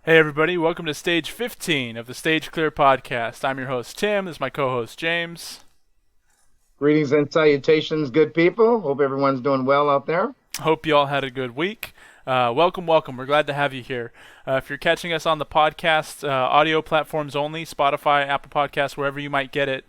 Hey everybody, welcome to stage 15 of the Stage Clear podcast. I'm your host Tim, this is my co-host James. Greetings and salutations, good people. Hope everyone's doing well out there. Hope you all had a good week. Welcome. We're glad to have you here. If you're catching us on the podcast, audio platforms only, Spotify, Apple Podcasts, wherever you might get it,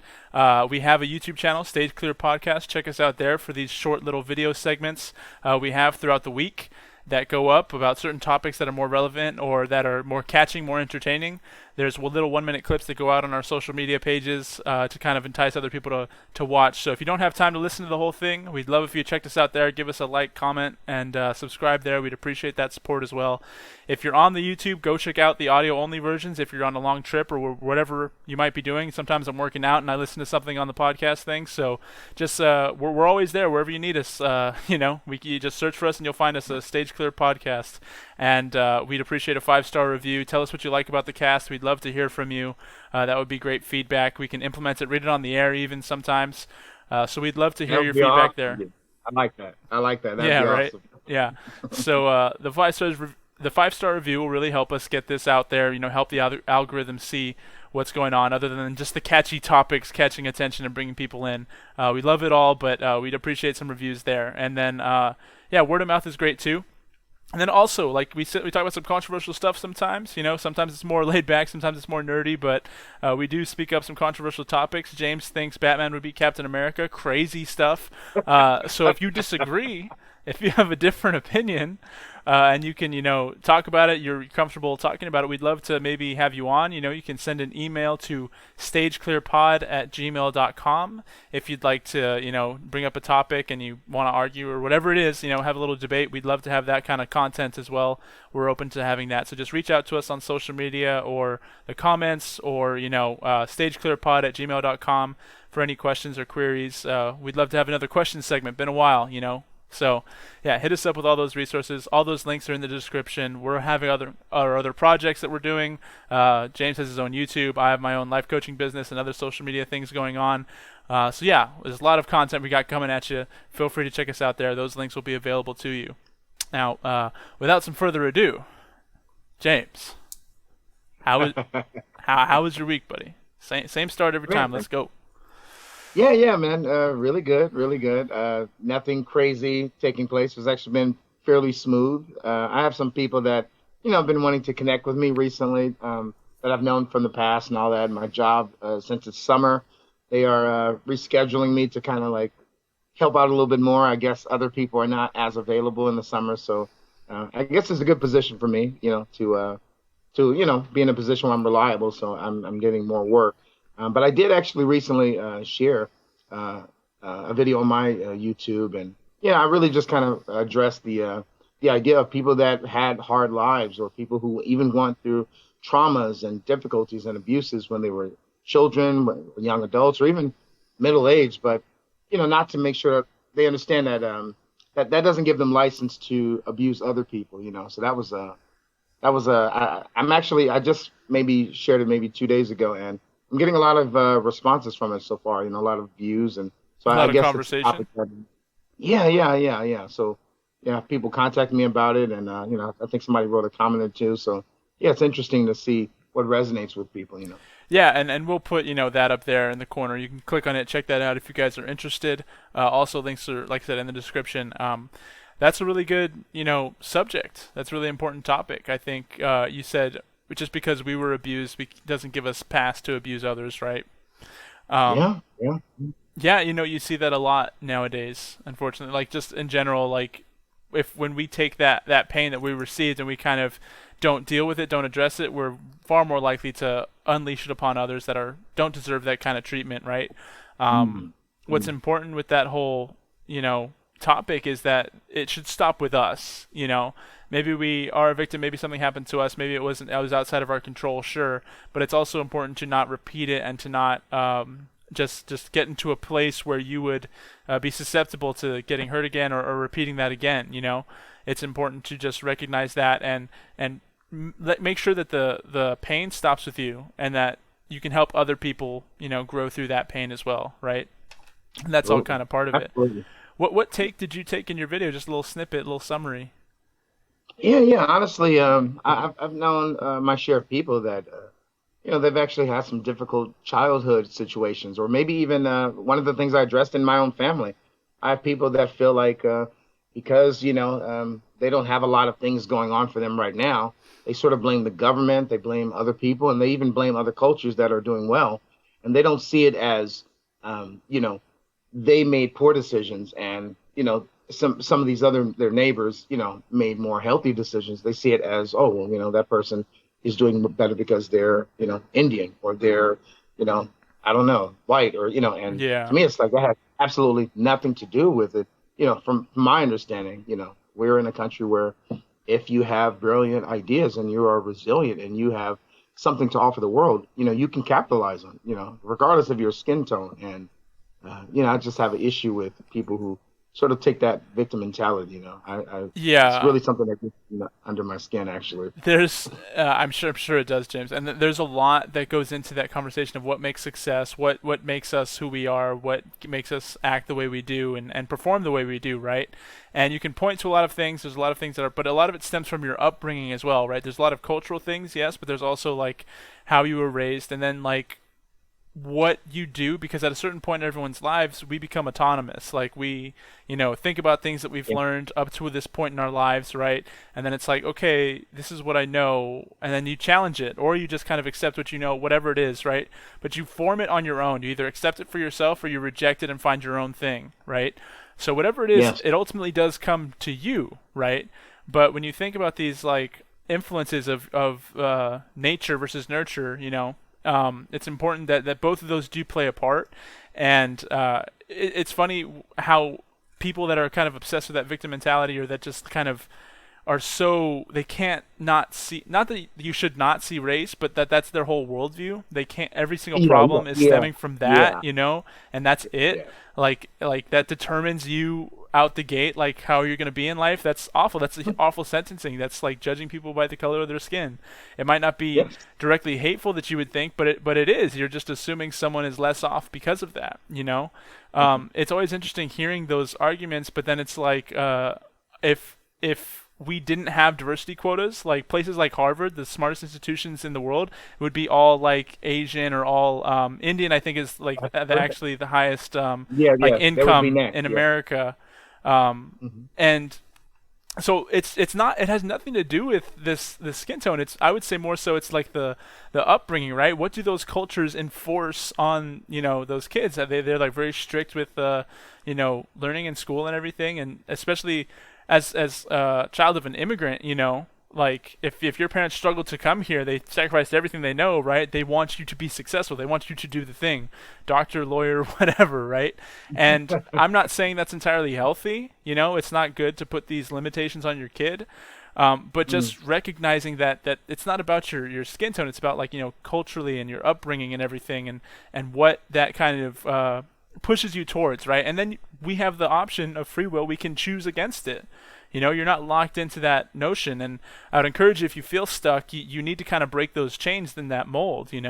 we have a YouTube channel, Stage Clear Podcast. Check us out there for these short little video segments we have throughout the week that go up about certain topics that are more relevant or that are more catching, more entertaining. There's little 1 minute clips that go out on our social media pages to kind of entice other people to watch. So if you don't have time to listen to the whole thing, we'd love if you checked us out there. Give us a like, comment, and subscribe there. We'd appreciate that support as well. If you're on the YouTube, go check out the audio only versions if you're on a long trip or whatever you might be doing. Sometimes I'm working out and I listen to something on the podcast thing. So just we're always there wherever you need us. You just search for us and you'll find us a Stage Clear Podcast. And we'd appreciate a 5-star review. Tell us what you like about the cast. We'd love to hear from you. That would be great feedback. We can implement it, read it on the air even sometimes. So we'd love to That hear would your be feedback there. awesome. I like that. I like that. That'd Yeah, be right. awesome. Yeah. So the 5-star review will really help us get this out there. Help the algorithm see what's going on, other than just the catchy topics catching attention and bringing people in. We love it all, but we'd appreciate some reviews there. And then, word of mouth is great too. And then also, like we talk about some controversial stuff sometimes. Sometimes it's more laid back, sometimes it's more nerdy, but we do speak up some controversial topics. James thinks Batman would be Captain America. Crazy stuff. So if you disagree, if you have a different opinion, and you can, talk about it, you're comfortable talking about it, we'd love to maybe have you on. You can send an email to stageclearpod@gmail.com if you'd like to, bring up a topic and you want to argue or whatever it is, have a little debate. We'd love to have that kind of content as well. We're open to having that. So just reach out to us on social media or the comments or, stageclearpod@gmail.com for any questions or queries. We'd love to have another question segment. Been a while. So, yeah, hit us up with all those resources. All those links are in the description. We're having other projects that we're doing. James has his own YouTube. I have my own life coaching business and other social media things going on. There's a lot of content we got coming at you. Feel free to check us out there. Those links will be available to you. Now, without some further ado, James, how was how was your week, buddy? Same start every time. Man, Let's go. yeah, man. Really good, really good. Nothing crazy taking place. It's actually been fairly smooth. I have some people that, have been wanting to connect with me recently, that I've known from the past and all that. My job, since it's summer, they are rescheduling me to kind of like help out a little bit more. I guess other people are not as available in the summer, so I guess it's a good position for me, to be in a position where I'm reliable, so I'm getting more work. But I did actually recently share uh, a video on my YouTube, and I really just kind of addressed the idea of people that had hard lives, or people who even went through traumas and difficulties and abuses when they were children, young adults, or even middle age. But not to make sure that they understand that that doesn't give them license to abuse other people. So I just maybe shared it maybe 2 days ago, and I'm getting a lot of responses from it so far. A lot of views, and so A I lot of guess it's a conversation. topic that, yeah. So people contact me about it, and I think somebody wrote a comment or two. So yeah, it's interesting to see what resonates with people. Yeah, and we'll put that up there in the corner. You can click on it, check that out if you guys are interested. Also, links are, like I said, in the description. That's a really good subject. That's a really important topic. I think you said just because we were abused doesn't give us pass to abuse others, right? Um, Yeah, yeah. yeah, you see that a lot nowadays. Unfortunately, like just in general, like if when we take that pain that we received and we kind of don't deal with it, don't address it, we're far more likely to unleash it upon others that don't deserve that kind of treatment, right? Um, Mm, what's mm. important with that whole topic is that it should stop with us. Maybe we are a victim, maybe something happened to us, maybe it was outside of our control, sure, but it's also important to not repeat it and to not just get into a place where you would be susceptible to getting hurt again, or repeating that again. It's important to just recognize that and make sure that the pain stops with you, and that you can help other people grow through that pain as well, right? And that's all Absolutely. kind of part of it. Absolutely. What take did you take in your video? Just a little snippet, a little summary. Yeah, yeah. Honestly, I've known my share of people that they've actually had some difficult childhood situations, or maybe even one of the things I addressed in my own family. I have people that feel like because they don't have a lot of things going on for them right now, they sort of blame the government, they blame other people, and they even blame other cultures that are doing well, and they don't see it as they made poor decisions, and some of these other their neighbors made more healthy decisions. They see it as, oh well, that person is doing better because they're Indian, or they're you know I don't know, white, or and to Yeah. me it's like that has absolutely nothing to do with it. From my understanding, we're in a country where if you have brilliant ideas and you are resilient and you have something to offer the world, you can capitalize on, regardless of your skin tone. And I just have an issue with people who sort of take that victim mentality. It's Yeah. really something that gets under my skin, actually. There's, I'm sure it does, James, and there's a lot that goes into that conversation of what makes success, what makes us who we are, what makes us act the way we do, and perform the way we do, right? And you can point to a lot of things. There's a lot of things that are, but a lot of it stems from your upbringing as well, right? There's a lot of cultural things, yes, but there's also like how you were raised, and then like what you do, because at a certain point in everyone's lives we become autonomous, like we think about things that we've Yeah. learned up to this point in our lives, right? And then it's like, okay, this is what I know, and then you challenge it, or you just kind of accept what you know, whatever it is, right? But you form it on your own. You either accept it for yourself or you reject it and find your own thing, right? So whatever it is, Yes. it ultimately does come to you, right? But when you think about these like influences of nature versus nurture, it's important that both of those do play a part. And it's funny how people that are kind of obsessed with that victim mentality, or that just kind of are so they can't not see, not that you should not see race, but that's their whole worldview. They can't, every single Yeah. problem is Yeah. stemming from that, Yeah. and that's it. Yeah. Like that determines you out the gate, like how you're going to be in life. That's awful. That's awful sentencing. That's like judging people by the color of their skin. It might not be Yes. directly hateful that you would think, but it is. You're just assuming someone is less off because of that. It's always interesting hearing those arguments, but then it's like, if we didn't have diversity quotas, like places like Harvard, the smartest institutions in the world, would be all like Asian or all Indian. I think is like Perfect. actually the highest Yeah. like Yeah. That would be income next. in Yeah. America, Hmm. and so it's not, it has nothing to do with this skin tone. It's, I would say, more so it's like the upbringing, right? What do those cultures enforce on those kids? They're like very strict with learning in school and everything, and especially as a child of an immigrant, like if your parents struggled to come here, they sacrificed everything they know, right? They want you to be successful. They want you to do the thing, doctor, lawyer, whatever, right? And I'm not saying that's entirely healthy. It's not good to put these limitations on your kid. But Mm. just recognizing that it's not about your skin tone. It's about, like, culturally and your upbringing and everything, and what that kind of pushes you towards, right? And then we have the option of free will. We can choose against it. You're not locked into that notion. And I would encourage you, if you feel stuck, you need to kind of break those chains in that mold. Um,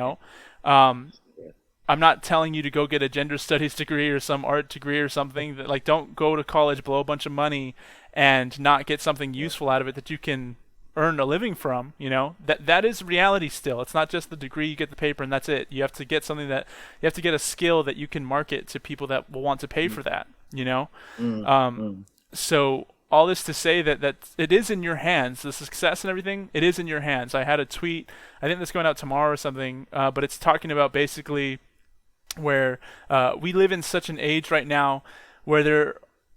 Yeah. I'm not telling you to go get a gender studies degree or some art degree or something. That, like, don't go to college, blow a bunch of money, and not get something Yeah. useful out of it that you can earn a living from. That is reality still. It's not just the degree, you get the paper and that's it. You have to get something, that you have to get a skill that you can market to people that will want to pay Mm. for that. Mm. Um, Mm. so all this to say that it is in your hands. The success and everything, it is in your hands. I had a tweet, I think this going out tomorrow or something, but it's talking about basically where we live in such an age right now where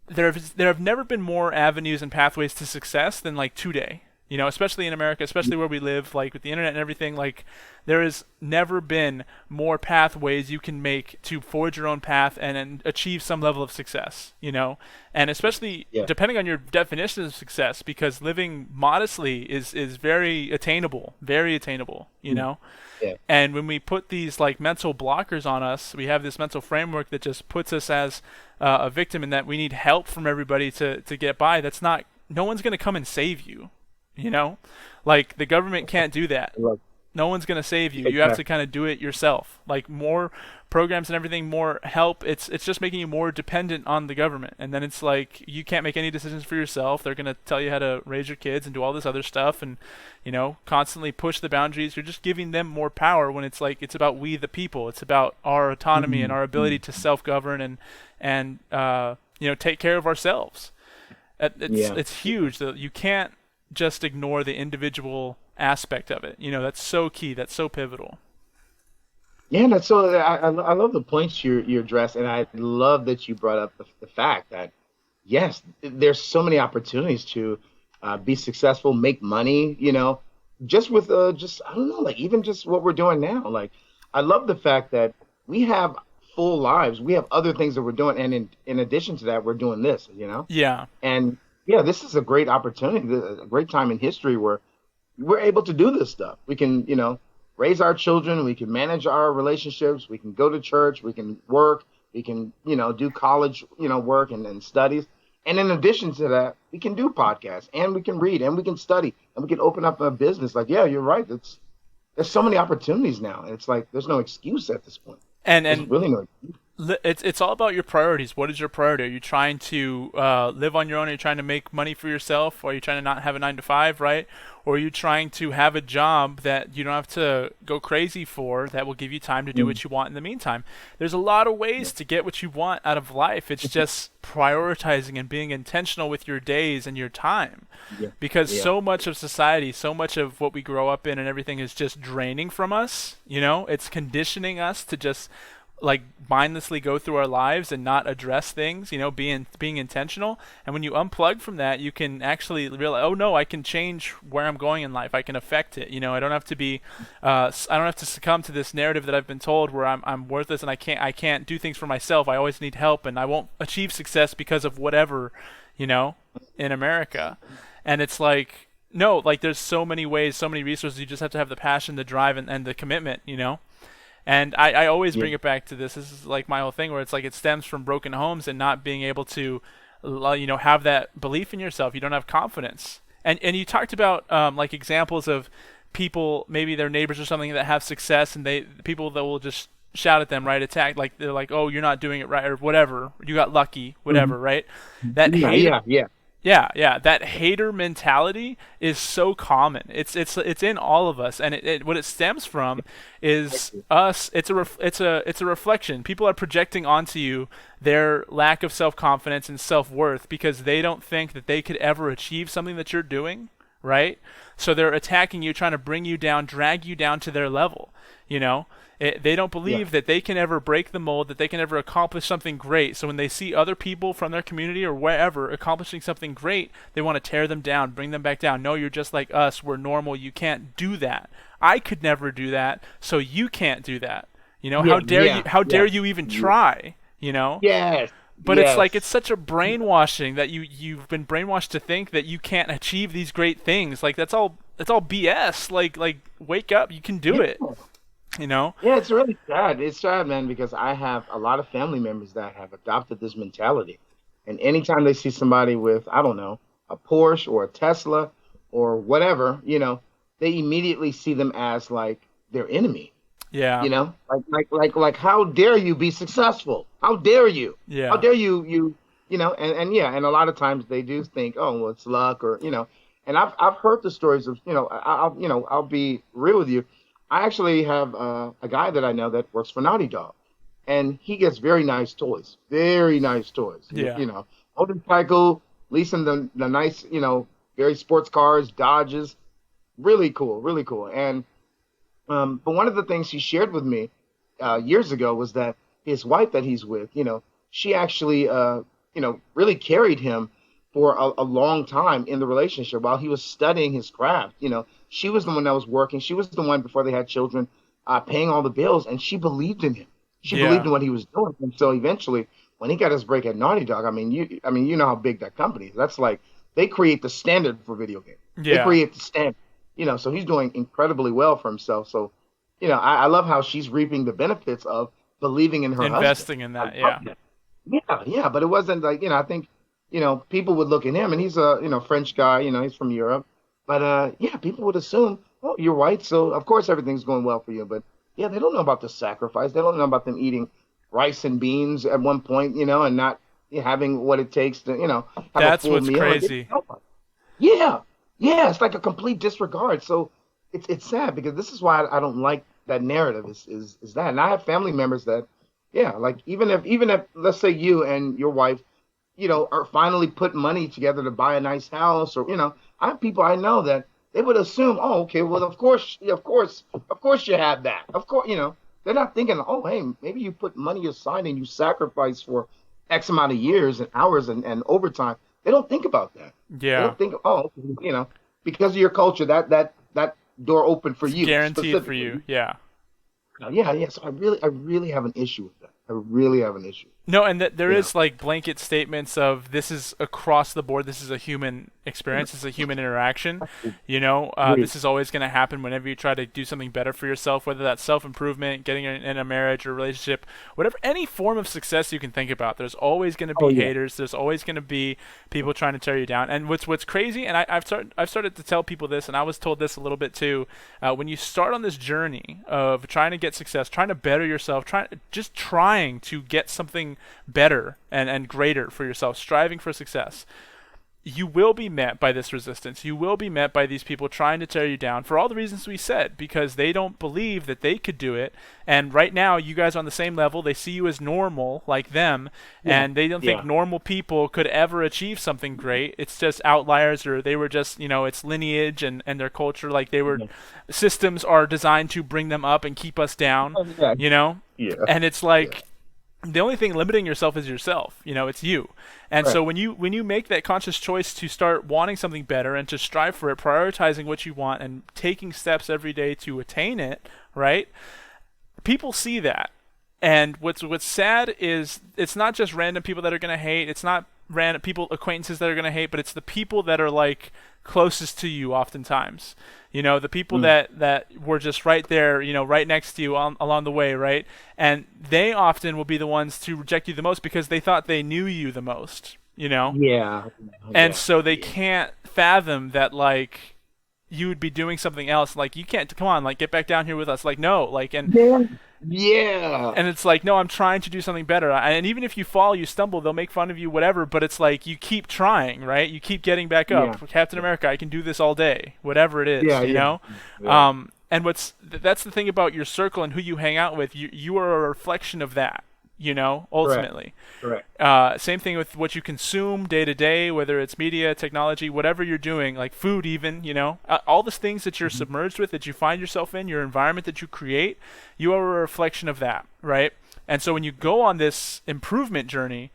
there have never been more avenues and pathways to success than like today. Especially in America, especially where we live, like with the internet and everything, like there has never been more pathways you can make to forge your own path and achieve some level of success. And especially Yeah. depending on your definition of success, because living modestly is very attainable, very attainable. Mm. Yeah. And when we put these like mental blockers on us, we have this mental framework that just puts us as a victim, and that we need help from everybody to get by. That's not, no one's going to come and save you, you know? Like the government can't do that. No one's going to save you. You have to Exactly. kind of do it yourself. Like more programs and everything, more help. It's just making you more dependent on the government. And then it's like you can't make any decisions for yourself. They're going to tell you how to raise your kids and do all this other stuff and constantly push the boundaries. You're just giving them more power when it's like it's about we the people. It's about our autonomy and our ability Mhm. to self-govern and take care of ourselves. It's Yeah. it's huge that you can't just ignore the individual aspect of it. That's so key. That's so pivotal. Yeah, that's so. I love the points you address, and I love that you brought up the fact that yes, there's so many opportunities to be successful, make money. Just with just I don't know, like even just what we're doing now. Like I love the fact that we have full lives. We have other things that we're doing, and in addition to that, we're doing this. Yeah. And yeah, this is a great opportunity, a great time in history where we're able to do this stuff. We can, raise our children. We can manage our relationships. We can go to church. We can work. We can, do college, work and studies. And in addition to that, we can do podcasts and we can read and we can study and we can open up a business. Like, yeah, you're right. There's so many opportunities now. And it's like there's no excuse at this point. And There's and really no. it's all about your priorities. What is your priority? Are you trying to live on your own? Are you trying to make money for yourself? Or are you trying to not have a 9 to 5, right? Or are you trying to have a job that you don't have to go crazy for that will give you time to do Mm, what you want in the meantime? There's a lot of yeah, ways to get what you want out of life. It's just prioritizing and being intentional with your days and your time. yeah, Because yeah, so much of society, so much of what we grow up in and everything is just draining from us. It's conditioning us to just like mindlessly go through our lives and not address things, being intentional. And when you unplug from that, you can actually realize, oh no, I can change where I'm going in life. I can affect it. I don't have to be, I don't have to succumb to this narrative that I've been told where I'm worthless and I can't do things for myself. I always need help and I won't achieve success because of whatever, you know, in America. And it's like, no, like there's so many ways, so many resources. You just have to have the passion, the drive, and the commitment. And I always yeah, bring it back to this. This is like my whole thing where it's like it stems from broken homes and not being able to, have that belief in yourself. You don't have confidence. And you talked about like examples of people, maybe their neighbors or something that have success, and people that will just shout at them, right? Attack, like they're like, oh, you're not doing it right, or whatever. You got lucky, mhm, whatever, right? That yeah, hate yeah, yeah, yeah, yeah, that hater mentality is so common. It's in all of us, and what it stems from is us. It's a reflection. People are projecting onto you their lack of self confidence and self worth because they don't think that they could ever achieve something that you're doing, right? So they're attacking you, trying to bring you down, drag you down to their level. You know, they don't yeah, believe that they can ever break the mold, that they can ever accomplish something great. So when they see other people from their community or wherever accomplishing something great, they want to tear them down, bring them back down. No, you're just like us. We're normal. You can't do that. I could never do that, so you can't do that. How yeah, dare you? yeah, How yeah, dare you even yeah. try? Yes, But it's like yes. it's such a brainwashing that you've been brainwashed to think that you can't achieve these great things. Like that's all BS. Like wake up, you can do Yeah. it. You know? Yeah, it's really sad. It's sad, man, because I have a lot of family members that have adopted this mentality. And anytime they see somebody with, I don't know, a Porsche or a Tesla or whatever, they immediately see them as like their enemy. Yeah. Like how dare you be successful? How dare you? How Yeah. dare and yeah, and a lot of times they do think, oh, well, it's luck or. And I've heard the stories of, I'll be real with you. I actually have a guy that I know that works for Naughty Dog, and he gets very nice toys. Yeah. Motorcycle, leasing the nice, very sports cars, Dodges, really cool, really cool. And but one of the things he shared with me years ago was that his wife that he's with, she actually, really carried him for a long time in the relationship while he was studying his craft. She was the one that was working. She was the one before they had children, paying all the bills, and she believed in him. She believed Yeah. in what he was doing. And so eventually, when he got his break at Naughty Dog, I mean, you know how big that company is. That's like they create the standard for video games. They Yeah. create the standard. So he's doing incredibly well for himself. So I love how she's reaping the benefits of believing in her husband. Investing in I that. love Yeah. that. Yeah, yeah, but it wasn't like, I think, people would look at him and he's a, French guy, he's from Europe. But yeah, people would assume oh, you're white, so of course everything's going well for you. But yeah, they don't know about the sacrifice. They don't know about them eating rice and beans at one point, and not having what it takes to, have a That's full what's meal. And they crazy. don't. Yeah, yeah, it's like a complete disregard. So it's sad because this is why I don't like that narrative. Is that, and I have family members that, yeah, like even if let's say you and your wife, are finally put money together to buy a nice house, or I have people I know that they would assume, oh, okay, well, of course, yeah, of course you have that. Of course, they're not thinking, oh, hey, maybe you put money aside and you sacrifice for X amount of years and hours and overtime. They don't think about that. They Yeah. don't think, oh, because of your culture, that door open for It's you guaranteed for specifically. you. Yeah. Yeah, yeah. So I really have an issue with that. I really have an issue. No, and that there You know, is like blanket statements of this is across the board. This is a human experience. This is a human interaction. Agreed. This is always going to happen whenever you try to do something better for yourself, whether that's self improvement, getting in a marriage or relationship, whatever, any form of success you can think about. There's always going to Oh be yeah. haters. There's always going to be people trying to tear you down. And what's crazy, and I've started to tell people this, and I was told this a little bit too. When you start on this journey of trying to get success, trying to better yourself, trying to get something better and greater for yourself, striving for success, you will be met by this resistance. You will be met by these people trying to tear you down for all the reasons we said, because they don't believe that they could do it. And right now, you guys are on the same level. They see you as normal, like them, Yeah. and they don't think Yeah. normal people could ever achieve something great. It's just outliers, or they were just, it's lineage and their culture. Like they were, Yeah. systems are designed to bring them up and keep us down, Oh, yeah. you know? Yeah. And it's Yeah. like, the only thing limiting yourself is yourself. It's you. And Right. so when you make that conscious choice to start wanting something better and to strive for it, prioritizing what you want and taking steps every day to attain it, right? People see that. And what's sad is it's not just random people that are going to hate. It's not random people, acquaintances that are going to hate, but it's the people that are like closest to you oftentimes. The people Mm. that were just right there, right next to you along the way, right? And they often will be the ones to reject you the most because they thought they knew you the most. Yeah. And Yeah. so they Yeah. can't fathom that like you would be doing something else. Like you can't come on, like get back down here with us. Like no, like Yeah. Yeah. and it's like, no, I'm trying to do something better. And even if you fall, you stumble, they'll make fun of you, whatever. But it's like you keep trying, right? You keep getting back Yeah. up. Captain America, I can do this all day, whatever it is, Yeah. you Yeah. know. Yeah. And that's the thing about your circle and who you hang out with. You are a reflection of that, Correct. ultimately. Correct. Same thing with what you consume day to day, whether it's media, technology, whatever you're doing, like food, even, all the things that you're Mhm. submerged with, that you find yourself in, your environment that you create, you are a reflection of that, right? And so when you go on this improvement journey,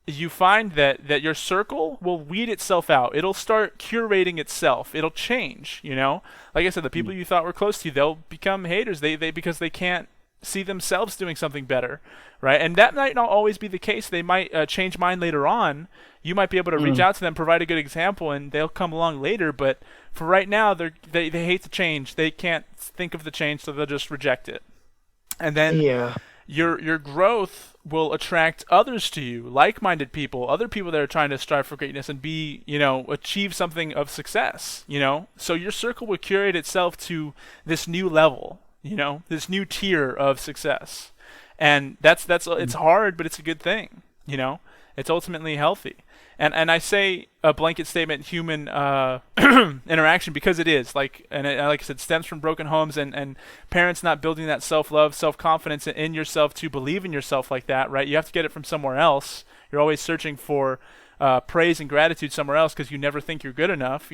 you find that your circle will weed itself out. It'll start curating itself. It'll change. Like I said, the people Mm. you thought were close to you, they'll become haters. They because they can't see themselves doing something better, right? And that might not always be the case. They might change mind later on. You might be able to reach Mm. out to them, provide a good example, and they'll come along later. But for right now, they hate the change. They can't think of the change, so they'll just reject it. And then Yeah. your growth will attract others to you, like-minded people, other people that are trying to strive for greatness and achieve something of success. So your circle will curate itself to this new level, this new tier of success. And that's it's Mm. hard, but it's a good thing. It's ultimately healthy. And I say a blanket statement, human interaction, because it is like I said, stems from broken homes and parents not building that self-love, self-confidence in yourself to believe in yourself like that, right? You have to get it from somewhere else. You're always searching for praise and gratitude somewhere else because you never think you're good enough.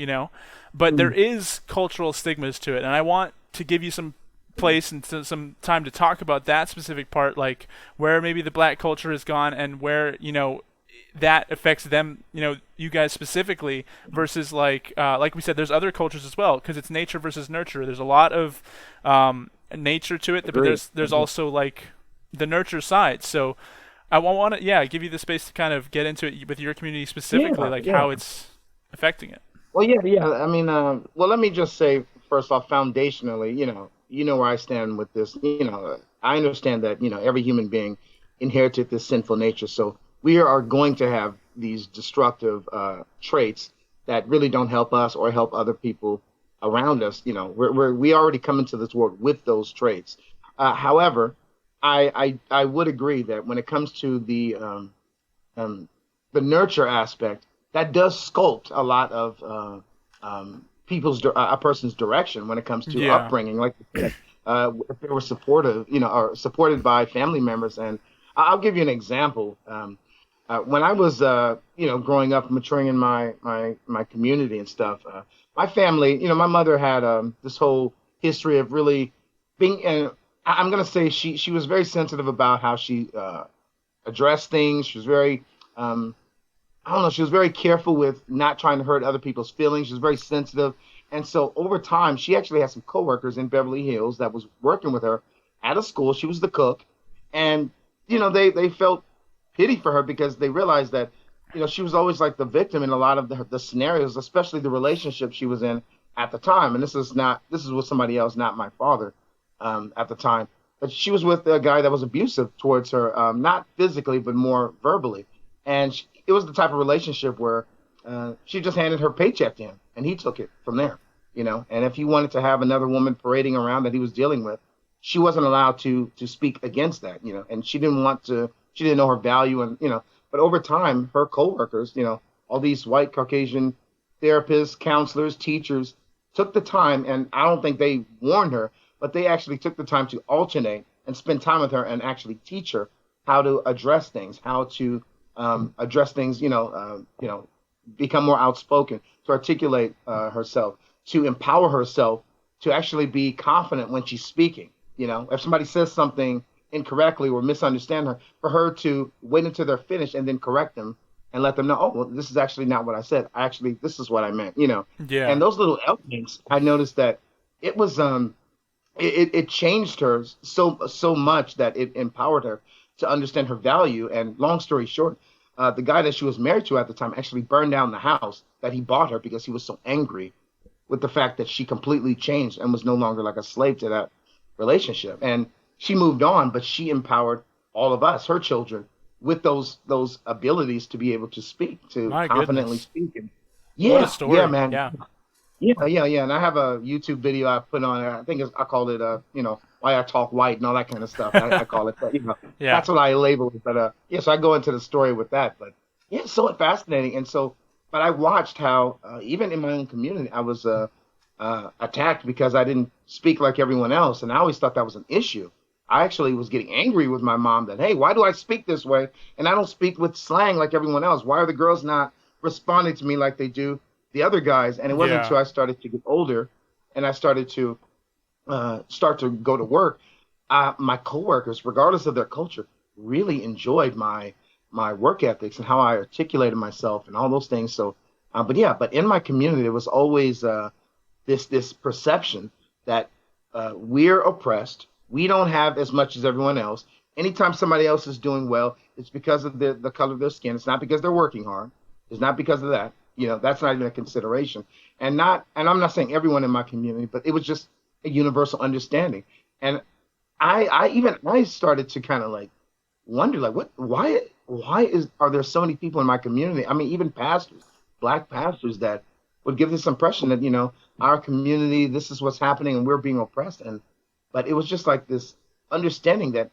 But there Mm. is cultural stigmas to it, and I want to give you some place and some time to talk about that specific part, like where maybe the black culture has gone and where that affects them, you guys specifically, versus like we said, there's other cultures as well, because it's nature versus nurture. There's a lot of nature to it, but Agreed. there's Agreed. also like the nurture side. So I want to, yeah, give you the space to kind of get into it with your community specifically, Yeah. like Yeah. how it's affecting it. Well, yeah. Yeah. I mean, well, let me just say first off, foundationally, where I stand with this. I understand that every human being inherited this sinful nature, so we are going to have these destructive traits that really don't help us or help other people around us, we already come into this world with those traits. However, I would agree that when it comes to um, the nurture aspect, that does sculpt a lot of a person's direction when it comes to Yeah. upbringing. Like you said, if they were supportive, or supported by family members. And I'll give you an example. When I was, growing up, maturing in my community and stuff, my family, my mother had this whole history of really being, and I'm gonna say she was very sensitive about how she addressed things. She was very I don't know, she was very careful with not trying to hurt other people's feelings. She was very sensitive. And so over time, she actually had some coworkers in Beverly Hills that was working with her at a school. She was the cook. And, they felt pity for her because they realized that, she was always like the victim in a lot of the scenarios, especially the relationship she was in at the time. And this is with somebody else, not my father at the time. But she was with a guy that was abusive towards her, not physically, but more verbally. And it was the type of relationship where she just handed her paycheck to him, and he took it from there. And if he wanted to have another woman parading around that he was dealing with, she wasn't allowed to speak against that. And she didn't want to. She didn't know her value, and But over time, her coworkers, all these white Caucasian therapists, counselors, teachers, took the time, and I don't think they warned her, but they actually took the time to alternate and spend time with her and actually teach her how to address things, how to address things, become more outspoken, to articulate herself, to empower herself, to actually be confident when she's speaking. If somebody says something incorrectly or misunderstand her, for her to wait until they're finished and then correct them and let them know, oh, well, this is actually not what I said. Actually, this is what I meant. Yeah. And those little elements, I noticed that it was it changed her so much that it empowered her to understand her value. And long story short, the guy that she was married to at the time actually burned down the house that he bought her because he was so angry with the fact that she completely changed and was no longer like a slave to that relationship. And she moved on, but she empowered all of us, her children, with those abilities to be able to speak, to My confidently goodness. speak. And What a yeah, story. man. Yeah. Yeah. And I have a YouTube video I put on. I think I called it, why I talk white and all that kind of stuff. I call it, but, Yeah. that's what I label it. But yeah, so I go into the story with that. But yeah, it's so fascinating. And so, but I watched how even in my own community, I was attacked because I didn't speak like everyone else, and I always thought that was an issue. I actually was getting angry with my mom that, hey, why do I speak this way and I don't speak with slang like everyone else? Why are the girls not responding to me like they do the other guys? And it wasn't Yeah. until I started to get older and I started to start to go to work, my coworkers, regardless of their culture, really enjoyed my work ethics and how I articulated myself and all those things. So, but in my community, there was always this perception that we're oppressed. We don't have as much as everyone else. Anytime somebody else is doing well, it's because of the color of their skin. It's not because they're working hard. It's not because of that. That's not even a consideration. And I'm not saying everyone in my community, but it was just a universal understanding. And I started to kind of like wonder, like, why are there so many people in my community? I mean, even pastors, black pastors, that would give this impression that our community, this is what's happening, and we're being oppressed. But it was just like this understanding that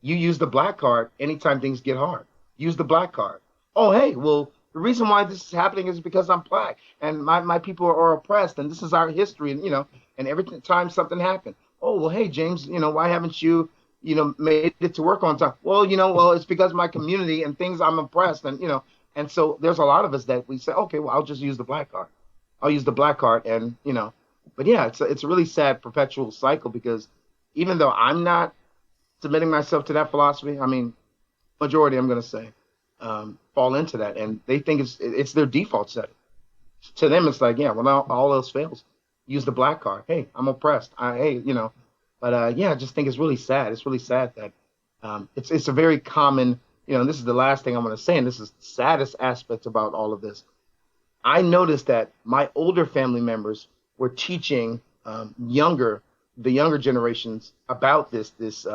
you use the black card anytime things get hard. Use the black card. Oh, hey, well, the reason why this is happening is because I'm black and my people are oppressed, and this is our history. And every time something happened, oh, well, hey, James, why haven't you, made it to work on time? Well, it's because my community and things, I'm oppressed. And so there's a lot of us that we say, okay, well, I'll just use the black card. I'll use the black card. But yeah, it's a really sad perpetual cycle because even though I'm not submitting myself to that philosophy, I mean, majority, I'm going to say, fall into that, and they think it's their default setting. To them, it's like, yeah, well, now all else fails, use the black card. Hey, I'm oppressed. But yeah, I just think it's really sad. It's really sad that it's a very common, and this is the last thing I'm going to say, and this is the saddest aspect about all of this. I noticed that my older family members were teaching the younger generations about this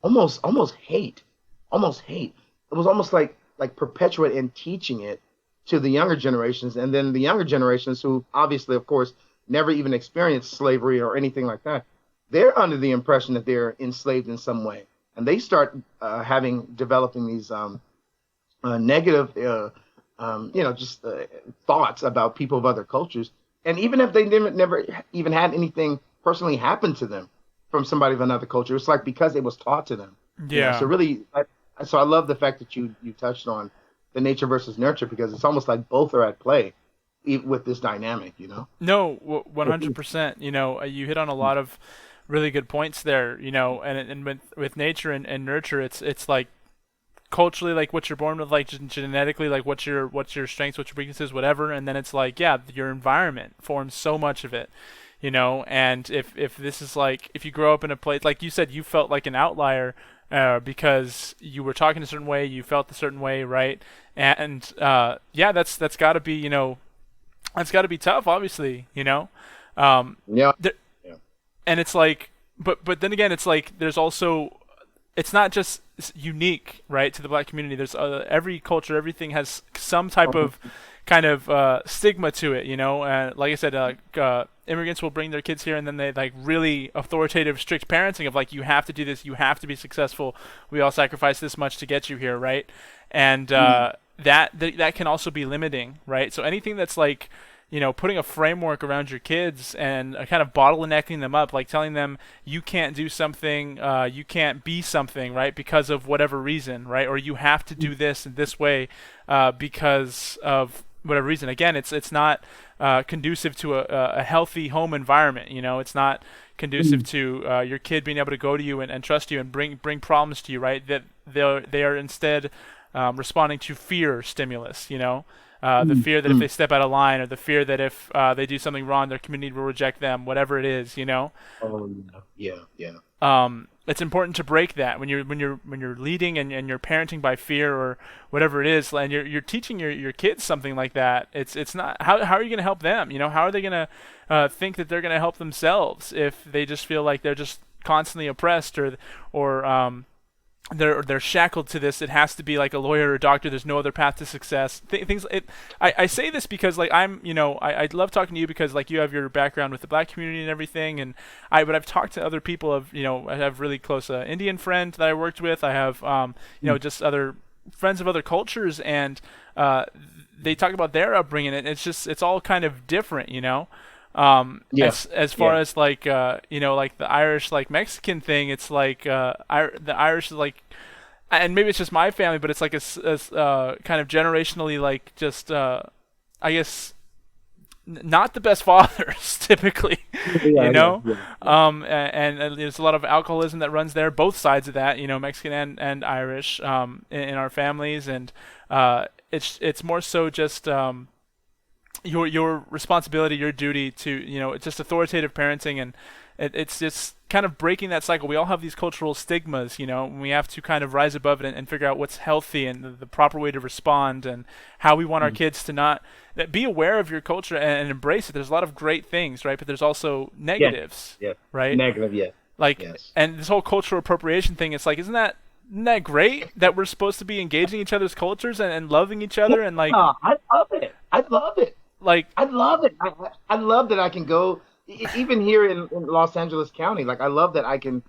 almost hate, almost hate. It was almost like perpetuate and teaching it to the younger generations, and then the younger generations, who obviously, of course, never even experienced slavery or anything like that, they're under the impression that they're enslaved in some way, and they start having developing these negative, just thoughts about people of other cultures. And even if they never even had anything personally happen to them from somebody of another culture, it's like because it was taught to them. So Yeah. really, so I love the fact that you touched on the nature versus nurture because it's almost like both are at play with this dynamic. No, 100%. You hit on a lot of really good points there. And with nature and nurture, it's like culturally like what you're born with, like genetically, like what's your strengths, what's your weaknesses, whatever. And then it's like, yeah, your environment forms so much of it. And if this is like if you grow up in a place like you said, you felt like an outlier. Because you were talking a certain way, you felt a certain way, right? And yeah, that's got to be that's got to be tough, obviously. Yeah. There, Yeah. and it's like, but then again, it's like there's also it's not just unique, right, to the black community. There's every culture, everything has some type of kind of stigma to it, like I said, immigrants will bring their kids here, and then they like really authoritative, strict parenting of like you have to do this, you have to be successful. We all sacrifice this much to get you here, right? And that can also be limiting, right? So anything that's like putting a framework around your kids and kind of bottlenecking them up, like telling them you can't do something, you can't be something, right, because of whatever reason, right, or you have to do this in this way because of whatever reason. Again, it's not conducive to a healthy home environment. It's not conducive to your kid being able to go to you and trust you and bring problems to you, right? That they are instead responding to fear stimulus. The fear that if they step out of line, or the fear that if they do something wrong, their community will reject them, whatever it is. Oh, yeah. It's important to break that when you're leading and you're parenting by fear or whatever it is, and you're teaching your kids something like that. It's not how are you going to help them? How are they going to think that they're going to help themselves if they just feel like they're just constantly oppressed or they're shackled to this. It has to be like a lawyer or a doctor. There's no other path to success. Things. I say this because like I love talking to you because like you have your background with the black community and everything, and but I've talked to other people I have really close Indian friend that I worked with. I have just other friends of other cultures, and they talk about their upbringing, and it's all kind of different. Yeah. As far Yeah. as like like the Irish like Mexican thing, it's like the Irish is like, and maybe it's just my family, but it's like kind of generationally like just I guess not the best fathers typically, Yeah. Yeah. and there's a lot of alcoholism that runs there, both sides of that, Mexican and Irish, in our families, and it's more so just your responsibility, your duty to it's just authoritative parenting, and it's just kind of breaking that cycle. We all have these cultural stigmas, and we have to kind of rise above it and figure out what's healthy and the proper way to respond and how we want our kids to not be aware of your culture and embrace it. There's a lot of great things, right? But there's also Yes. negatives, Yes. right? Negative. Yes. Like, Yes. and this whole cultural appropriation thing, it's like, isn't that great that we're supposed to be engaging each other's cultures and loving each other and like Yeah, I love it. I love it. like I love it. I love that I can go even here in Los Angeles County. Like I love that I can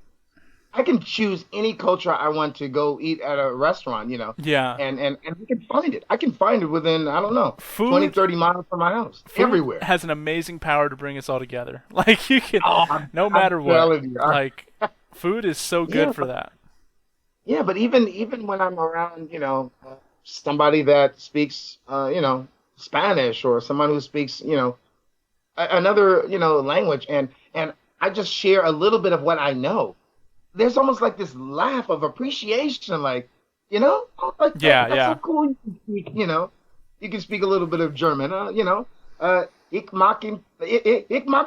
choose any culture I want to go eat at a restaurant, yeah. and I can find it. I can find it within, I don't know, 20, Food 30 miles from my house. food Everywhere. has an amazing power to bring us all together. Like you can, Oh, no I'm matter what. telling you. Like food is so Yeah, good for that. yeah, but even when I'm around, somebody that speaks, Spanish, or someone who speaks, another, language, and I just share a little bit of what I know. There's almost like this laugh of appreciation, like, oh, like Yeah, that's so yeah, cool. You can speak a little bit of German, ich mag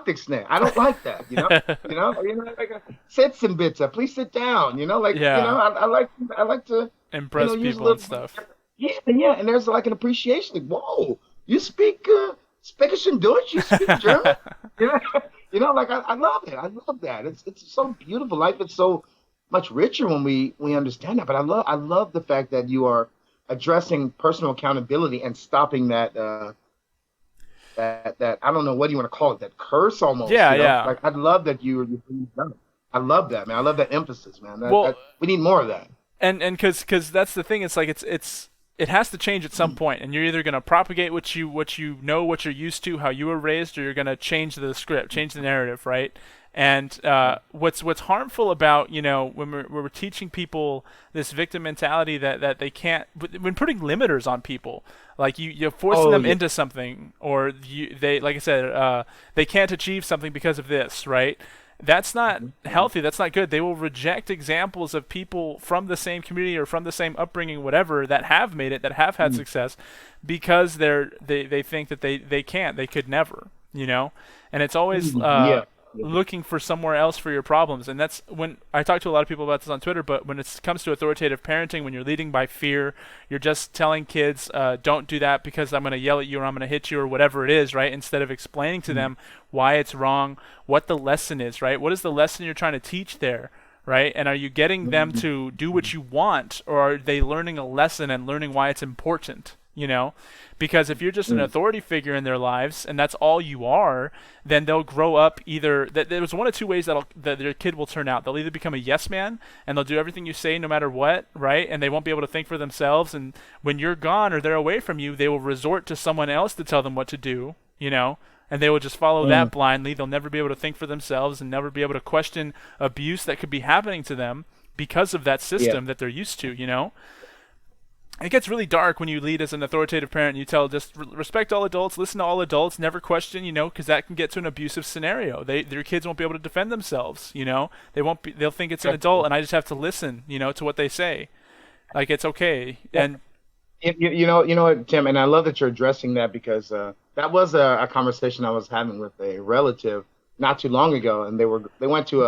dich nicht. I don't like that, like sitzen bitte, please sit down, like, yeah. I like to, Impress use a people and little, stuff. yeah, yeah, and there's like an appreciation, like, whoa, you speak Speakischen Deutsch, you speak German, you know, like I love it. I love that. It's so beautiful. Life is so much richer when we understand that. But I love the fact that you are addressing personal accountability and stopping that that I don't know what you want to call it, that curse almost, Yeah, you know. yeah. Like I'd love that you I love that, man. I love that emphasis, man. Well, That we need more of that. and because that's the thing. It's like it has to change at some point, and you're either going to propagate what you know, what you're used to, how you were raised, or you're going to change the script, change the narrative, right? And what's harmful about when we're teaching people this victim mentality that they can't, when putting limiters on people, like you're forcing Oh them yeah. into something, or they, like I said, they can't achieve something because of this, right? That's not Mhm. healthy. That's not good. They will reject examples of people from the same community or from the same upbringing, whatever, that have made it, that have had Mhm. success, because they think that they can't, they could never, and it's always Mhm. Yeah. Yeah. looking for somewhere else for your problems. And that's when I talk to a lot of people about this on Twitter. But when it comes to authoritative parenting, when you're leading by fear, you're just telling kids, don't do that because I'm going to yell at you or I'm going to hit you or whatever it is, right? Instead of explaining to Mhm. them why it's wrong, what the lesson is, right? What is the lesson you're trying to teach there? Right? And are you getting them Mhm. to do what you want, or are they learning a lesson and learning why it's important? Because if you're just an Mhm. authority figure in their lives and that's all you are, then they'll grow up either that there's one of two ways that their kid will turn out. They'll either become a yes man and they'll do everything you say no matter what, right? And they won't be able to think for themselves. And when you're gone or they're away from you, they will resort to someone else to tell them what to do, and they will just follow Mhm. that blindly. They'll never be able to think for themselves and never be able to question abuse that could be happening to them because of that Yeah. system that they're used to. It gets really dark when you lead as an authoritative parent and you tell just respect all adults, listen to all adults, never question, because that can get to an abusive scenario. Their kids won't be able to defend themselves. They'll think it's an adult and I just have to listen, to what they say. Like it's okay. And You know what, Tim, and I love that you're addressing that because that was a conversation I was having with a relative not too long ago, and they went to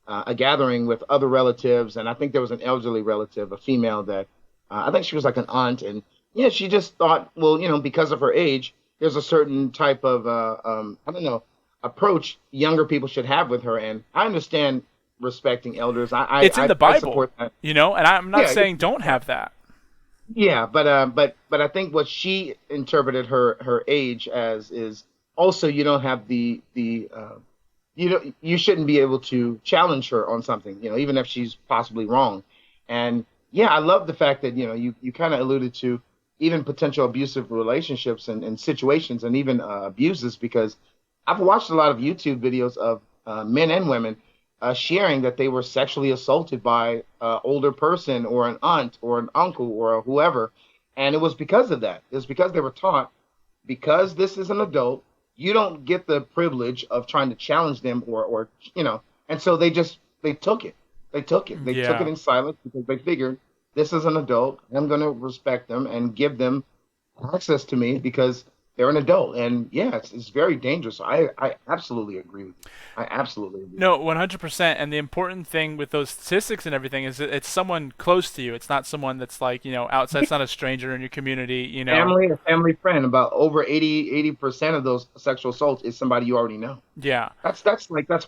a gathering with other relatives, and I think there was an elderly relative, a female that I think she was like an aunt, and yeah, she just thought, well, because of her age, there's a certain type of I don't know approach younger people should have with her, and I understand respecting elders. it's in the I Bible, support that. and I'm not Yeah, saying don't have that. yeah, but I think what she interpreted her age as is also you don't have the you shouldn't be able to challenge her on something, even if she's possibly wrong. And yeah, I love the fact that you kind of alluded to even potential abusive relationships and situations and even abuses because I've watched a lot of YouTube videos of men and women sharing that they were sexually assaulted by an older person or an aunt or an uncle or whoever, and it was because of that. It's because they were taught because this is an adult, you don't get the privilege of trying to challenge them or and so they took it. They took it Yeah. in silence because they figured this is an adult. I'm going to respect them and give them access to me because they're an adult. And yeah, it's very dangerous. I absolutely agree with you. I absolutely agree. No, 100%. And the important thing with those statistics and everything is that it's someone close to you. It's not someone that's like, outside. It's not a stranger in your community. A family friend, about over 80% of those sexual assaults is somebody you already know. Yeah. That's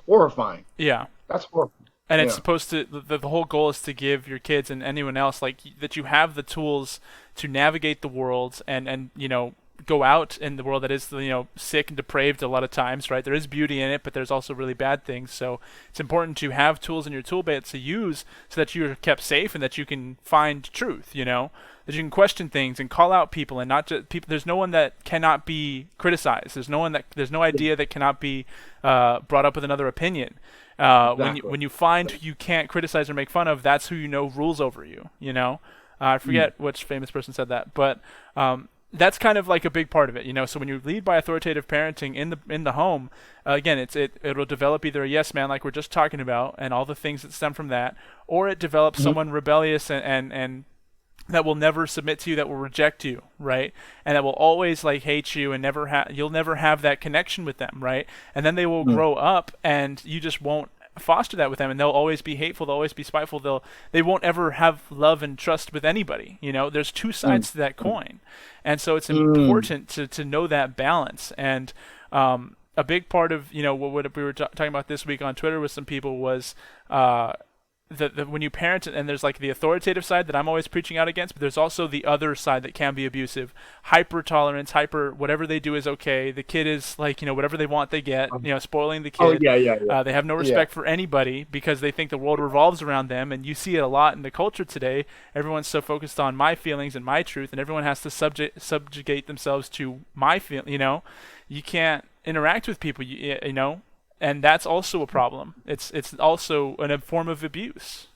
horrifying. Yeah. That's horrifying. And it's Yeah. supposed to, the whole goal is to give your kids and anyone else, like, that you have the tools to navigate the world and go out in the world that is, sick and depraved a lot of times, right? There is beauty in it, but there's also really bad things. So it's important to have tools in your tool belt to use so that you're kept safe and that you can find truth, that you can question things and call out people and not just people. There's no one that cannot be criticized. There's no idea that cannot be brought up with another opinion. Exactly. When you find who you can't criticize or make fun of, that's who rules over you. I Mm. forget which famous person said that, but that's kind of like a big part of it. So when you lead by authoritative parenting in the home, again, it'll develop either a yes man like we're just talking about, and all the things that stem from that, or it develops Mhm. someone rebellious and that will never submit to you, that will reject you, right? And that will always like hate you and you'll never have that connection with them, right? And then they will Mm. grow up and you just won't foster that with them, and they'll always be hateful, they'll always be spiteful, they won't ever have love and trust with anybody. There's two Mm. sides to that coin. And so it's Mm. important to know that balance. And a big part of what we were talking about this week on Twitter with some people was when you parent, and there's like the authoritative side that I'm always preaching out against, but there's also the other side that can be abusive. Hyper tolerance, hyper whatever they do is okay. The kid is like, whatever they want they get, spoiling the Oh kid. yeah, yeah, yeah, They have no yeah. respect for anybody because they think the world revolves around them, and you see it a lot in the culture today. Everyone's so focused on my feelings and my truth, and everyone has to subjugate themselves to my feel. You can't interact with people. And that's also a problem. It's also a form of abuse.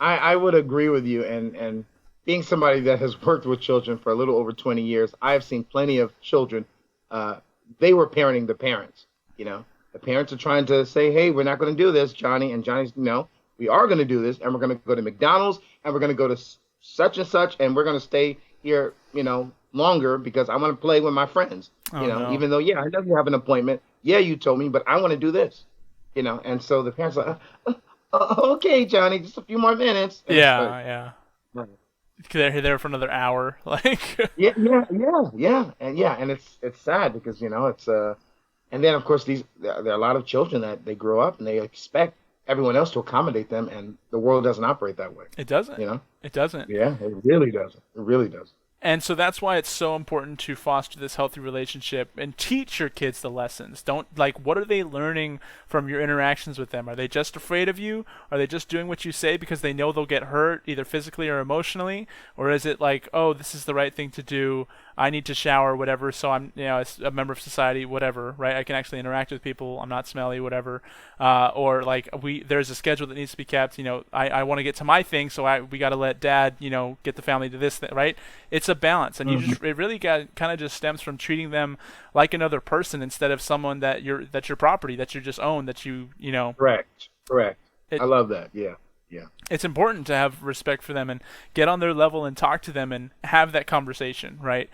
I would agree with you. And being somebody that has worked with children for a little over 20 years, I have seen plenty of children. Uh, they were parenting the parents. You know, the parents are trying to say, "Hey, we're not going to do this, Johnny." And Johnny's, "No, we are going to do this, and we're going to go to McDonald's, and we're going to go to such and such, and we're going to stay here, longer because I want to play with my friends." Oh no. Even though, yeah, I know you have an appointment. Yeah, you told me, but I want to do this. And so the parents are like, okay, Johnny, just a few more minutes. And it's like, Yeah, yeah. right. They're there for another hour. Like, Yeah, yeah, yeah, and it's sad because it's and then of course there are a lot of children that they grow up and they expect everyone else to accommodate them, and the world doesn't operate that way. it doesn't. You know? It doesn't. Yeah, it really doesn't. It really doesn't. And so that's why it's so important to foster this healthy relationship and teach your kids the lessons. Don't what are they learning from your interactions with them? Are they just afraid of you? Are they just doing what you say because they know they'll get hurt either physically or emotionally? Or is it like, "Oh, this is the right thing to do. I need to shower, whatever, so I'm, as a member of society, whatever, right? I can actually interact with people. I'm not smelly, whatever." Or like there's a schedule that needs to be kept. I want to get to my thing, so we got to let dad, get the family to this thing, right? It's a balance, and it really kind of just stems from treating them like another person instead of someone that's your property, that you just own, that Correct. Correct. it, I love that. Yeah. Yeah. it's important to have respect for them and get on their level and talk to them and have that conversation, right?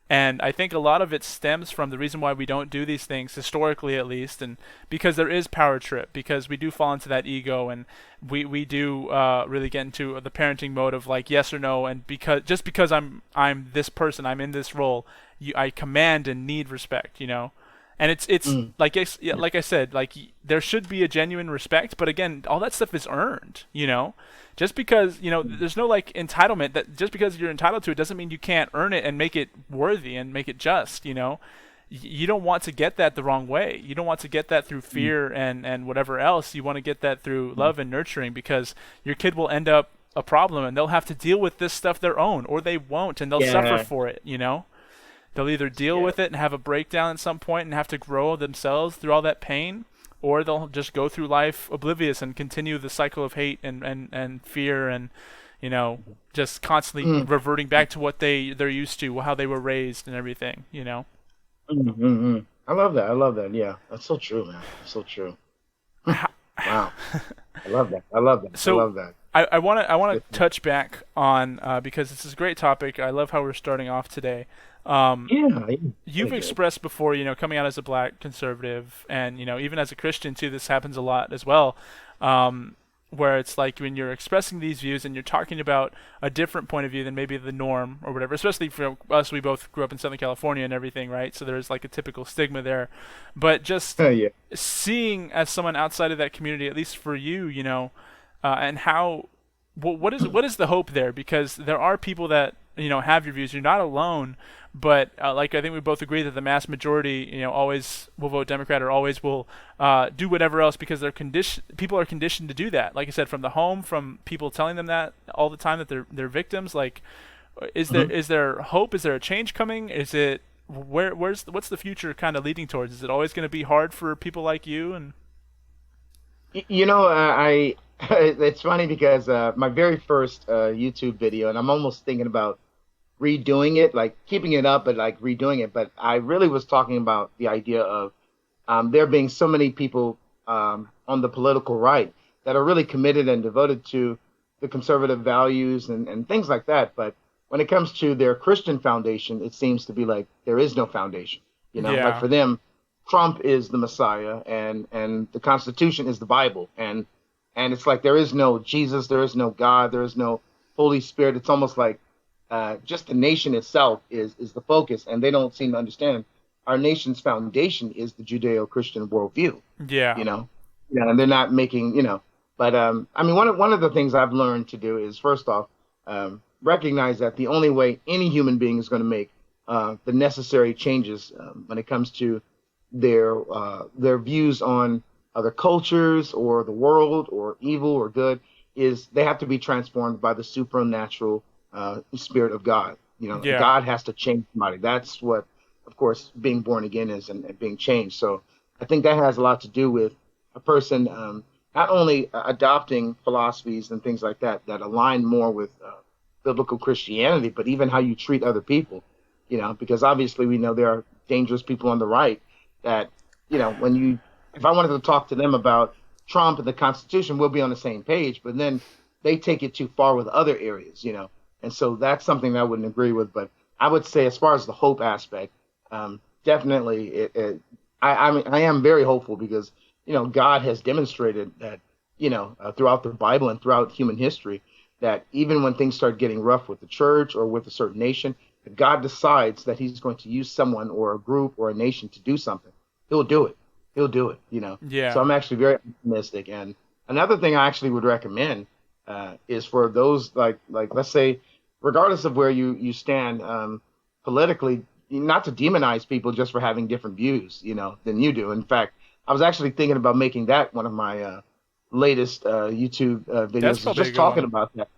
And I think a lot of it stems from the reason why we don't do these things, historically at least, and because there is power trip, because we do fall into that ego, and we do really get into the parenting mode of like yes or no, and because I'm this person, I'm in this role, I command and need respect, and it's Mm. like I said, like there should be a genuine respect, but again, all that stuff is earned, just because there's no like entitlement. That just because you're entitled to it doesn't mean you can't earn it and make it worthy and make it just. You don't want to get that the wrong way. You don't want to get that through fear and whatever else. You want to get that through love and nurturing, because your kid will end up a problem and they'll have to deal with this stuff their own, or they won't, and they'll suffer Yeah. for it. They'll either deal Yeah. with it and have a breakdown at some point and have to grow themselves through all that pain, or they'll just go through life oblivious and continue the cycle of hate and fear and just constantly Mm. reverting back to what they're used to, how they were raised and everything. Mm, mm, mm. I love that. I love that. Yeah, that's so true, man. That's so true. Wow. I love that. I love that. I So love that. I want to touch back on because this is a great topic. I love how we're starting off today. Um, Yeah, yeah. you've Really good. expressed before, coming out as a black conservative, and even as a Christian too, this happens a lot as well. Um, where it's like when you're expressing these views and you're talking about a different point of view than maybe the norm or whatever. Especially for us, we both grew up in Southern California and everything, right? So there's like a typical stigma there. But just Yeah. seeing as someone outside of that community, at least for you, and how what is the hope there? Because there are people that have your views. You're not alone, but like I think we both agree that the mass majority, always will vote Democrat or always will do whatever else because people are conditioned to do that. Like I said, from the home, from people telling them that all the time that they're victims. Like, is there Mhm. is there hope? Is there a change coming? Is it what's the future kind of leading towards? Is it always going to be hard for people like you? And I it's funny because my very first YouTube video, and I'm almost thinking about redoing it, like keeping it up, but like redoing it. But I really was talking about the idea of there being so many people on the political right that are really committed and devoted to the conservative values and things like that. But when it comes to their Christian foundation, it seems to be like there is no foundation. Like yeah, for them, Trump is the Messiah, and the Constitution is the Bible, and it's like there is no Jesus, there is no God, there is no Holy Spirit. It's almost like just the nation itself is the focus, and they don't seem to understand our nation's foundation is the Judeo-Christian worldview. yeah, You know, and they're not making But I mean, one of the things I've learned to do is first off, recognize that the only way any human being is going to make the necessary changes when it comes to their views on other cultures or the world or evil or good is they have to be transformed by the supernatural spirit of God. You know, Yeah. God has to change somebody. That's what, of course, being born again is and being changed. So I think that has a lot to do with a person not only adopting philosophies and things like that that align more with biblical Christianity, but even how you treat other people. You know, because obviously we know there are dangerous people on the right that, you know, when you, if I wanted to talk to them about Trump and the Constitution, we'll be on the same page. But then they take it too far with other areas, you know, and so that's something that I wouldn't agree with. But I would say, as far as the hope aspect, definitely, I mean, I am very hopeful because you know God has demonstrated that you know throughout the Bible and throughout human history that even when things start getting rough with the church or with a certain nation, if God decides that He's going to use someone or a group or a nation to do something, He'll do it. He'll do it. You know. So Yeah. I'm actually very optimistic. And another thing I actually would recommend is for those like let's say, regardless of where you stand politically, not to demonize people just for having different views, you know, than you do. In fact, I was actually thinking about making that one of my latest YouTube That's videos is probably a just good talking one. about that.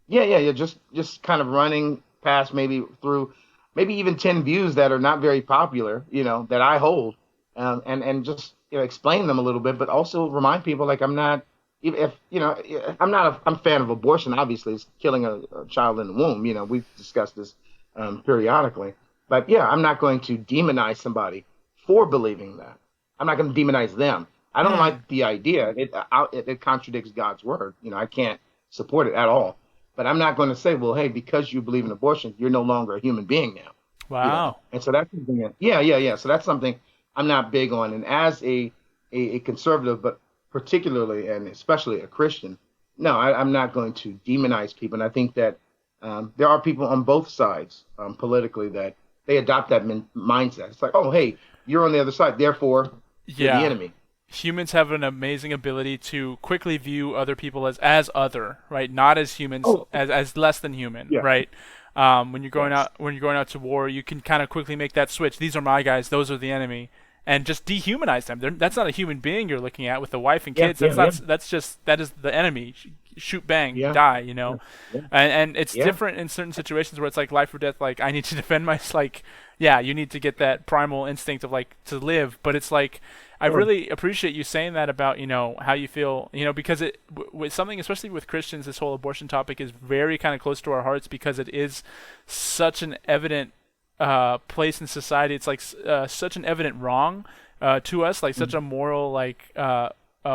Yeah. Just kind of running past maybe through maybe even 10 views that are not very popular, you know, that I hold, and just you know explain them a little bit, but also remind people like I'm not even if you know I'm a fan of abortion. Obviously, it's killing a child in the womb. You know, we've discussed this periodically, but yeah, I'm not going to demonize somebody for believing that. I'm not going to demonize them. I don't Hmm. like the idea. It contradicts God's word. You know, I can't support it at all. But I'm not going to say, well, hey, because you believe in abortion, you're no longer a human being now. You know, Wow. and so that's something. Yeah. So that's something I'm not big on. And as a conservative, but particularly and especially a Christian, no, I'm not going to demonize people. And I think that there are people on both sides politically that they adopt that mindset. It's like, oh, hey, you're on the other side, therefore you're the Yeah. enemy. Humans have an amazing ability to quickly view other people as other, right? Not as humans, Oh, as less than human, yeah, right? yes, When you're going out to war, you can kind of quickly make that switch. These are my guys; those are the enemy, and just dehumanize them. That's not a human being you're looking at with a wife and yeah, kids. yeah, That's yeah, not. That's just that is the enemy. Shoot, bang, yeah, die. You know, yeah, yeah, and it's yeah. different in certain situations where it's like life or death. Like I need to defend my like, yeah, you need to get that primal instinct of like to live. But it's like I Sure. really appreciate you saying that about how you feel, because with something, especially with Christians, this whole abortion topic is very kind of close to our hearts because it is such an evident place in society. It's like such an evident wrong to us, like such Mhm, a moral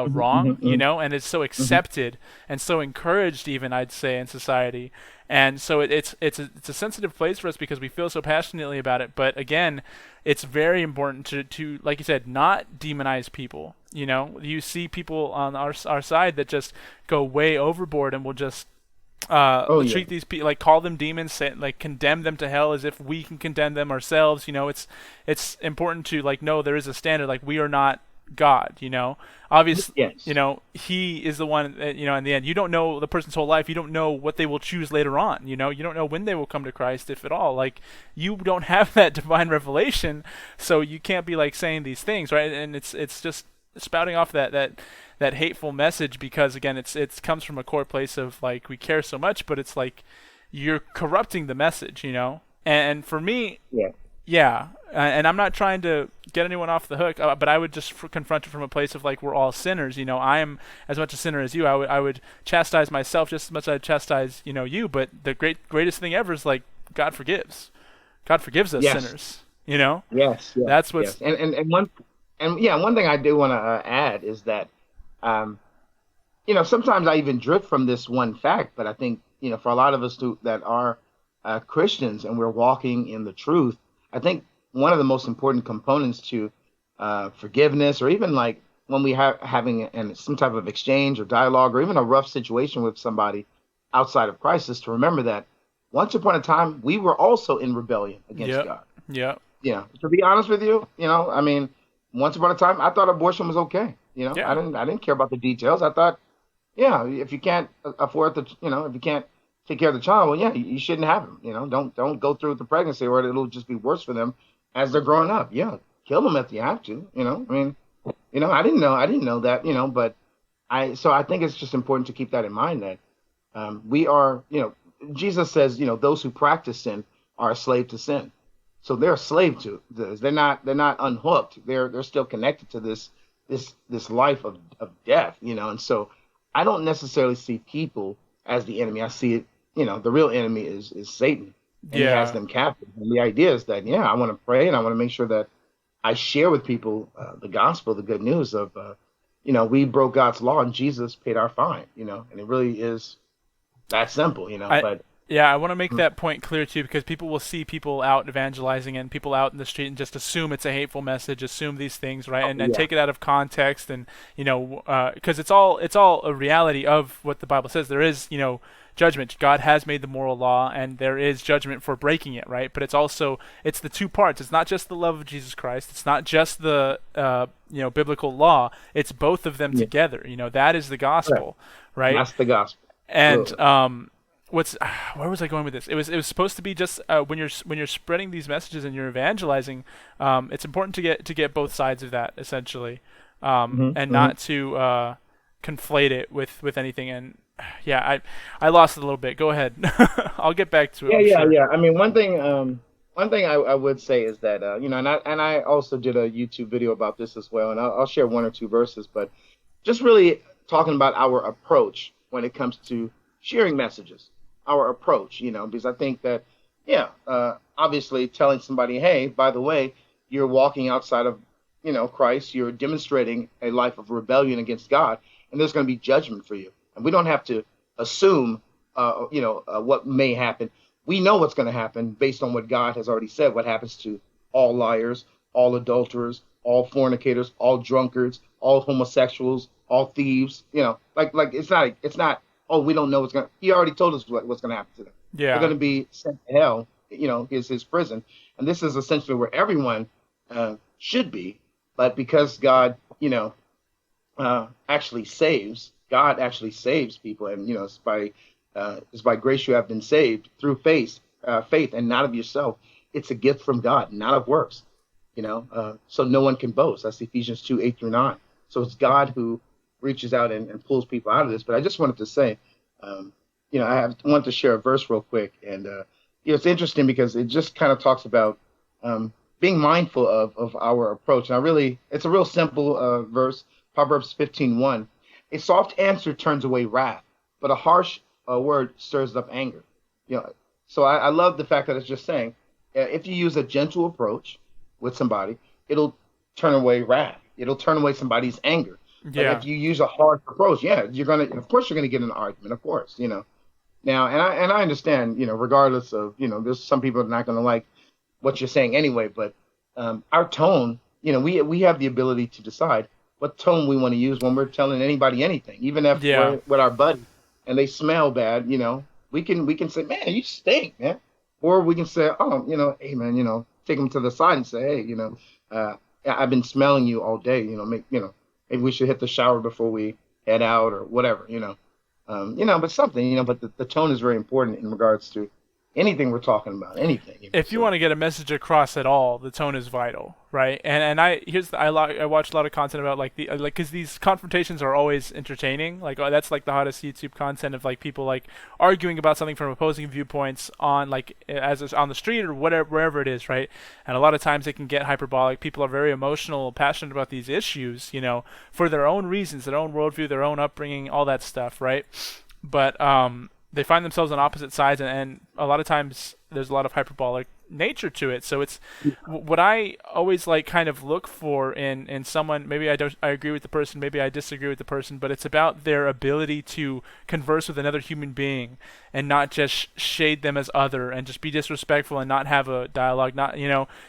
mhm, mhm, wrong, mhm, and it's so mhm. accepted and so encouraged, even I'd say, in society. And so it's a sensitive place for us because we feel so passionately about it. But again, it's very important to like you said, not demonize people. You see people on our side that just go way overboard and will just Oh yeah. treat these people like call them demons, like condemn them to hell as if we can condemn them ourselves. It's important to like know there is a standard. Like we are not God. Obviously, Yes. He is the one. In the end, you don't know the person's whole life. You don't know what they will choose later on. You don't know when they will come to Christ, if at all. Like you don't have that divine revelation, so you can't be like saying these things, right? And it's just spouting off that hateful message because again it's comes from a core place of like we care so much, but it's like you're corrupting the message. And for me, Yeah. yeah, and I'm not trying to get anyone off the hook, but I would just confront it from a place of like we're all sinners. I am as much a sinner as you. I would chastise myself just as much as I chastise you. But the greatest thing ever is like God forgives. God forgives us Yes. sinners. Yes. Yes. That's what's Yes. And yeah, one thing I do want to add is that um, you know, sometimes I even drift from this one fact, but I think, you know, for a lot of us that are Christians and we're walking in the truth, I think one of the most important components to forgiveness, or even like when we have having some type of exchange or dialogue, or even a rough situation with somebody outside of Christ, is to remember that once upon a time we were also in rebellion against yep, God. yep, Yeah, to be honest with you, you know, I mean, once upon a time I thought abortion was okay. You know, yeah. I didn't care about the details. I thought yeah, if you can't afford the, if you can't take care of the child, well, yeah, you shouldn't have them. Don't go through with the pregnancy, or it'll just be worse for them as they're growing up. Yeah, kill them if you have to. I mean, I didn't know that. But so I think it's just important to keep that in mind that we are, Jesus says, those who practice sin are a slave to sin. So they're a slave to this. They're not unhooked. They're still connected to this life of death, And so I don't necessarily see people as the enemy. I see it, the real enemy is Satan, and he has Yeah. them captive. And the idea is that, yeah, I want to pray and I want to make sure that I share with people the gospel, the good news of, we broke God's law and Jesus paid our fine, and it really is that simple, I but yeah, I want to make that point clear too, because people will see people out evangelizing and people out in the street and just assume it's a hateful message, assume these things, right, oh, and yeah, take it out of context, and because it's all a reality of what the Bible says. There is judgment. God has made the moral law, and there is judgment for breaking it, right? But it's the two parts. It's not just the love of Jesus Christ. It's not just the biblical law. It's both of them yeah, together. That is the correct. gospel, right? That's the gospel. And Absolutely. what's where was I going with this? It was supposed to be just when you're spreading these messages and you're evangelizing, it's important to get both sides of that essentially, Hmm. and Hmm. not to conflate it with anything. And yeah, I lost it a little bit. Go ahead. I'll get back to it. Yeah, I'm yeah, sure. yeah. I mean, one thing I would say is that and I also did a YouTube video about this as well, and I'll share one or two verses, but just really talking about our approach when it comes to sharing messages, our approach, because I think that, yeah, obviously telling somebody, hey, by the way, you're walking outside of, Christ, you're demonstrating a life of rebellion against God, and there's going to be judgment for you. And we don't have to assume, what may happen. We know what's going to happen based on what God has already said, what happens to all liars, all adulterers, all fornicators, all drunkards, all homosexuals, all thieves. Like it's not. Oh, we don't know what's gonna. He already told us what's gonna happen to them. They're Yeah. gonna be sent to hell. Is his prison, and this is essentially where everyone should be. But because God, actually saves, God actually saves people, and it's by grace you have been saved through faith, and not of yourself. It's a gift from God, not of works. So no one can boast. That's Ephesians 2:8 through 9. So it's God who reaches out and pulls people out of this. But I just wanted to say, want to share a verse real quick, and it's interesting because it just kind of talks about being mindful of our approach. And it's a real simple verse, Proverbs 15:1. A soft answer turns away wrath, but a harsh word stirs up anger. You know, so I love the fact that it's just saying, if you use a gentle approach with somebody, it'll turn away wrath. It'll turn away somebody's anger. But Yeah. if you use a harsh approach, yeah, of course, you're gonna get in an argument. Of course. Now, and I understand, regardless of, there's some people that are not gonna like what you're saying anyway. But our tone, we have the ability to decide what tone we want to use when we're telling anybody anything, even if Yeah. we're with our buddy and they smell bad. We can say, man, you stink, man, or we can say, oh, hey, man, take them to the side and say, hey, I've been smelling you all day. Maybe we should hit the shower before we head out or whatever. But something. But the tone is very important in regards to anything we're talking about, anything. If you So want to get a message across at all, the tone is vital, right? And I watch a lot of content about like because these confrontations are always entertaining. Like that's like the hottest YouTube content of like people like arguing about something from opposing viewpoints on like on the street or whatever wherever it is, right? And a lot of times it can get hyperbolic. People are very emotional, passionate about these issues, for their own reasons, their own worldview, their own upbringing, all that stuff, right? But they find themselves on opposite sides, and a lot of times there's a lot of hyperbolic nature to it. So it's what I always like kind of look for in someone. Maybe I agree with the person, maybe I disagree with the person, but it's about their ability to converse with another human being and not just shade them as other and just be disrespectful and not have a dialogue. Not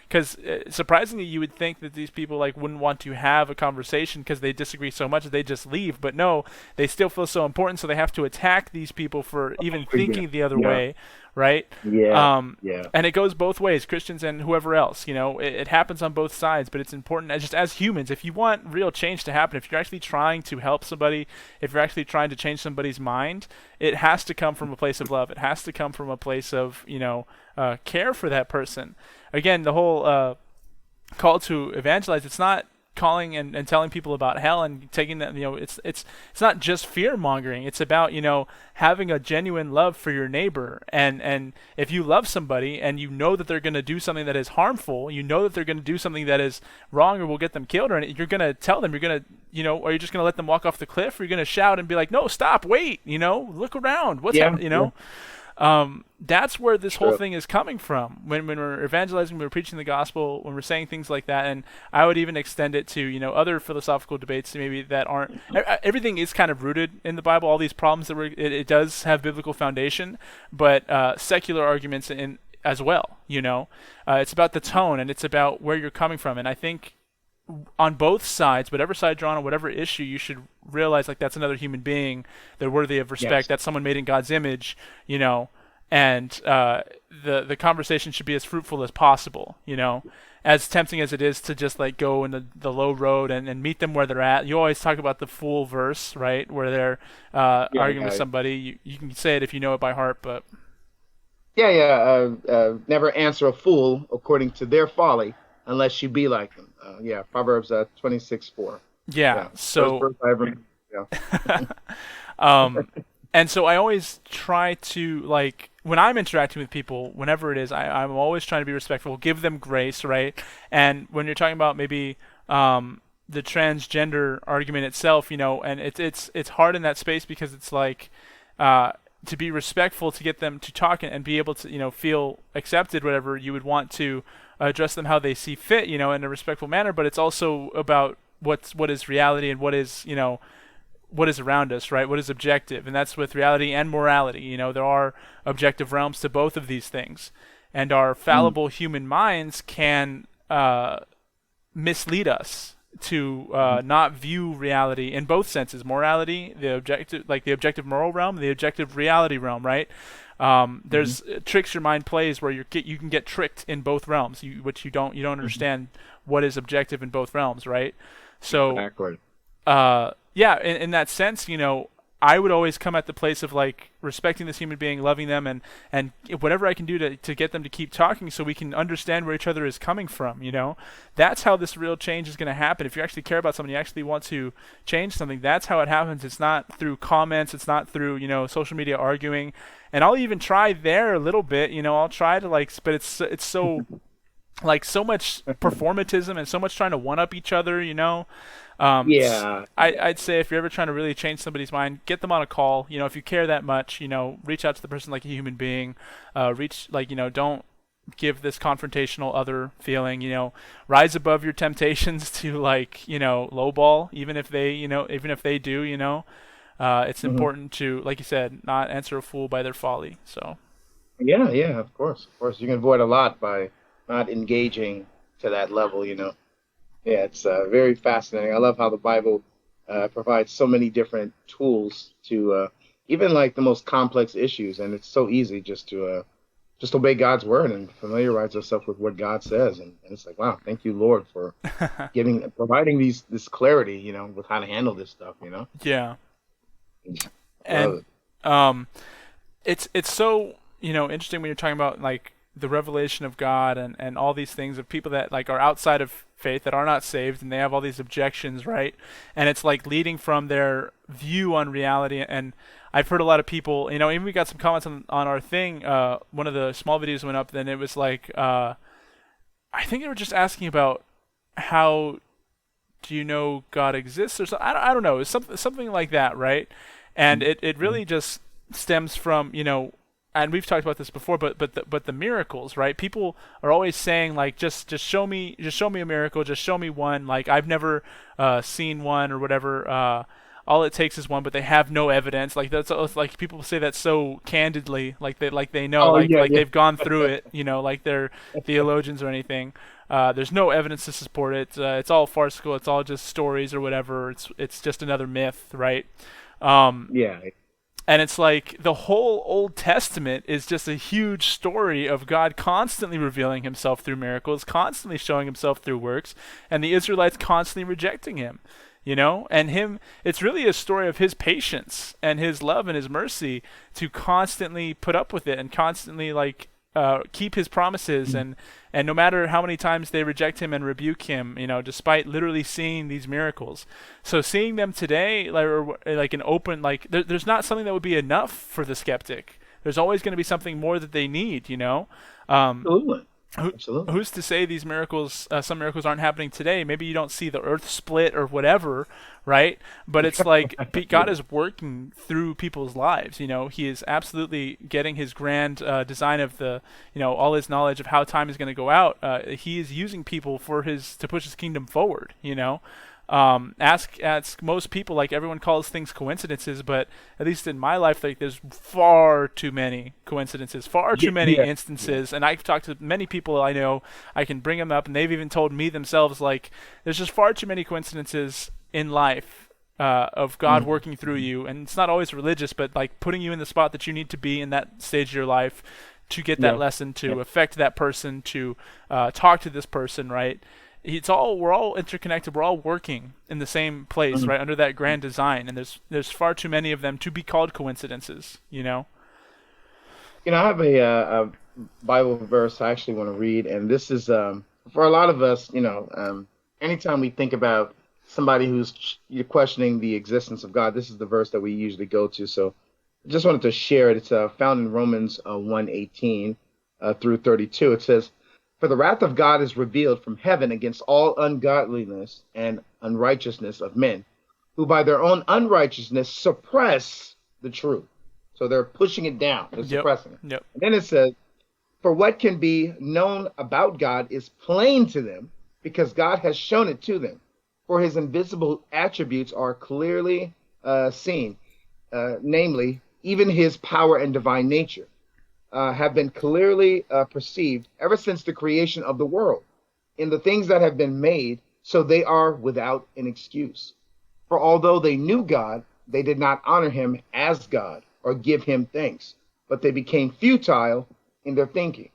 because surprisingly you would think that these people like wouldn't want to have a conversation because they disagree so much that they just leave. But no, they still feel so important, so they have to attack these people for even yeah, thinking the other yeah, way, right? Yeah, yeah, And it goes both ways, Christians and whoever else. It happens on both sides, but it's important just as humans. If you want real change to happen, if you're actually trying to help somebody, if you're actually trying to change somebody's mind, it has to come from a place of love. It has to come from a place of care for that person. Again, the whole call to evangelize, it's not calling and telling people about hell and taking that, it's not just fear mongering. It's about having a genuine love for your neighbor. And if you love somebody and you know that they're going to do something that is harmful, you know that they're going to do something that is wrong or will get them killed, or you're going to tell them, you're going to are you just going to let them walk off the cliff, or you're going to shout and be like, no, stop, wait, look around, what's yeah, happening, yeah. that's where this whole True. thing is coming from. When we're evangelizing, when we're preaching the gospel, when we're saying things like that, and I would even extend it to other philosophical debates maybe that aren't. Everything is kind of rooted in the Bible. All these problems it does have biblical foundation, but secular arguments in as well. It's about the tone and it's about where you're coming from, and I think on both sides, whatever side you're on, whatever issue, you should realize like that's another human being. They're worthy of respect. Yes. That's someone made in God's image, and the conversation should be as fruitful as possible. As tempting as it is to just like go in the low road and meet them where they're at. You always talk about the fool verse, right, where they're Yeah, arguing with yeah, somebody. You can say it if you know it by heart, but yeah, yeah. Never answer a fool according to their folly, unless you be like them. Yeah, Proverbs 26:4. yeah. Yeah, first So verse I ever. Yeah, Um, and so I always try to like when I'm interacting with people, whenever it is, I'm always trying to be respectful, give them grace, right? And when you're talking about maybe the transgender argument itself, and it's hard in that space because it's like to be respectful, to get them to talk and be able to feel accepted, whatever you would want to address them how they see fit, in a respectful manner. But it's also about what is reality and what is around us, right? What is objective, and that's with reality and morality. There are objective realms to both of these things, and our mm, fallible human minds can mislead us to mhm, not view reality in both senses: morality, the objective, like the objective moral realm, the objective reality realm, right? mhm, There's tricks your mind plays where you can get tricked in both realms, which you don't mhm. understand what is objective in both realms, right? So Exactly. yeah, in that sense, I would always come at the place of like respecting this human being, loving them, and whatever I can do to get them to keep talking, so we can understand where each other is coming from. That's how this real change is going to happen. If you actually care about something, you actually want to change something. That's how it happens. It's not through comments. It's not through social media arguing. And I'll even try there a little bit. I'll try to like, but it's so like so much performatism and so much trying to one up each other. Yeah. I'd say if you're ever trying to really change somebody's mind, get them on a call. If you care that much, reach out to the person like a human being. Don't give this confrontational other feeling. Rise above your temptations to like, lowball, even if they do. It's Mhm. important to, like you said, not answer a fool by their folly. So. Yeah, yeah, of course. Of course. You can avoid a lot by not engaging to that level. Yeah, it's very fascinating. I love how the Bible provides so many different tools to even like the most complex issues, and it's so easy just obey God's word and familiarize ourselves with what God says, and it's like, wow, thank you, Lord, for providing this clarity, with how to handle this stuff. Yeah. Love And it. um, it's so interesting when you're talking about like the revelation of God and all these things of people that like are outside of faith, that are not saved, and they have all these objections, right? And it's like leading from their view on reality. And I've heard a lot of people, even we got some comments on our thing. One of the small videos went up, then it was like I think they were just asking about how do you know God exists, or so. I don't know. It's something like that, right? And it Mhm. really just stems from and we've talked about this before, but the miracles, right? People are always saying like, just show me a miracle, just show me one. Like I've never seen one or whatever. All it takes is one, but they have no evidence. Like that's like people say that so candidly, like they know, Oh like yeah, like yeah. they've gone through it, like they're theologians or anything. There's no evidence to support it. It's all farcical. It's all just stories or whatever. It's just another myth, right? Um, Yeah. And it's like the whole Old Testament is just a huge story of God constantly revealing himself through miracles, constantly showing himself through works, and the Israelites constantly rejecting him. And him, it's really a story of his patience and his love and his mercy to constantly put up with it and constantly keep his promises, and no matter how many times they reject him and rebuke him, despite literally seeing these miracles. So seeing them today, like an open, there's not something that would be enough for the skeptic. There's always going to be something more that they need. Absolutely. Who's to say these miracles, some miracles aren't happening today? Maybe you don't see the earth split or whatever, right? But it's like God is working through people's lives. He is absolutely getting his grand design of all his knowledge of how time is going to go out. He is using people to push his kingdom forward. Ask most people, like everyone calls things coincidences, but at least in my life, like there's far too many coincidences, far too many instances. And I've talked to many people I know, I can bring them up, and they've even told me themselves, like, there's just far too many coincidences in life of God working through you. And it's not always religious, but like putting you in the spot that you need to be in that stage of your life to get that lesson, to affect that person, to talk to this person, right? We're all interconnected. We're all working in the same place, right, under that grand design. And there's far too many of them to be called coincidences. I have a Bible verse I actually want to read, and this is for a lot of us. Anytime we think about somebody who's questioning the existence of God, this is the verse that we usually go to. So, I just wanted to share it. It's found in Romans 1:18 through 32. It says, "For the wrath of God is revealed from heaven against all ungodliness and unrighteousness of men, who by their own unrighteousness suppress the truth." So they're pushing it down. They're suppressing it. Yep. And then it says, "For what can be known about God is plain to them, because God has shown it to them. For his invisible attributes are clearly seen, namely, even his power and divine nature. Have been clearly perceived ever since the creation of the world in the things that have been made, so they are without an excuse. For although they knew God, they did not honor him as God or give him thanks, but they became futile in their thinking,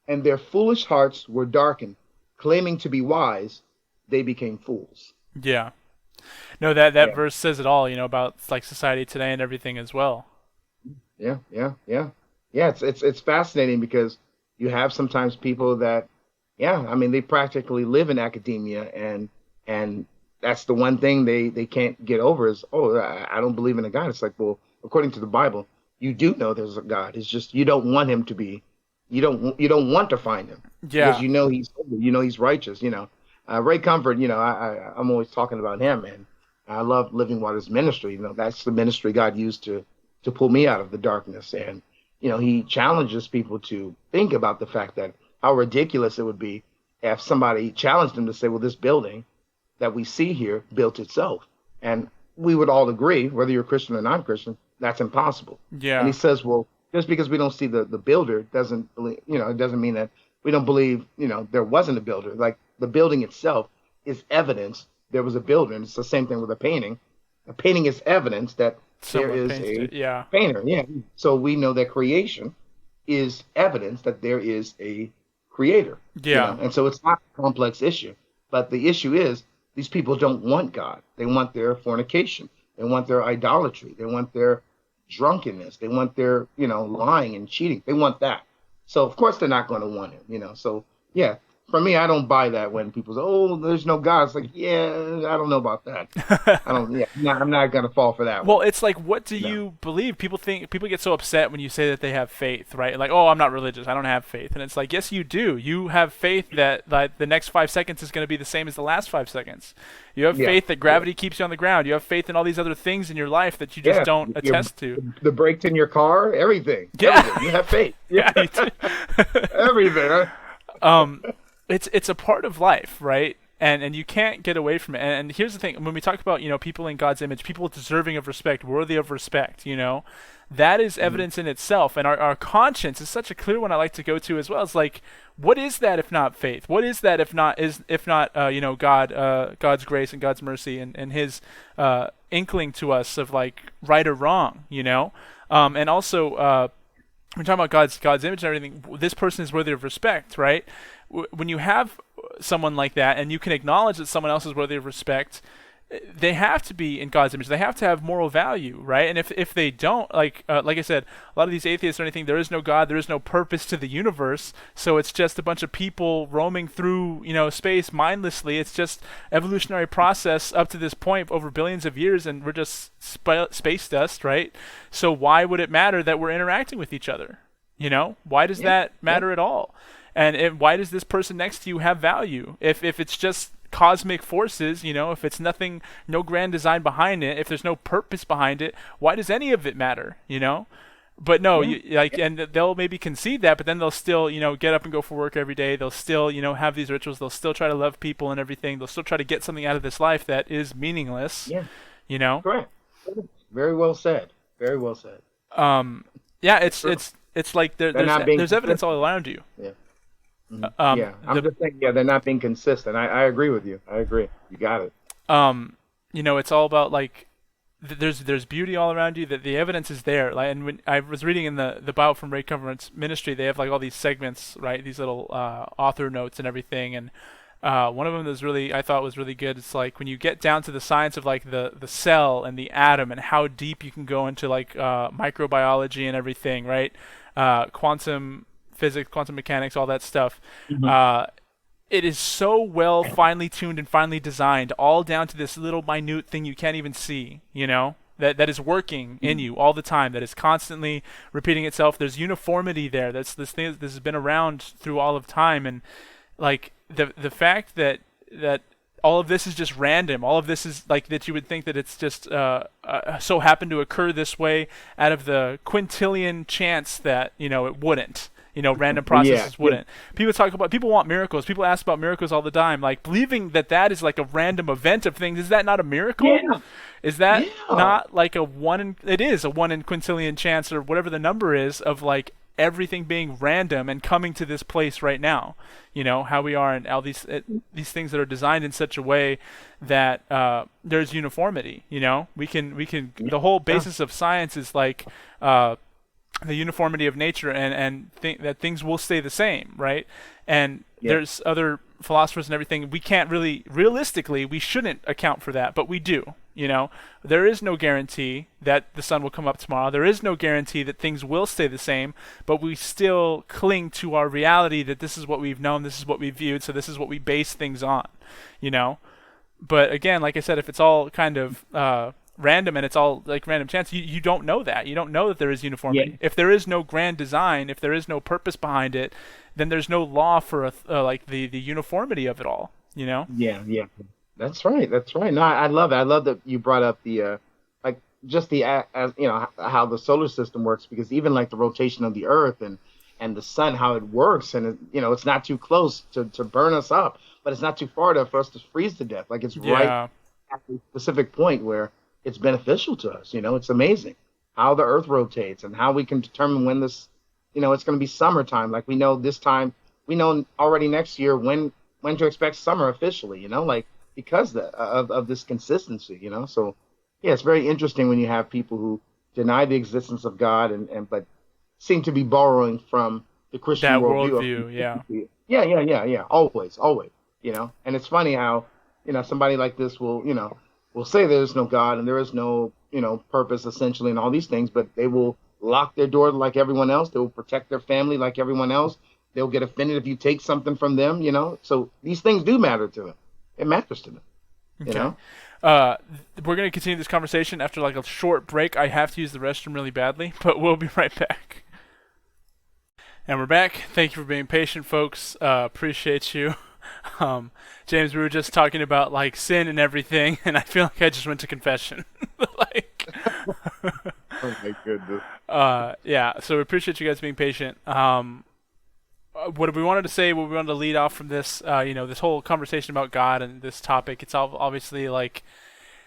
and their foolish hearts were darkened. Claiming to be wise, they became fools." Yeah. No, that verse says it all, about like society today and everything as well. Yeah. It's fascinating because you have sometimes people that, they practically live in academia, and that's the one thing they can't get over is, I don't believe in a God. It's like, well, according to the Bible, you do know there's a God. It's just you don't want him to be, you don't want to find him, because he's righteous. Ray Comfort, I'm always talking about him, and I love Living Waters ministry. That's the ministry God used to pull me out of the darkness. And he challenges people to think about the fact that how ridiculous it would be if somebody challenged him to say, well, this building that we see here built itself. And we would all agree, whether you're Christian or non-Christian, that's impossible. Yeah. And he says, well, just because we don't see the builder doesn't, it doesn't mean that we don't believe, there wasn't a builder. Like, the building itself is evidence there was a builder. And it's the same thing with a painting. A painting is evidence that there is a painter. Yeah. So we know that creation is evidence that there is a creator. Yeah. And so it's not a complex issue. But the issue is these people don't want God. They want their fornication. They want their idolatry. They want their drunkenness. They want their, lying and cheating. They want that. So of course they're not going to want him, So yeah, for me, I don't buy that when people say, "Oh, there's no God." It's like, yeah, I don't know about that. I'm not going to fall for that. Well, it's like, what do you believe? People get so upset when you say that they have faith, right? Like, "Oh, I'm not religious. I don't have faith." And it's like, yes, you do. You have faith that like the next 5 seconds is going to be the same as the last 5 seconds. You have faith that gravity keeps you on the ground. You have faith in all these other things in your life that you just don't attest to. The brakes in your car, everything. Yeah. Everything. You have faith. Yeah. You do. Everything. It's a part of life, right? And you can't get away from it. And here's the thing: when we talk about people in God's image, people deserving of respect, worthy of respect, that is Mhm. evidence in itself. And our conscience is such a clear one I like to go to as well. It's like, what is that if not faith? What is that if not God, God's grace and God's mercy and His inkling to us of like right or wrong, and also we're talking about God's image and everything. This person is worthy of respect, right? When you have someone like that, and you can acknowledge that someone else is worthy of respect, they have to be in God's image. They have to have moral value, right? And if they don't, like I said, a lot of these atheists or anything, there is no God, there is no purpose to the universe. So it's just a bunch of people roaming through space mindlessly. It's just evolutionary process up to this point over billions of years, and we're just space dust, right? So why would it matter that we're interacting with each other? Why does Yeah, that yeah, matter at all? And why does this person next to you have value? If it's just cosmic forces, if it's nothing, no grand design behind it, if there's no purpose behind it, why does any of it matter? But no, yeah, yeah, and they'll maybe concede that, but then they'll still, get up and go for work every day. They'll still, have these rituals. They'll still try to love people and everything. They'll still try to get something out of this life that is meaningless. yeah. You know. Correct. Very well said. Very well said. Um, yeah, it's True. it's like They're not being there's evidence all consistent. around you. Yeah. Uh, Mhm. Um, Yeah. I'm the just saying, yeah, they're not being consistent. I agree with you. I agree. You got it. um, it's all about like there's beauty all around you. That the evidence is there. Like, and when I was reading in the Bible from Ray Comfort's ministry, they have like all these segments, right? These little author notes and everything. And one of them was really, I thought was really good. It's like when you get down to the science of like the cell and the atom and how deep you can go into like microbiology and everything, right? Quantum physics, quantum mechanics, all that stuff. Mhm. Uh, it is so well finely tuned and finely designed, all down to this little minute thing you can't even see, that is working in Mhm. you all the time, that is constantly repeating itself. There's uniformity there. That's this thing. This has been around through all of time, and like the fact that all of this is just random. All of this is like that you would think that it's just so happened to occur this way out of the quintillion chance that it wouldn't. Random Yeah. processes Yeah. wouldn't. People want miracles. People ask about miracles all the time. Like believing that is like a random event of things. Is that not a miracle? Yeah. Is that Yeah. not like it is a 1 in quintillion chance or whatever the number is of like everything being random and coming to this place right now. How we are and all these things that are designed in such a way that there's uniformity. We can Yeah. the whole Yeah. basis of science is like the uniformity of nature and that things will stay the same, right? And Yeah. there's other philosophers and everything. We can't really, realistically, we shouldn't account for that, but we do. There is no guarantee that the sun will come up tomorrow. There is no guarantee that things will stay the same, but we still cling to our reality that this is what we've known, this is what we've viewed, so this is what we base things on, you know? But again, like I said, if it's all kind of random and it's all like random chance, you don't know that. You don't know that there is Yeah. uniformity. If there is no grand design, if there is no purpose behind it, then there's no law for like the uniformity of it all. You know? Yeah. Yeah. That's right. That's right. No, I love it. I love that you brought up the like just the as how the solar system works, because even like the rotation of the Earth and the sun, how it works, and it's not too close to burn us up, but it's not too far for us to freeze to death. Like it's right Yeah. at a specific point where it's beneficial to us. It's amazing how the Earth rotates and how we can determine when it's going to be summertime. Like we know this time, we know already next year when to expect summer officially. Like because of this consistency. So yeah, it's very interesting when you have people who deny the existence of God and but seem to be borrowing from the Christian That worldview of worldview. Yeah. consistency. Yeah, yeah, yeah, yeah. Always, always. And it's funny how somebody like this will say there's no God and there is no purpose essentially and all these things, but they will lock their door like everyone else. They will protect their family like everyone else. They'll get offended if you take something from them. So these things do matter to them. It matters to them. You Okay. know. Uh, we're gonna continue this conversation after like a short break. I have to use the restroom really badly, but we'll be right back. And we're back. Thank you for being patient, folks. Appreciate you. James, we were just talking about like sin and everything, and I feel like I just went to confession. like, Oh my goodness. yeah. So we appreciate you guys being patient. what we wanted to say, what we wanted to lead off from this, this whole conversation about God and this topic. It's obviously like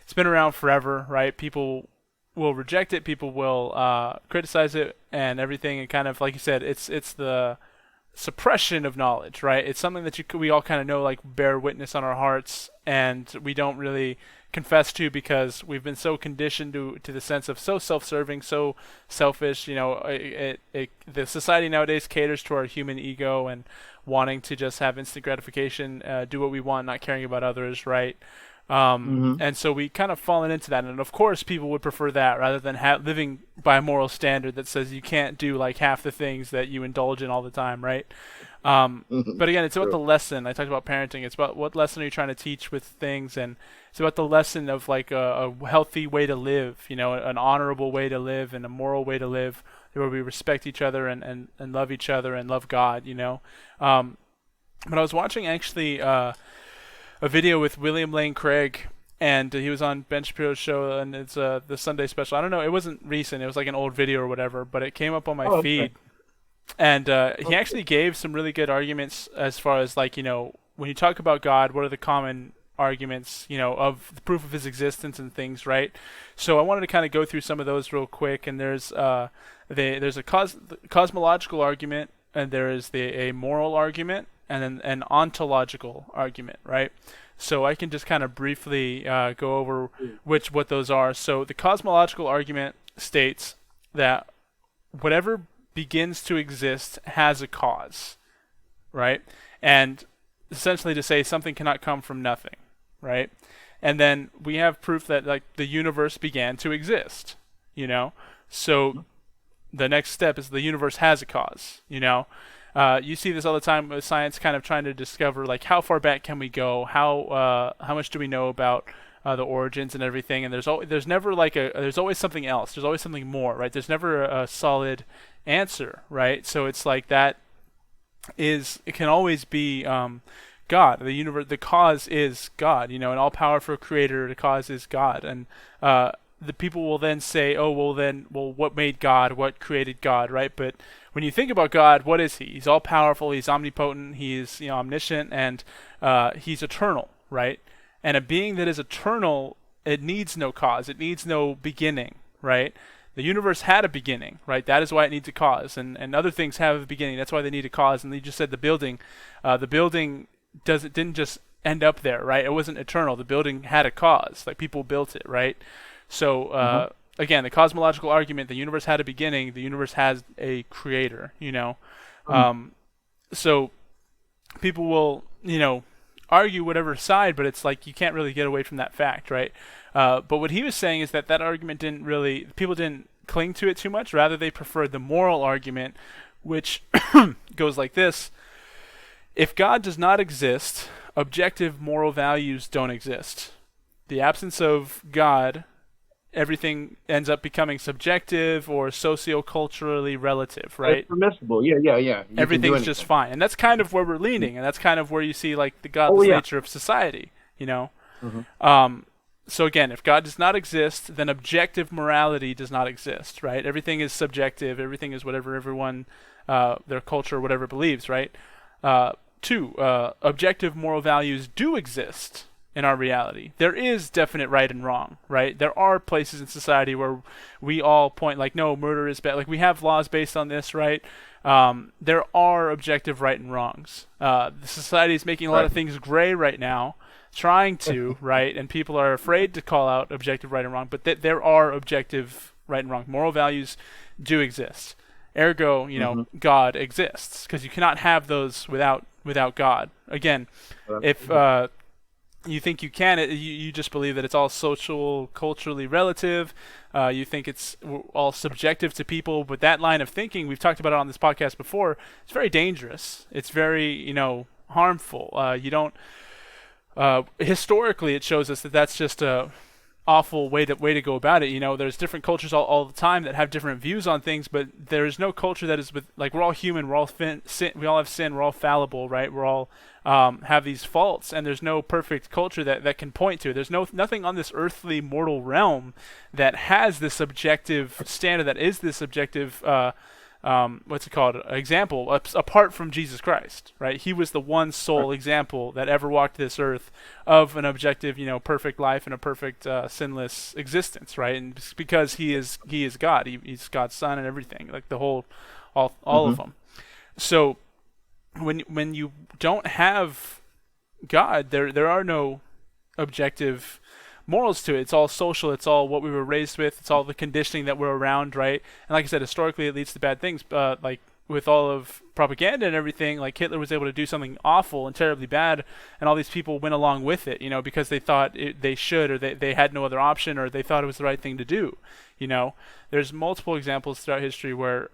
it's been around forever, right? People will reject it, people will criticize it, and everything. And kind of like you said, it's the suppression of knowledge, right? It's something that we all kind of know, like bear witness on our hearts, and we don't really confess to because we've been so conditioned to the sense of so self-serving, so selfish. The society nowadays caters to our human ego and wanting to just have instant gratification, do what we want, not caring about others, right? Hmm. And so we kind of fallen into that, and of course people would prefer that rather than living by a moral standard that says you can't do like half the things that you indulge in all the time, right? Hmm. But again, it's about True. the lesson. I talked about parenting. It's about what lesson are you trying to teach with things, and it's about the lesson of like a healthy way to live, an honorable way to live and a moral way to live, where we respect each other and love each other and love God. But I was watching actually a video with William Lane Craig, and he was on Ben Shapiro's show, and it's the Sunday special. I don't know, it wasn't recent. It was like an old video or whatever, but it came up on my Oh, okay. feed, and he Okay. actually gave some really good arguments as far as like when you talk about God, what are the common arguments of the proof of his existence and things, right? So I wanted to kind of go through some of those real quick, and there's a cosmological argument, and there is a moral argument, and then an ontological argument, right? So I can just kind of briefly go over what those are. So the cosmological argument states that whatever begins to exist has a cause, right? And essentially to say something cannot come from nothing, right? And then we have proof that like the universe began to exist, you know? So the next step is the universe has a cause, you see this all the time with science kind of trying to discover like how far back can we go, how much do we know about the origins and everything, and there's never like there's always something else, there's always something more, right? There's never a solid answer, right? So it's like that it can always be God, the universe, the cause is God, an all-powerful creator, the cause is God, and the people will then say, oh, well, what made God? What created God, right? But when you think about God, what is he? He's all-powerful, he's omnipotent, he's omniscient, and he's eternal, right? And a being that is eternal, it needs no cause, it needs no beginning, right? The universe had a beginning, right? That is why it needs a cause, and other things have a beginning. That's why they need a cause. And you just said the building didn't just end up there, right? It wasn't eternal. The building had a cause, like people built it, right? So Hmm. again, the cosmological argument: the universe had a beginning. The universe has a creator. Hmm. Um, so people will, argue whatever side, but it's like you can't really get away from that fact, right? But what he was saying is that argument people didn't cling to it too much. Rather, they preferred the moral argument, which goes like this: if God does not exist, objective moral values don't exist. The absence of God, everything ends up becoming subjective or socio-culturally relative, It's right? permissible. Yeah, yeah, yeah. You can do Everything's just anything. fine. And that's kind of where we're leaning, and that's kind of where you see like the Oh godless yeah. nature of society, you know? Hmm. Um, so again, if God does not exist, then objective morality does not exist, right? Everything is subjective. Everything is whatever everyone, their culture, whatever believes, right? Two, objective moral values do exist in our reality. There is definite right and wrong, right? There are places in society where we all point like, no, murder is bad. Like we have laws based on this, right? There are objective right and wrongs. The society is making a lot Right. of things gray right now, trying to, right? And people are afraid to call out objective right and wrong, but there are objective right and wrong. Moral values do exist. Ergo, Hmm. God exists because you cannot have those without God. Again, if you think you can, you just believe that it's all social, culturally relative. You think it's all subjective to people. But that line of thinking, we've talked about it on this podcast before, it's very dangerous. It's very, harmful. You don't. Historically, it shows us that that's just a awful way to go about it. There's different cultures all the time that have different views on things, but there is no culture that is like we're all human, we're all sin, we all have sin, we're all fallible, right? We're all have these faults, and there's no perfect culture that can point to it. There's nothing on this earthly mortal realm that has this objective standard, that is this objective what's it called, example apart from Jesus Christ, right? He was the one sole example that ever walked this earth of an objective, perfect life and a perfect sinless existence, right? And it's because he is God. He's God's son and everything, like the whole, all Hmm. of them. So when you don't have God, there are no objective morals to it. It's all social. It's all what we were raised with. It's all the conditioning that we're around, right? And like I said, historically, it leads to bad things. Like with all of propaganda and everything, like Hitler was able to do something awful and terribly bad, and all these people went along with it, because they thought they should, or they had no other option, or they thought it was the right thing to do. There's multiple examples throughout history where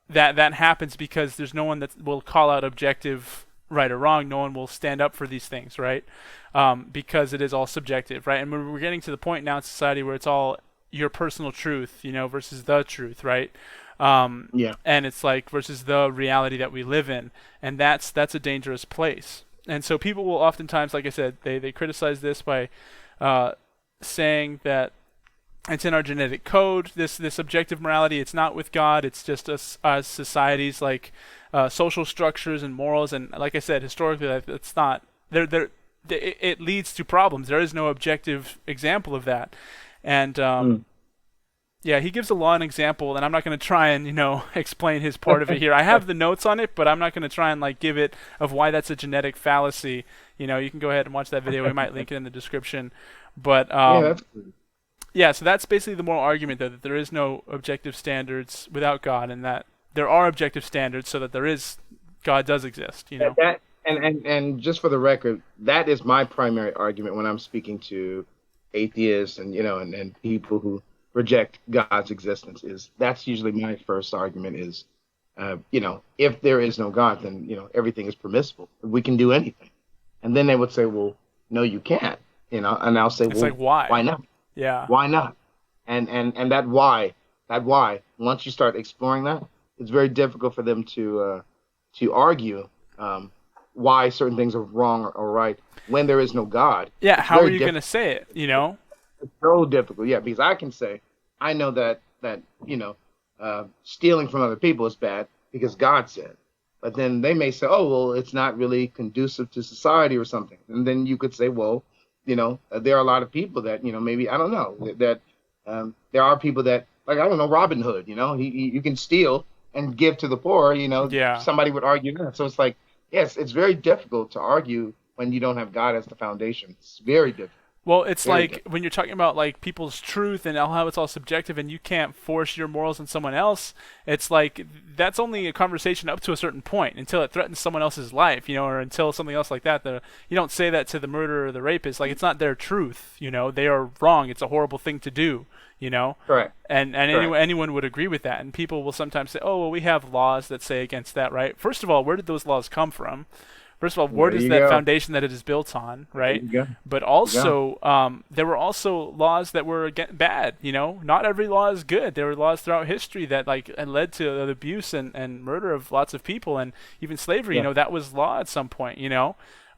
that happens because there's no one that will call out objective right or wrong. No one will stand up for these things, right? Because it is all subjective, right? And we're getting to the point now in society where it's all your personal truth, versus the truth, right? Yeah. And it's like versus the reality that we live in, and that's a dangerous place. And so people will oftentimes, like I said, they criticize this by saying that it's in our genetic code. This objective morality, it's not with God. It's just us societies, like social structures and morals. And like I said, historically, it's not. It leads to problems. There is no objective example of that. And Mm. yeah, he gives a law an example, and I'm not going to try and explain his part of it here. I have the notes on it, but I'm not going to try and like give it of why that's a genetic fallacy. You can go ahead and watch that video. We might link it in the description. But Yeah, that's good. yeah, so that's basically the moral argument, though, that there is no objective standards without God, and that there are objective standards, so that God does exist. And just for the record, that is my primary argument when I'm speaking to atheists and people who reject God's existence. Is that's usually my first argument is, if there is no God, then everything is permissible. We can do anything. And then they would say, well, no, you can't. And I'll say, It's well, like why? why not? Yeah. Why not? And that why, once you start exploring that, it's very difficult for them to argue why certain things are wrong or right when there is no God. Yeah. It's How are very you going to difficult. say it? It's so difficult. Yeah, because I can say I know that stealing from other people is bad because God said. But then they may say, oh well, it's not really conducive to society or something. And then you could say, well, there are a lot of people that maybe I don't know that there are people that like I don't know Robin Hood. You can steal and give to the poor. Yeah. Somebody would argue that. So it's like yes, it's very difficult to argue when you don't have God as the foundation. It's very difficult. Well, it's Very like difficult. when you're talking about like people's truth and how it's all subjective, and you can't force your morals on someone else. It's like that's only a conversation up to a certain point until it threatens someone else's life, or until something else like that. You don't say that to the murderer or the rapist. Like it's not their truth. They are wrong. It's a horrible thing to do. Correct. And Correct. anyone would agree with that. And people will sometimes say, oh well, we have laws that say against that, right? First of all, where did those laws come from? First of all, what There is you that go. foundation that it is built on, There right? you go. But There you go. also, there were also laws that were bad. Not every law is good. There were laws throughout history that and led to the abuse and murder of lots of people, and even slavery. Yeah. That was law at some point.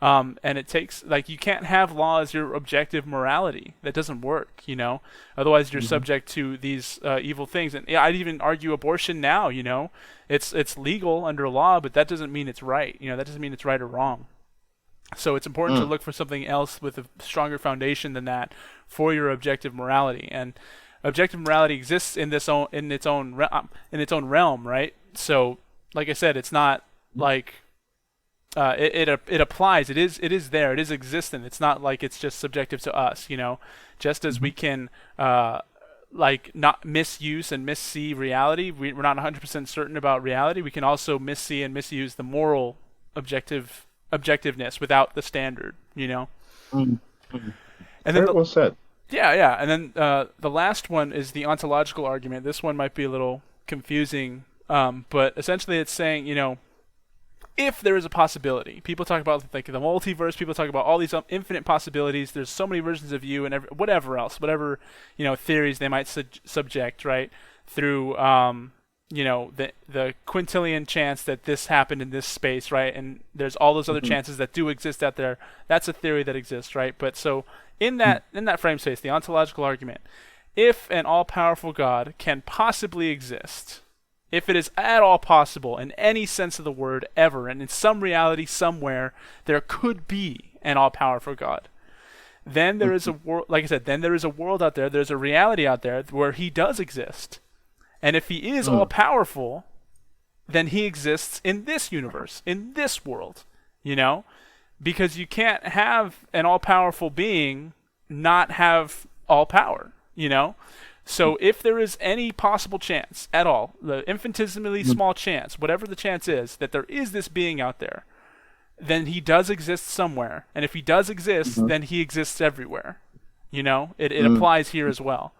And it takes you can't have law as your objective morality. That doesn't work. Otherwise you're Hmm. subject to these evil things. And yeah, I'd even argue abortion now. It's legal under law, but that doesn't mean it's right. That doesn't mean it's right or wrong. So it's important to Mm. look for something else with a stronger foundation than that for your objective morality. And objective morality exists in its own realm, right? So, like I said, it's not like it applies. It is there. It is existent. It's not like it's just subjective to us. Just as we Mhm. can not misuse and missee reality. We're not 100% certain about reality. We can also missee and misuse the moral objectiveness without the standard. Mm. Mm. And then Very well said. yeah, and then the last one is the ontological argument. This one might be a little confusing, but essentially it's saying, if there is a possibility, people talk about like the multiverse, people talk about all these infinite possibilities. There's so many versions of you, and whatever else, whatever theories they might subject, right, through the quintillion chance that this happened in this space, right, and there's all those other Mhm. chances that do exist out there. That's a theory that exists, right? But so in that frame space, the ontological argument, if an all-powerful God can possibly exist, if it is at all possible in any sense of the word ever, and in some reality somewhere, there could be an all-powerful God, then there is a world, like I said, then there is a world out there, there's a reality out there where he does exist. And if he is Mm. all-powerful, then he exists in this universe, in this world, you know? Because you can't have an all-powerful being not have all power, you know? So if there is any possible chance at all, the infinitesimally Mm. small chance, whatever the chance is, that there is this being out there, then he does exist somewhere. And if he does exist, Mhm. then he exists everywhere. You know, it Mm. applies here as well.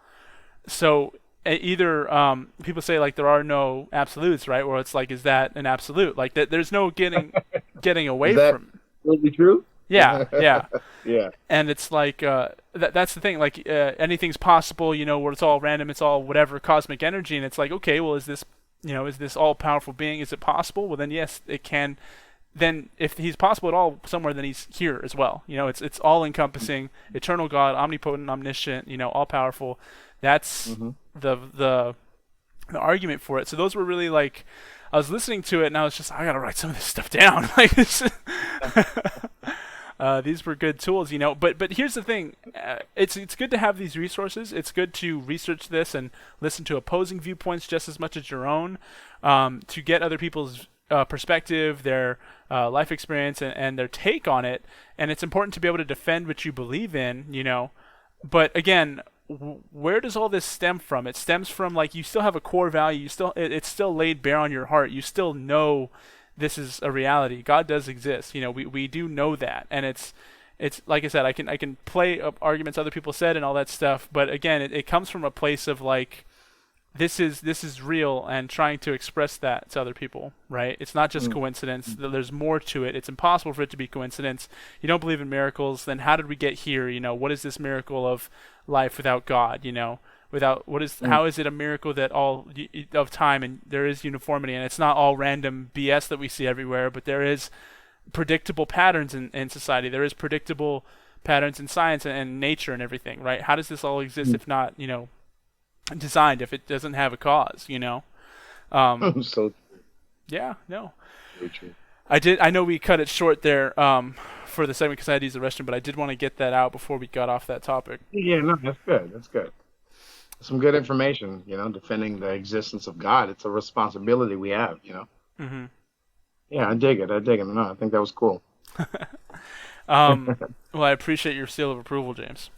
So either people say like there are no absolutes, right? Or it's like, is that an absolute? Like that, there's no getting Is away that from. really true? Yeah, yeah. Yeah. And it's like that's the thing. Like anything's possible, you know, where it's all random, it's all whatever cosmic energy, and it's like, okay, well, is this, you know, is this all powerful being? Is it possible? Well, then yes, it can. Then if he's possible at all somewhere, then he's here as well. You know, it's all encompassing, eternal God, omnipotent, omniscient, you know, all powerful. That's Hmm. the argument for it. So those were really like, I was listening to it and I was just, I gotta write some of this stuff down. Like this. These were good tools, you know. But here's the thing: it's good to have these resources. It's good to research this and listen to opposing viewpoints just as much as your own, to get other people's perspective, their life experience, and their take on it. And it's important to be able to defend what you believe in, you know. But again, where does all this stem from? It stems from like you still have a core value. You still it's still laid bare on your heart. You still know this is a reality. God does exist. You know, we do know that, and it's like I said, I can play up arguments other people said and all that stuff, but again, it comes from a place of like this is real and trying to express that to other people, right? It's not just Mm. coincidence. There's more to it. It's impossible for it to be coincidence. You don't believe in miracles, then how did we get here? You know, what is this miracle of life without God? You know, without what is Mm. how is it a miracle that all of time and there is uniformity and it's not all random BS that we see everywhere, but there is predictable patterns in society. There is predictable patterns in science and nature and everything, right? How does this all exist if not, you know, designed, if it doesn't have a cause, you know? Um, Mm. So yeah, no. very true. I know we cut it short there for the segment because I had to use the restroom, but I did want to get that out before we got off that topic. Yeah, no, that's good. That's good. Some good information, defending the existence of God. It's a responsibility we have, you know. Hmm. Yeah, I dig it. I dig it. No, I think that was cool. Well, I appreciate your seal of approval, James.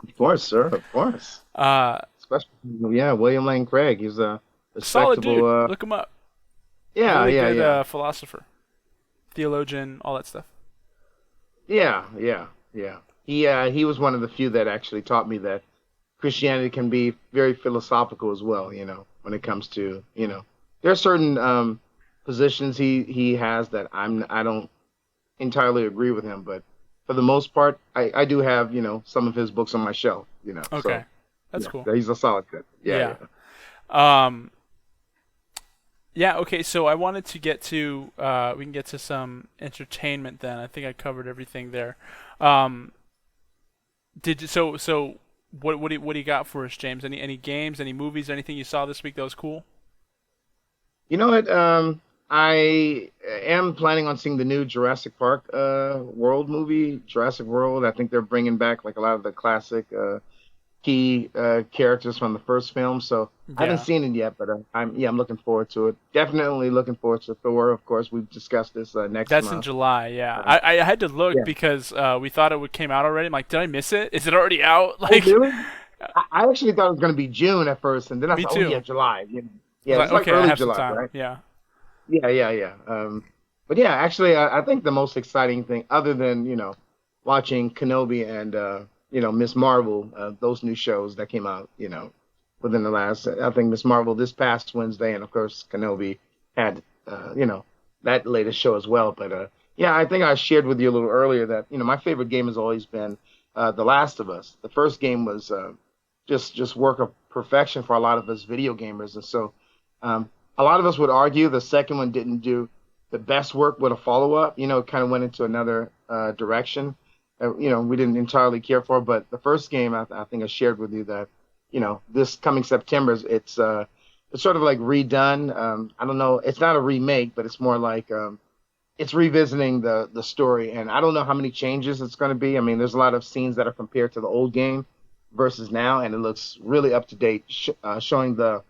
Of course, sir. Of course. Uh, Especially, yeah, William Lane Craig. He's a Solid respectable. dude. Look him up. Yeah, Really yeah, good yeah, philosopher, theologian, all that stuff. yeah, yeah, yeah. He was one of the few that actually taught me that Christianity can be very philosophical as well. When it comes to, there are certain positions he has that I don't entirely agree with him, but for the most part, I do have some of his books on my shelf. So Okay, that's yeah, cool. he's a solid fit. Yeah, Yeah. Um, yeah. Okay. So I wanted to get to we can get to some entertainment then. I think I covered everything there. Um, did you, so what do you got for us, James? Any games, any movies, anything you saw this week that was cool? You know what? I am planning on seeing the new Jurassic Park World movie, Jurassic World. I think they're bringing back like a lot of the classic key characters from the first film. So I haven't Yeah. seen it yet, but I'm looking forward to it. Definitely looking forward to Thor. Of course, we've discussed this next That's in month. July, yeah. Uh, I had to look yeah. because we thought it would came out already. I'm like, did I miss it? Is it already out? Oh, Like, really? I actually thought it was going to be June at first, and then I me thought, oh yeah, too. July. I was Yeah, like, it's like okay, I early have some July, time. right? Yeah. Yeah, yeah, yeah. But yeah, actually, I think the most exciting thing, other than watching Kenobi and Miss Marvel, those new shows that came out, within the last, I think Miss Marvel this past Wednesday, and of course Kenobi had, that latest show as well. But yeah, I think I shared with you a little earlier that my favorite game has always been The Last of Us. The first game was just work of perfection for a lot of us video gamers, and so. A lot of us would argue the second one didn't do the best work with a follow up. It kind of went into another direction. We didn't entirely care for. But the first game, I think I shared with you that, this coming September, it's it's sort of like redone. I don't know. It's not a remake, but it's more like it's revisiting the story, and I don't know how many changes it's going to be. I mean, there's a lot of scenes that are compared to the old game versus now, and it looks really up to date, showing the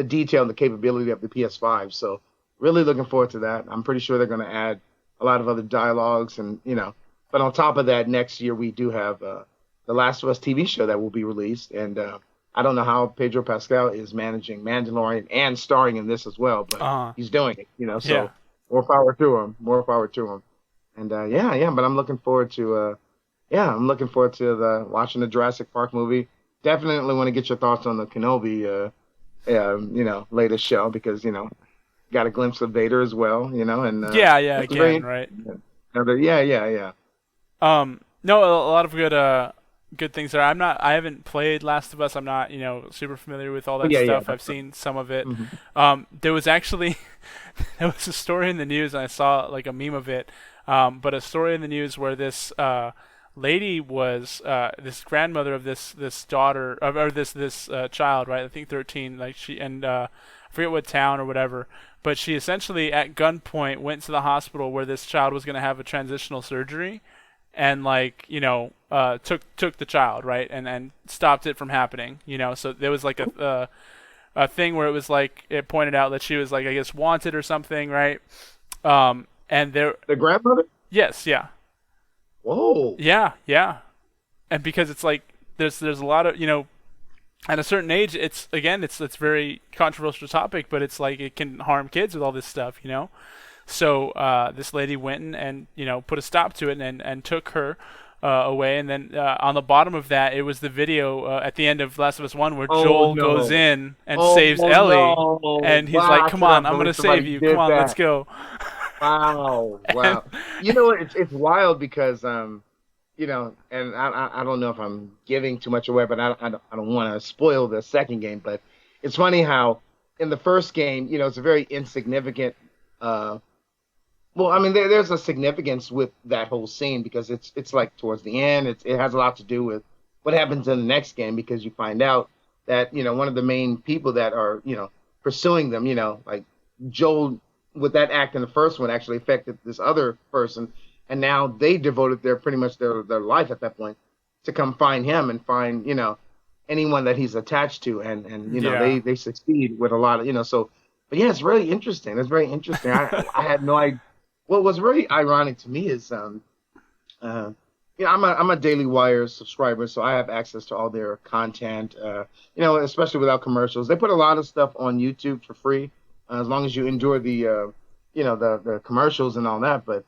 detail and the capability of the PS5. So really looking forward to that. I'm pretty sure they're going to add a lot of other dialogues, and but on top of that, next year we do have the Last of Us TV show that will be released, and I don't know how Pedro Pascal is managing Mandalorian and starring in this as well, but Uh, he's doing it. yeah. So more power to him. More power to him. And yeah, yeah. But I'm looking forward to I'm looking forward to the watching the Jurassic Park movie. Definitely want to get your thoughts on the Kenobi, latest show because got a glimpse of Vader as well. And Yeah, yeah, that's very again, right. interesting. Yeah, yeah, yeah. No, a lot of good things there. I haven't played Last of Us. I'm not, super familiar with all Oh that yeah, yeah. stuff. I've seen some of it. Mhm. There was actually there was a story in the news, and I saw like a meme of it. But a story in the news where this lady was this grandmother of this daughter or this child, right? I think 13. Like I forget what town or whatever. But she essentially at gunpoint went to the hospital where this child was going to have a transitional surgery, and like took the child, right, and stopped it from happening. So there was like a thing where it was like it pointed out that she was like I guess wanted or something, right? And there, The grandmother. yes, yeah, Whoa. yeah, yeah, and because it's like there's a lot of at a certain age it's very controversial topic, but it's like it can harm kids with all this stuff. So this lady went and put a stop to it and took her away. And then on the bottom of that, it was the video at the end of Last of Us 1 where Oh Joel goes no. in and Oh saves Ellie. no. And he's Wow. like, I come cannot on, I'm going believe to save somebody you. Come did on, let's that. go. Wow, And wow. You know what? It's wild because and I don't know if I'm giving too much away, but I don't want to spoil the second game. But it's funny how in the first game, it's a very insignificant. Uh, well, I mean, there's a significance with that whole scene because it's like towards the end. It has a lot to do with what happens in the next game because you find out that one of the main people that are pursuing them, like Joel with that act in the first one actually affected this other person, and now they devoted their pretty much their life at that point to come find him and find anyone that he's attached to, and yeah. they succeed with a lot of so. But yeah, it's really interesting. It's very interesting. I had no idea. What was really ironic to me is uh, I'm a Daily Wire subscriber, so I have access to all their content. Especially without commercials. They put a lot of stuff on YouTube for free, as long as you enjoy the commercials and all that. But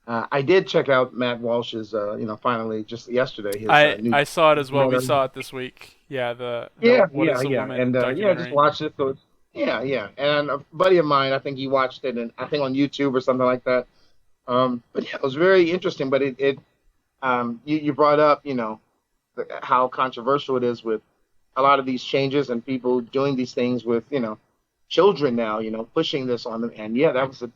I did check out Matt Walsh's, finally just yesterday his new I saw it as well. We documentary. saw it this week. Yeah, the Yeah, What yeah, is a yeah, Woman and yeah, just documentary. watched it. So yeah, yeah, and a buddy of mine, I think he watched it, and I think on YouTube or something like that. But yeah, it was very interesting. But you brought up, how controversial it is with a lot of these changes and people doing these things with, children now, pushing this on them. And yeah, that was a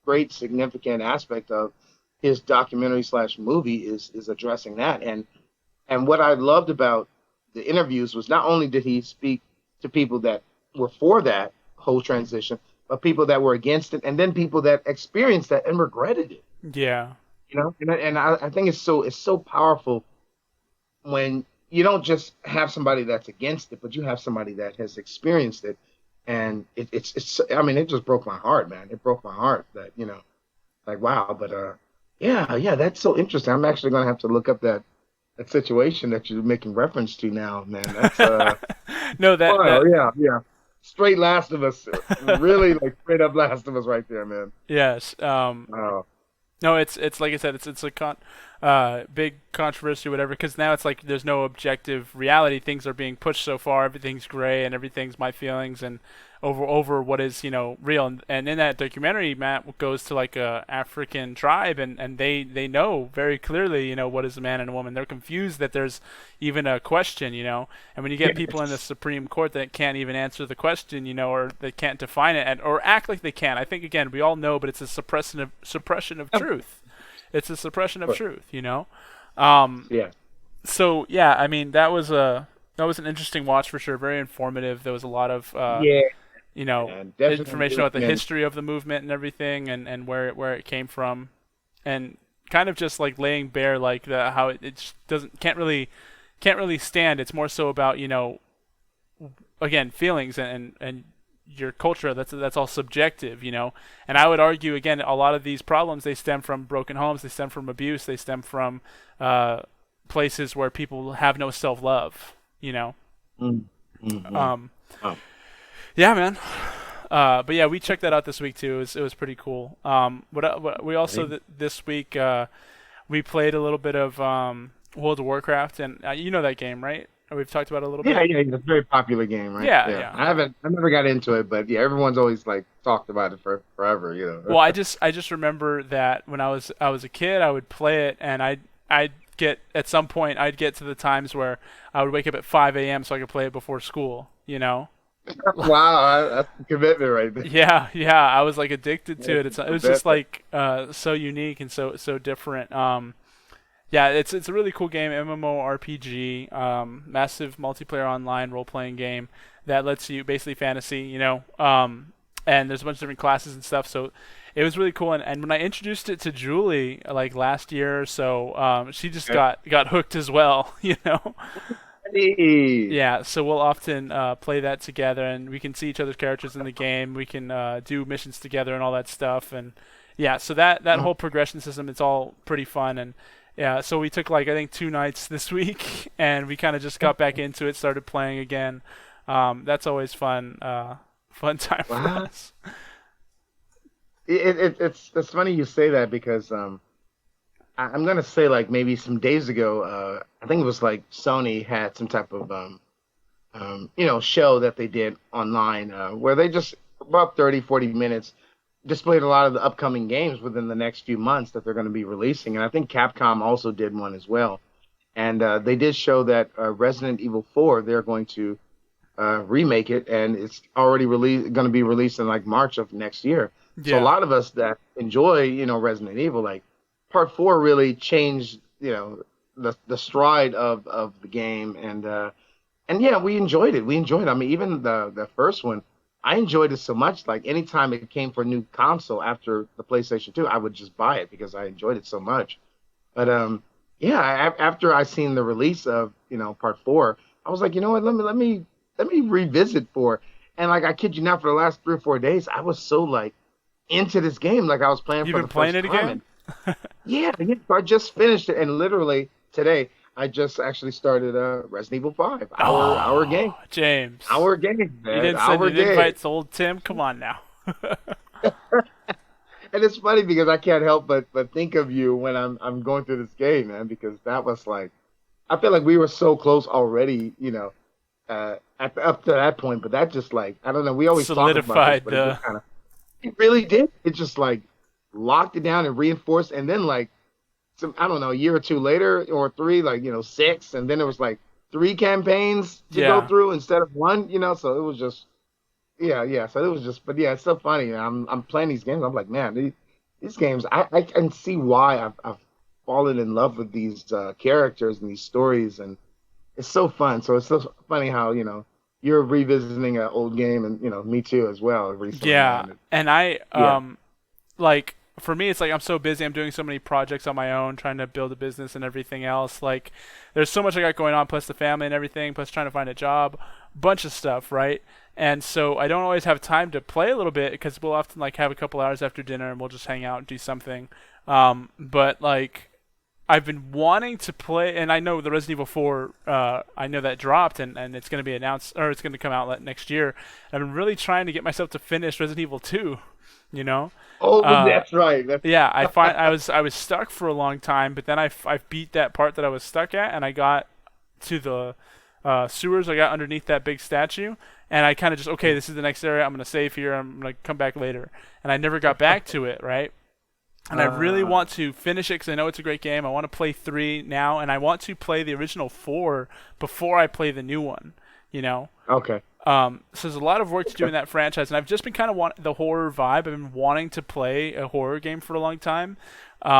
great significant aspect of his documentary slash movie is addressing that. And what I loved about the interviews was not only did he speak to people that were for that whole transition, but people that were against it, and then people that experienced that and regretted it. Yeah. I think it's so powerful when you don't just have somebody that's against it, but you have somebody that has experienced it, and it's. I mean, it just broke my heart, man. It broke my heart that like wow. But yeah, yeah, that's so interesting. I'm actually gonna have to look up that situation that you're making reference to now, man. That's No, that wow, yeah, yeah. Straight Last of Us, really like straight up Last of Us right there, man. yes. Wow. No, it's like I said, it's a big controversy, or whatever. Because now it's like there's no objective reality. Things are being pushed so far. Everything's gray, and everything's my feelings, and over what is real. And in that documentary, Matt goes to like a African tribe, and they know very clearly, what is a man and a woman. They're confused that there's even a question, And when you get people in the Supreme Court that can't even answer the question, or they can't define it or act like they can, I think again we all know, but it's a suppression of Of truth. It's a suppression of course. truth. Um, Yeah. so yeah, I mean that was an interesting watch for sure. Very informative. There was a lot of Yeah. and definitely information about the recommend. history of the movement and everything, and where it came from, and kind of just like laying bare like the how it just doesn't can't really stand. It's more so about again feelings and your culture. That's all subjective, And I would argue again, a lot of these problems they stem from broken homes, they stem from abuse, they stem from places where people have no self love. Mm, mm. Um, Oh, yeah, man. But yeah, we checked that out this week too. It was pretty cool. What we also really? this week we played a little bit of World of Warcraft, and you know that game, right? We've talked about it a little Yeah, bit. yeah, it's a very popular game, right? Yeah, Yeah, yeah. I never got into it, but yeah, everyone's always like talked about it for forever, Well, I just remember that when I was a kid, I would play it, and I'd get at some point I'd get to the times where I would wake up at 5 a.m. so I could play it before school. Wow, that's a commitment right there. Yeah, yeah, I was like addicted to That's it. It a was just commitment. like so unique and so different. Yeah, it's a really cool game, MMORPG, massive multiplayer online role playing game that lets you basically fantasy, and there's a bunch of different classes and stuff. So it was really cool. And when I introduced it to Julie like last year or so, she just Okay. got hooked as well. Hey. Yeah, so we'll often play that together, and we can see each other's characters in the game. We can do missions together and all that stuff, and yeah, so that whole progression system, it's all pretty fun, and yeah, so we took like I think 2 nights this week, and we kind of just got back into it, started playing again. That's always fun, fun time for Wow. us. It's funny you say that because I'm gonna say like maybe some days ago, I think it was like Sony had some type of show that they did online where they just about 30, 40 minutes displayed a lot of the upcoming games within the next few months that they're going to be releasing. And I think Capcom also did one as well. And they did show that Resident Evil 4, they're going to remake it, and it's already going to be released in like March of next year. So a Yeah, lot of us that enjoy, Resident Evil, like Part 4 really changed, the stride of the game, and yeah, we enjoyed it. We enjoyed it. I mean, even the first one, I enjoyed it so much. Like anytime it came for a new console after the PlayStation 2, I would just buy it because I enjoyed it so much. But yeah, after I seen the release of Part 4, I was like, you know what? Let me revisit 4. And like I kid you not, for the last 3 or 4 days, I was so like into this game, like I was playing you've for been the playing first it time. again? And yeah, yeah. So I just finished it, and literally today I just actually started Resident Evil 5. Our game, Oh, James, our game, you man, didn't send our an game. invite to old Tim. Come on now. And it's funny because I can't help but think of you when I'm going through this game, man, because that was like I feel like we were so close already, up to that point. But that just like I don't know. We always talk about this, Solidified but it the just kind of it really did. It just like locked it down and reinforced, and then like some I don't know, a year or two later or three, like six, and then it was like three campaigns to go yeah. through instead of one. So it was just yeah, yeah. So it was just, but yeah, it's so funny. I'm playing these games. I'm like, man, these games. I can see why I've fallen in love with these characters and these stories, and it's so fun. So it's so funny how you're revisiting an old game, and me too as well recently, Yeah, man. and I Yeah, like for me it's like I'm so busy. I'm doing so many projects on my own, trying to build a business and everything else. Like there's so much I got going on, plus the family and everything, plus trying to find a job, bunch of stuff, right? And so I don't always have time to play a little bit because we'll often like have a couple hours after dinner and we'll just hang out and do something. But like I've been wanting to play, and I know the Resident Evil 4. I know that dropped, and it's going to be announced, or it's going to come out next year. I've been really trying to get myself to finish Resident Evil 2. You know, oh, uh, that's right. That's yeah. I was stuck for a long time, but then I beat that part that I was stuck at, and I got to the sewers. I got underneath that big statue, and I kind of just okay, this is the next area. I'm going to save here. I'm going to come back later, and I never got back to it. Right, and I really uh, want to finish it because I know it's a great game. I want to play 3 now, and I want to play the original 4 before I play the new one. You know, okay. so there's a lot of work to do in that franchise, and I've just been kind of want the horror vibe. I've been wanting to play a horror game for a long time.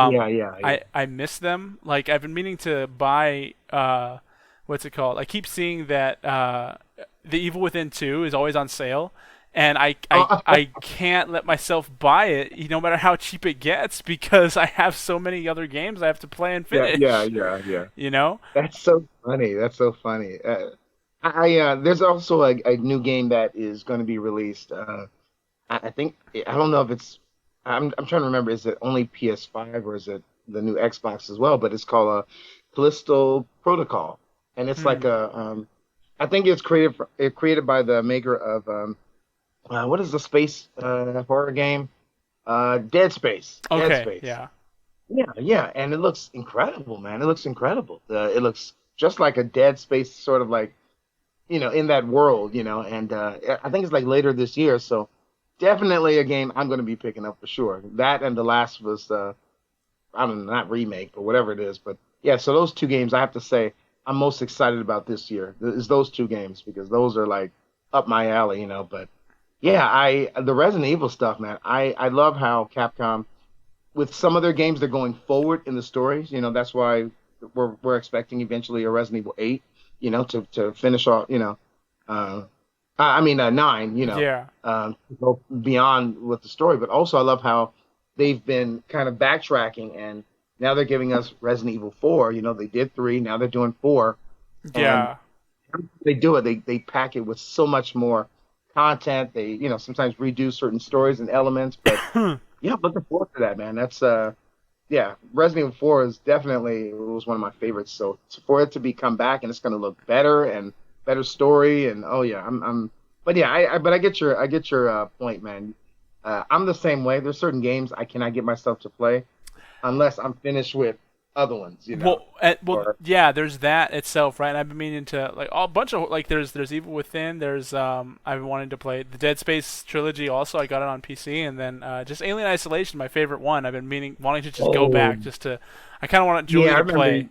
Yeah, yeah, yeah. I miss them. Like I've been meaning to buy what's it called? I keep seeing that The Evil Within 2 is always on sale, and Oh, I can't let myself buy it, no matter how cheap it gets, because I have so many other games I have to play and yeah, yeah, finish. yeah, yeah. You know? That's so funny. That's so funny. There's also a new game that is going to be released. I think I don't know if it's. I'm trying to remember. Is it only PS5 or is it the new Xbox as well? But it's called a Callisto Protocol, and it's like Hmm. a. I think it's created by the maker of what is the space horror game? Dead Space. Dead Okay. Space. Yeah. Yeah, yeah, and it looks incredible, man. It looks incredible. It looks just like a Dead Space, sort of like in that world, and I think it's like later this year. So definitely a game I'm going to be picking up for sure. That and The Last of Us, I don't know, not remake, but whatever it is. But yeah, so those two games I have to say I'm most excited about this year is those two games because those are like up my alley. But yeah, I the Resident Evil stuff, man. I love how Capcom with some of their games they're going forward in the stories. That's why we're expecting eventually a Resident Evil 8. To finish off. Uh, I mean, nine, Yeah. to go beyond with the story. But also, I love how they've been kind of backtracking, and now they're giving us Resident Evil 4. They did three, now they're doing four, and Yeah. they do it. They pack it with so much more content. They, sometimes redo certain stories and elements. But yeah, I'm looking forward to that, man. That's yeah, Resident Evil 4 is definitely it was one of my favorites. So for it to be come back and it's going to look better and better story and oh yeah, but yeah, but I get your point, man. I'm the same way. There's certain games I cannot get myself to play unless I'm finished with other ones. Well, Or yeah. There's that itself, right? And I've been meaning to like a bunch of like. There's Evil Within. There's I've been wanting to play the Dead Space trilogy. Also, I got it on PC, and then just Alien Isolation, my favorite one. I've been wanting to just go oh back, just to. I kind of want Julie yeah, I to remember. play.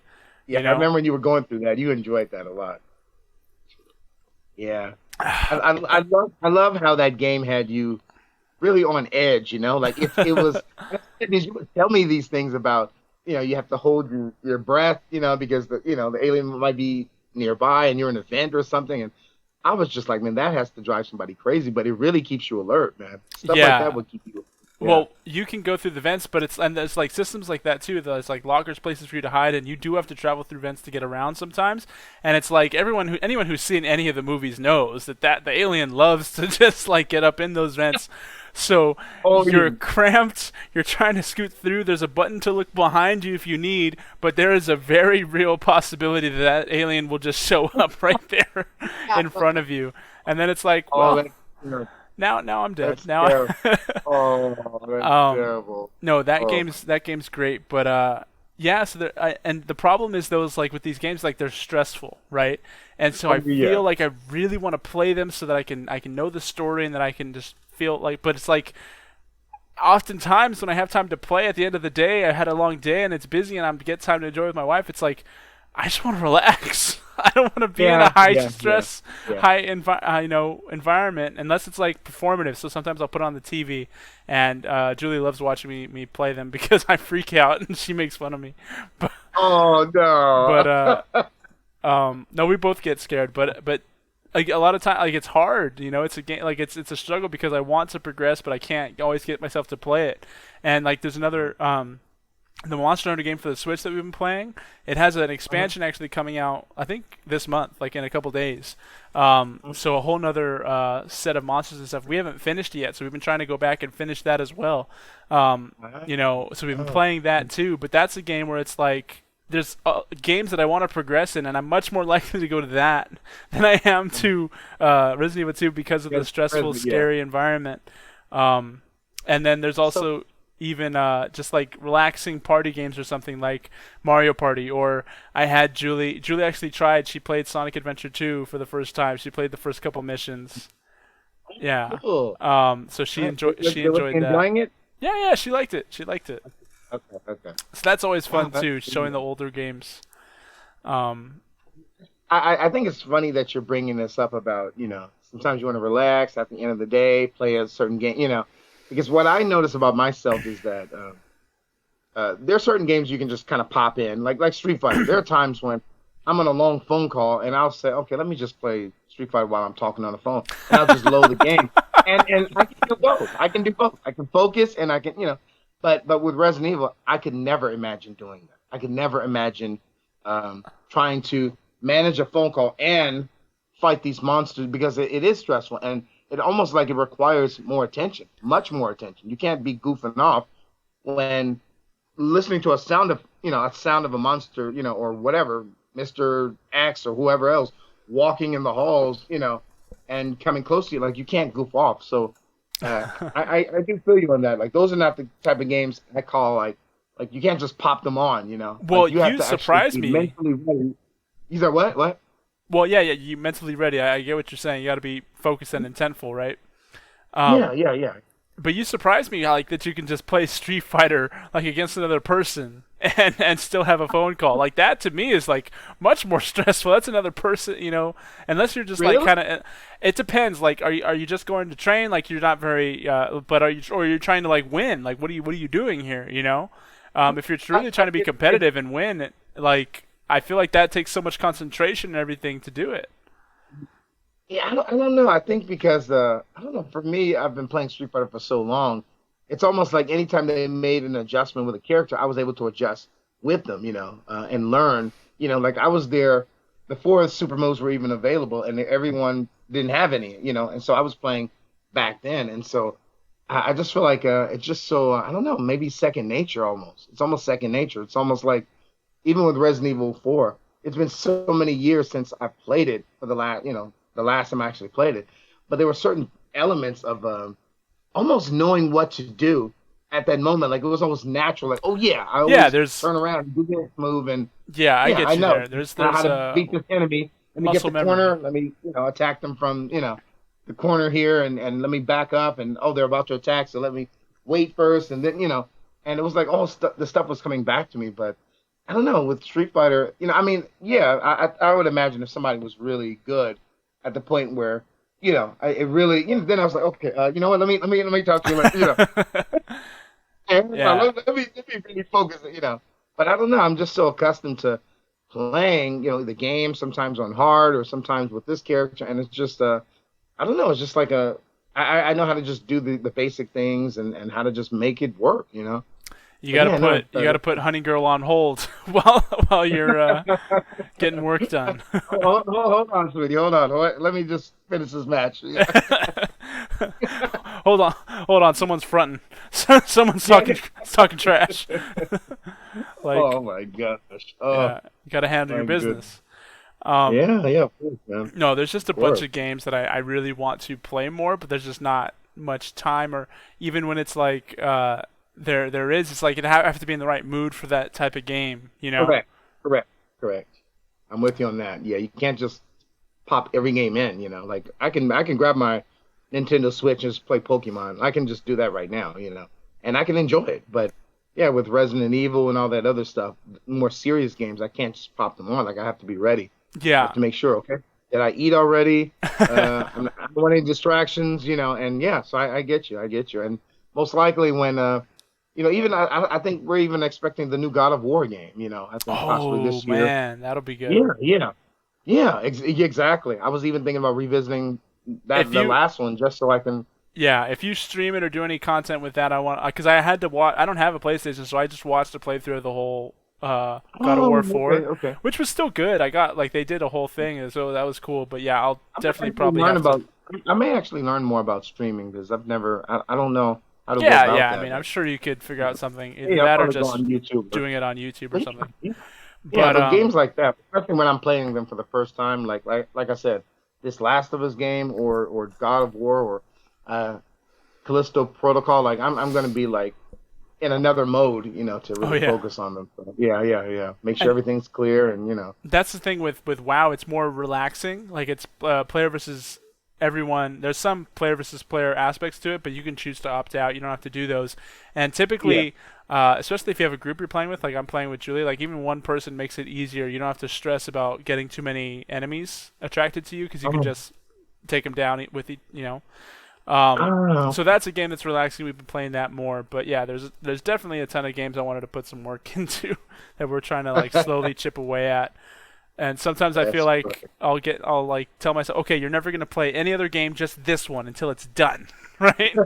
Yeah, You I know. remember when you were going through that. You enjoyed that a lot. Yeah, I love how that game had you really on edge, like it was you would tell me these things about, you have to hold your breath, because the alien might be nearby and you're in a vent or something. And I was just like, man, that has to drive somebody crazy, but it really keeps you alert, man. Stuff like that Yeah. would keep you, yeah. Well, you can go through the vents, but there's like systems like that too. There's like lockers, places for you to hide, and you do have to travel through vents to get around sometimes. And it's like anyone who's seen any of the movies knows that the alien loves to just like get up in those vents. So Oh, you're cramped. You're trying to scoot through. There's a button to look behind you if you need, but there is a very real possibility that alien will just show up right there in front of you. And then it's like, oh, well, you now I'm dead. that's Now. terrible. Oh, that's terrible. No, Oh, that game's great, but yeah. So and the problem is those like with these games like they're stressful, right? And so I oh yeah. feel like I really want to play them so that I can know the story and that I can just feel like. But it's like oftentimes when I have time to play at the end of the day, I had a long day and it's busy and I get time to enjoy with my wife. It's like I just want to relax. I don't want to be in a Yeah, high yeah, yeah, stress, yeah. environment unless it's like performative. So sometimes I'll put on the TV, and Julie loves watching me play them because I freak out and she makes fun of me. But Oh but no. no, we both get scared. But like a lot of time, like it's hard. It's a game. Like it's a struggle because I want to progress, but I can't always get myself to play it. And like there's another the Monster Hunter game for the Switch that we've been playing. It has an expansion actually coming out, I think this month, like in a couple days. So a whole nother set of monsters and stuff. We haven't finished it yet, so we've been trying to go back and finish that as well. So we've been Oh, playing that too. But that's a game where it's like there's games that I want to progress in, and I'm much more likely to go to that than I am to Resident Evil 2 because of the yes, stressful, President, yeah. scary environment. And then there's So, also even just like relaxing party games or something like Mario Party. Or I had Julie. Julie actually tried. She played Sonic Adventure 2 for the first time. She played the first couple missions. Yeah. cool. So she Was, enjoyed she was enjoyed that. enjoying it? Yeah, she liked it. She liked it. Okay, okay. So that's always Wow, fun that's too, showing the older games. Um, I think it's funny that you're bringing this up about, sometimes you want to relax at the end of the day, play a certain game, because what I notice about myself is that there are certain games you can just kind of pop in, like Street Fighter. There are times when I'm on a long phone call and I'll say, okay, let me just play Street Fighter while I'm talking on the phone, and I'll just load the game. and I can do both. I can do both. I can focus and I can, but with Resident Evil, I could never imagine doing that. I could never imagine trying to manage a phone call and fight these monsters because it is stressful and it almost like it requires more attention, much more attention. You can't be goofing off when listening to a sound of a monster, or whatever, Mr. X or whoever else walking in the halls, and coming close to you, like you can't goof off. So I do feel you on that. Like those are not the type of games I call like you can't just pop them on, Well, Like you have you to actually surprised be me. mentally ready. You said what? What? Well, yeah, you mentally ready. I get what you're saying. You got to be focused and intentful, right? Yeah, Um, yeah, yeah. but you surprised me, like that you can just play Street Fighter like against another person and still have a phone call. Like that to me is like much more stressful. That's another person, unless you're just like Really? kind of. It depends. Like, are you just going to train? Like you're not very. But are you or you're trying to like win? Like what are you doing here? If you're really trying to be It, competitive and win, like I feel like that takes so much concentration and everything to do it. Yeah, I don't know. I think because I don't know. For me, I've been playing Street Fighter for so long. It's almost like anytime they made an adjustment with a character, I was able to adjust with them, and learn. Like I was there before super moves were even available, and everyone didn't have any, and so I was playing back then, and so I just feel like it's just so I don't know, maybe second nature almost. It's almost second nature. It's almost like even with Resident Evil 4, it's been so many years since I played it for the last time I actually played it. But there were certain elements of almost knowing what to do at that moment. Like it was almost natural. Like, oh yeah, I Yeah, always there's turn around and do this move, and yeah, I yeah, I get you know there. There's how there's to beat this enemy. Let me get muscle the corner. memory. Let me attack them from the corner here, and let me back up. And oh, they're about to attack, so let me wait first, and then. And it was like all the stuff was coming back to me, but I don't know with Street Fighter. I mean, yeah, I would imagine if somebody was really good at the point where it really. Then I was like, okay, you know what? Let me talk to you. And Yeah. let me really focus. But I don't know. I'm just so accustomed to playing, the game sometimes on hard or sometimes with this character, and it's just I don't know. It's just like I know how to just do the basic things and how to just make it work. You But gotta yeah, no, put you gotta put Honey Girl on hold while you're getting work done. hold on, sweetie, hold on. Let me just finish this match. Yeah, Hold on. Someone's fronting. Someone's yeah. talking trash. Like, Oh my gosh. Oh yeah, you gotta handle your my goodness. business. Um, Yeah, yeah, of course, man. Of no, there's just a bunch course. of games that I really want to play more, but there's just not much time, or even when it's like there is, it's like I have to be in the right mood for that type of game. Correct. Correct. Correct. I'm with you on that. Yeah, you can't just pop every game in. Like I can grab my Nintendo Switch and just play Pokemon. I can just do that right now. And I can enjoy it. But yeah, with Resident Evil and all that other stuff, more serious games, I can't just pop them on. Like I have to be ready. I have Yeah. to make sure, okay, did I eat already? I don't want any distractions. And yeah, so I get you. I get you. And most likely when even I think we're even expecting the new God of War game. I think possibly Oh this year. man, that'll be good. Yeah, yeah. Yeah, exactly. I was even thinking about revisiting If the you last one just so I can. Yeah, if you stream it or do any content with that, I want because I had to watch. I don't have a PlayStation, so I just watched a playthrough of the whole God of War Oh, okay, 4, okay. which was still good. I got like they did a whole thing, so that was cool. But yeah, I'll I might definitely actually probably learn have to. about. I may actually learn more about streaming because I don't know how to go Yeah, about yeah. I that. mean, I'm sure you could figure out something either Yeah, I'll that or probably go just on YouTube. doing it on YouTube or But something. yeah, yeah, But but games like that, especially when I'm playing them for the first time, like I said, this Last of Us game or God of War or uh, Callisto Protocol, like I'm gonna be like in another mode, to oh really yeah, focus on them. So, yeah, yeah, yeah. Make sure and everything's clear and. that's the thing with WoW. It's more relaxing. Like it's player versus everyone. There's some player versus player aspects to it, but you can choose to opt out. You don't have to do those. And Yeah. typically, especially if you have a group you're playing with, like I'm playing with Julie, like even one person makes it easier. You don't have to stress about getting too many enemies attracted to you because you can Oh, just take them down with Um, oh, so that's a game that's relaxing. We've been playing that more, but yeah, there's definitely a ton of games I wanted to put some work into that we're trying to like slowly chip away at. And sometimes I feel That's like perfect. I'll like tell myself, okay, you're never gonna play any other game, just this one until it's done, right?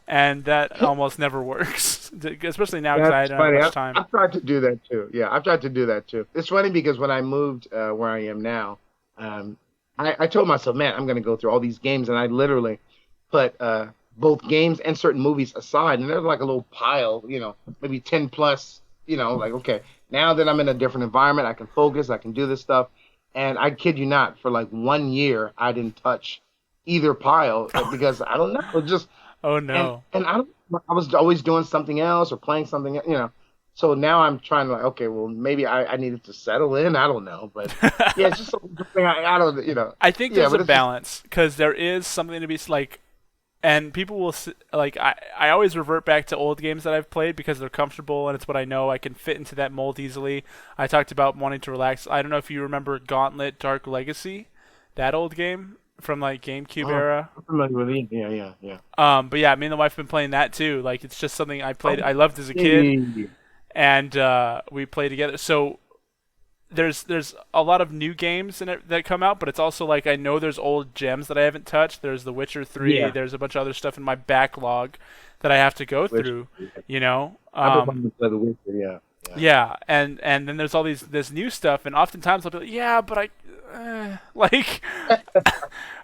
And that almost never works, especially now because I That's don't have funny. much time. I've tried to do that too. Yeah, I've tried to do that too. It's funny because when I moved where I am now, um, I told myself, man, I'm going to go through all these games, and I literally put both games and certain movies aside, and there's like a little pile, maybe 10 plus, like okay, now that I'm in a different environment, I can focus, I can do this stuff, and I kid you not, for like 1 year, I didn't touch either pile because I don't know, it just Oh and no. and I was always doing something else or playing something. So now I'm trying to like, okay, well maybe I needed to settle in. I don't know, but yeah, it's just something I don't. I think Yeah, there's a but it's just balance because there is something to be like, and people will like I always revert back to old games that I've played because they're comfortable and it's what I know. I can fit into that mold easily. I talked about wanting to relax. I don't know if you remember Gauntlet Dark Legacy, that old game from like GameCube oh, era. I'm familiar with it. Yeah, yeah, yeah. But yeah, me and the wife have been playing that too. Like it's just something I played. Oh, I loved as a kid, yeah. and we play together. So there's a lot of new games in it that come out, but it's also like I know there's old gems that I haven't touched. There's The Witcher 3. Yeah, There's a bunch of other stuff in my backlog that I have to go which through. You know. I've been wanting to play the Witcher. Yeah, yeah. Yeah, and then there's all this new stuff, and oftentimes I'll be like, yeah, but like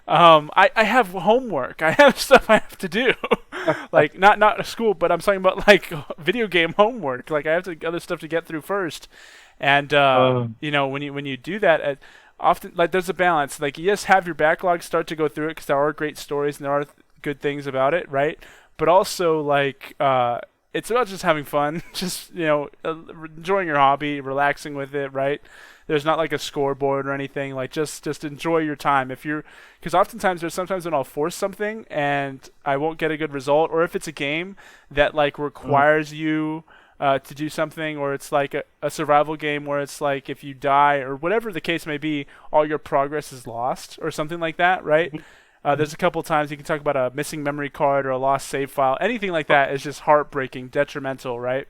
I have homework. I have stuff I have to do. Like not school, but I'm talking about like video game homework. Like I have other stuff to get through first. And Um, when you do that, often like there's a balance. Like yes, have your backlog start to go through it because there are great stories and there are good things about it, right? But also like it's about just having fun, just enjoying your hobby, relaxing with it, right? There's not like a scoreboard or anything. Like just enjoy your time. If you're, because oftentimes there's sometimes when I'll force something and I won't get a good result, or if it's a game that like mm, requires you to do something, or it's like a survival game where it's like if you die or whatever the case may be, all your progress is lost or something like that, right? There's a couple times you can talk about a missing memory card or a lost save file. Anything like that is just heartbreaking, detrimental, right?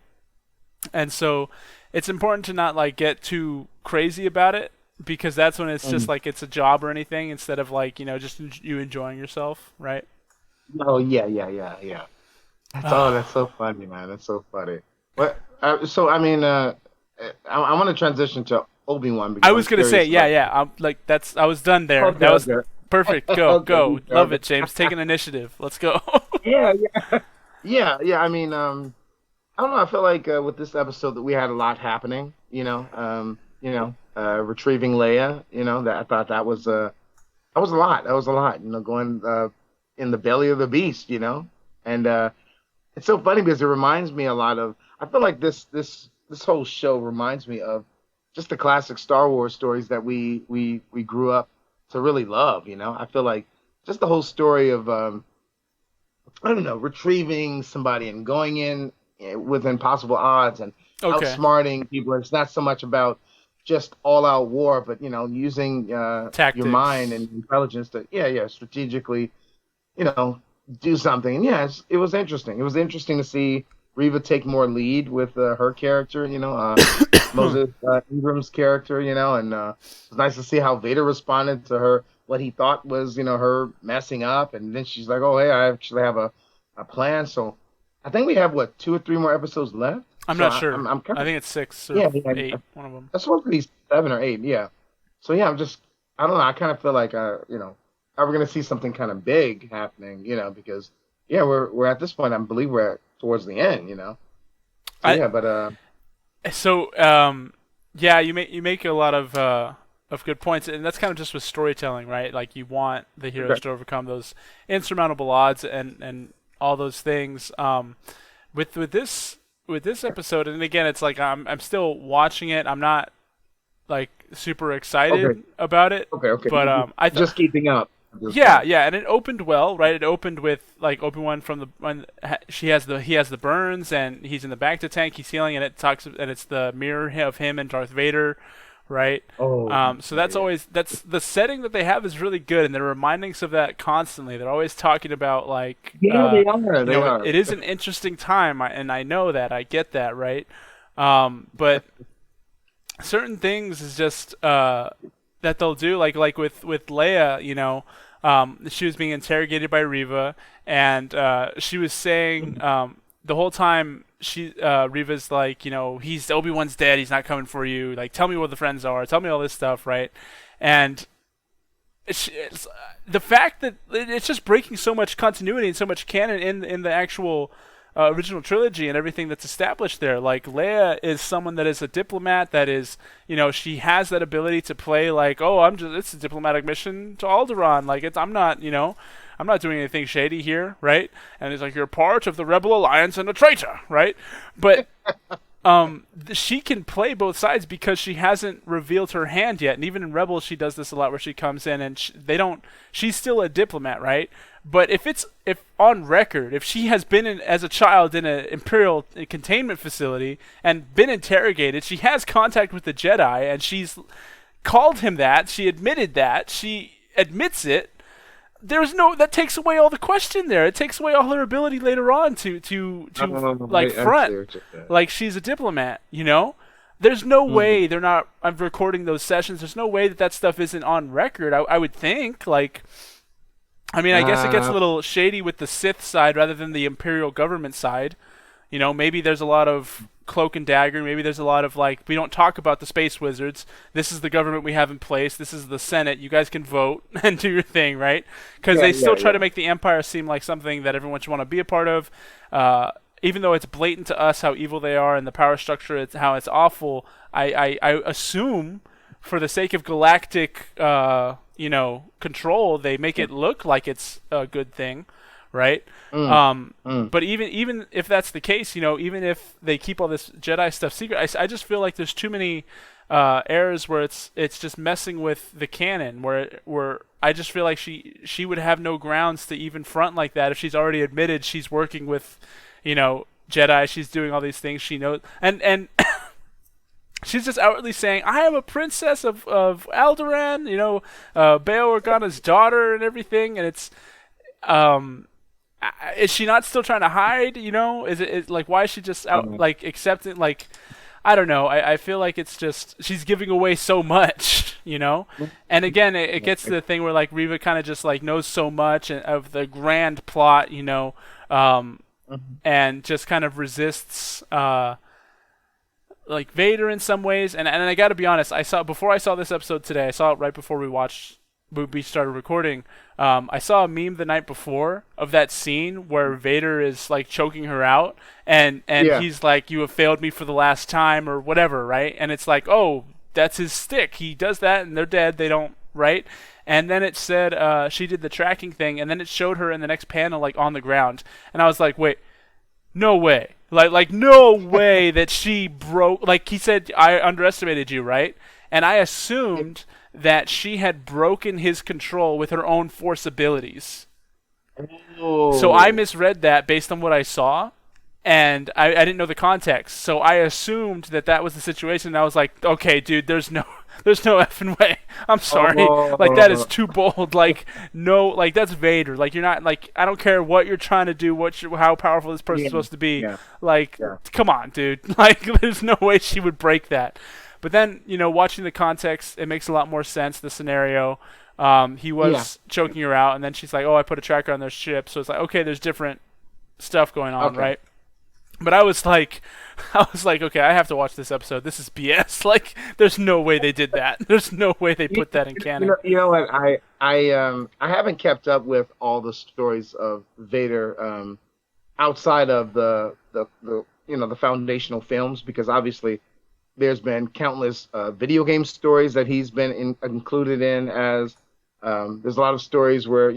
And so it's important to not like get too crazy about it because that's when it's just mm. like it's a job or anything instead of like just you enjoying yourself, right? Oh yeah, yeah, yeah, yeah. That's so funny, man. That's so funny. What? So I mean, I want to transition to Obi-Wan I because I'm was gonna say, curious yeah, about. yeah. I'm like that's I was done there. Okay, That was okay, perfect. Go, go. okay, Love okay. it, James. Take an initiative. Let's go. Yeah, yeah, yeah, yeah. I mean, I don't know. I feel like with this episode that we had a lot happening. Retrieving Leia. That I thought that was a lot. That was a lot. Going in the belly of the beast. And it's so funny because it reminds me a lot of. I feel like this whole show reminds me of just the classic Star Wars stories that we grew up to really love. I feel like just the whole story of I don't know, retrieving somebody and going in with impossible odds and Okay. outsmarting people. It's not so much about just all out war, but using your mind Tactics. and intelligence to strategically you know do something. And yes, it was interesting. It was interesting to see Reva take more lead with her character. Moses Ingram's character. And it was nice to see how Vader responded to her. What he thought was, her messing up, and then she's like, "Oh, hey, I actually have a plan." So, I think we have what 2 or 3 more episodes left. I'm So not sure. I'm kind I of think it's 6 or yeah, yeah. 8. One of them. That's supposed to be 7 or 8. Yeah. So yeah, I don't know. I kind of feel like are we gonna see something kind of big happening? Because yeah, we're at this point. I believe we're towards the end. So I yeah, but so yeah, you make a lot of good points, and that's kind of just with storytelling, right? Like you want the heroes okay, to overcome those insurmountable odds and all those things. With this episode, and again, it's like I'm still watching it. I'm not like super okay, excited about it, okay. but I thought. Just keeping up at this Yeah, point. yeah, and it opened well, right? It opened with like Obi-Wan from the when he has the burns and he's in the back to tank, he's healing, and it's the mirror of him and Darth Vader, right? Oh So yeah, that's yeah. always that's the setting that they have is really good, and they're reminding us of that constantly. They're always talking about like Yeah, they are. They it are. is an interesting time, and I know that I get that, right? But certain things is just that they'll do, like with Leia, she was being interrogated by Riva, and she was saying the whole time Riva's like, he's Obi-Wan's dead, he's not coming for you. Like, tell me where the friends are, tell me all this stuff, right? And it's the fact that it's just breaking so much continuity and so much canon in the actual original trilogy and everything that's established there. Like, Leia is someone that is a diplomat, that is, she has that ability to play like, oh, it's a diplomatic mission to Alderaan. Like, I'm not doing anything shady here, right? And it's like, you're part of the Rebel Alliance and a traitor, right? But she can play both sides because she hasn't revealed her hand yet. And even in Rebels, she does this a lot, where she comes in and she's still a diplomat, right? But if on record, if she has been as a child in an Imperial containment facility and been interrogated, she has contact with the Jedi, and she's called him that. She admitted that. She admits it. That takes away all the question there. It takes away all her ability later on to like front like she's a diplomat. There's no way they're not. I'm recording those sessions. There's no way that stuff isn't on record. I would think, like. I mean, I guess it gets a little shady with the Sith side rather than the Imperial government side. Maybe there's a lot of cloak and dagger. Maybe there's a lot of, like, we don't talk about the space wizards. This is the government we have in place. This is the Senate. You guys can vote and do your thing, right? Because they still try to make the Empire seem like something that everyone should want to be a part of. Even though it's blatant to us how evil they are and the power structure, how it's awful, I assume, for the sake of galactic control, they make it look like it's a good thing, right? But even if that's the case, even if they keep all this Jedi stuff secret, I just feel like there's too many errors where it's just messing with the canon, where I just feel like she would have no grounds to even front like that if she's already admitted she's working with, Jedi, she's doing all these things she knows, and she's just outwardly saying, I am a princess of Alderaan, Bail Organa's daughter and everything, and it's, is she not still trying to hide, is like, why is she just out, like, accepting, like, I don't know, I feel like it's just, she's giving away so much, and again, it gets to the thing where, like, Riva kind of just, like, knows so much of the grand plot, and just kind of resists, like Vader in some ways, and I got to be honest. Before I saw this episode today, I saw it right before we started recording. I saw a meme the night before of that scene where Vader is like choking her out, and he's like, "You have failed me for the last time," or whatever, right? And it's like, oh, that's his stick. He does that, and they're dead. They don't, right? And then it said she did the tracking thing, and then it showed her in the next panel like on the ground, and I was like, wait, no way. Like no way that she broke. Like he said, I underestimated you, right? And I assumed that she had broken his control with her own Force abilities. Oh. So I misread that based on what I saw, and I didn't know the context. So I assumed that was the situation. And I was like, okay, dude, there's no effing way. I'm sorry. Like, that is too bold. Like, no, like, that's Vader. Like, you're not, like, I don't care what you're trying to do, how powerful this person's supposed to be. Yeah. Like, come on, dude. Like, there's no way she would break that. But then, watching the context, it makes a lot more sense, the scenario. He was choking her out, and then she's like, oh, I put a tracker on their ship. So it's like, okay, there's different stuff going on, right? But I was like, okay, I have to watch this episode. This is BS. Like, there's no way they did that. There's no way they put that in canon. You know what? I haven't kept up with all the stories of Vader outside of the foundational films, because obviously there's been countless video game stories that he's been included in. As there's a lot of stories where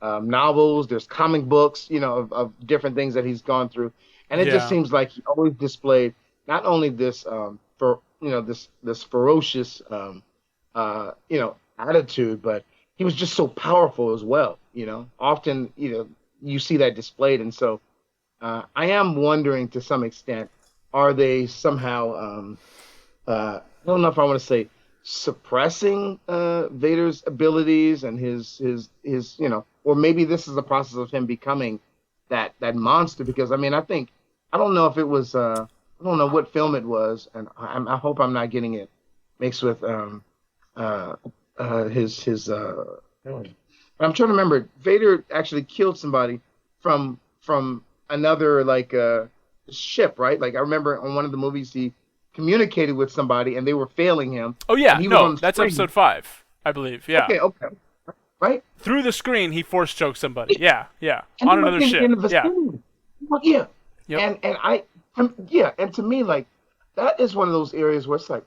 novels, there's comic books, of different things that he's gone through. And it just seems like he always displayed not only this this ferocious attitude, but he was just so powerful as well. Often you see that displayed, and so I am wondering to some extent, are they somehow I don't know if I want to say suppressing Vader's abilities and his or maybe this is a process of him becoming that monster, because I mean I don't know if it was I don't know what film it was, and I hope I'm not getting it mixed with uh his I'm trying to remember. Vader actually killed somebody from another like ship, right? Like I remember on one of the movies he communicated with somebody and they were failing him, Oh and yeah, he was on no, the that's screen. episode 5, I believe. Yeah. Okay, okay, right. Through the screen, he force choked somebody. Yeah, yeah. And On he was another in ship. the Yeah. vicinity. Well, yeah, Yep. yeah, and to me, like that is one of those areas where it's like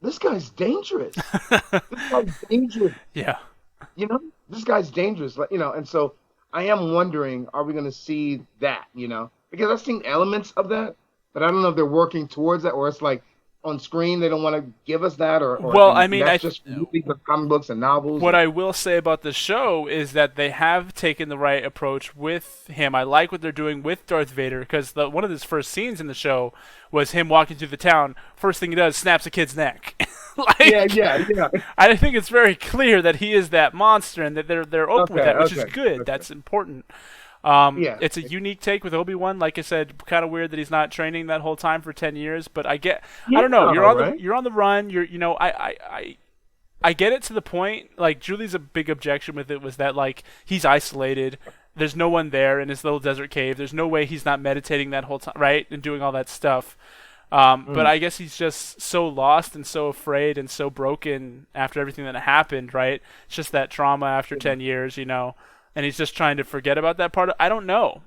this guy's dangerous. This guy's dangerous. Yeah. You know, this guy's dangerous. Like, and so I am wondering, are we going to see that? Because I've seen elements of that, but I don't know if they're working towards that, or it's like on screen they don't want to give us that, or Well, and I mean, that's just movies, of comic books and novels. what And I will say about the show is that they have taken the right approach with him. I like what they're doing with Darth Vader because one of his first scenes in the show was him walking through the town. First thing he does, snaps a kid's neck. yeah, Like, yeah, yeah. I think it's very clear that he is that monster and that they're open with Okay, that, which is okay, good. okay. That's important. Yeah, It's a unique take with Obi-Wan. Like I said, kind of weird that he's not training that whole time for 10 years. But I yeah, don't know. right. You're on the run. I get it to the point. Like Julie's a big objection with it was that like he's isolated. There's no one there in his little desert cave. There's no way he's not meditating that whole time, right, and doing all that stuff. But Mm, I guess he's just so lost and so afraid and so broken after everything that happened, right? It's just that trauma after 10 years, and he's just trying to forget about that part. I don't know.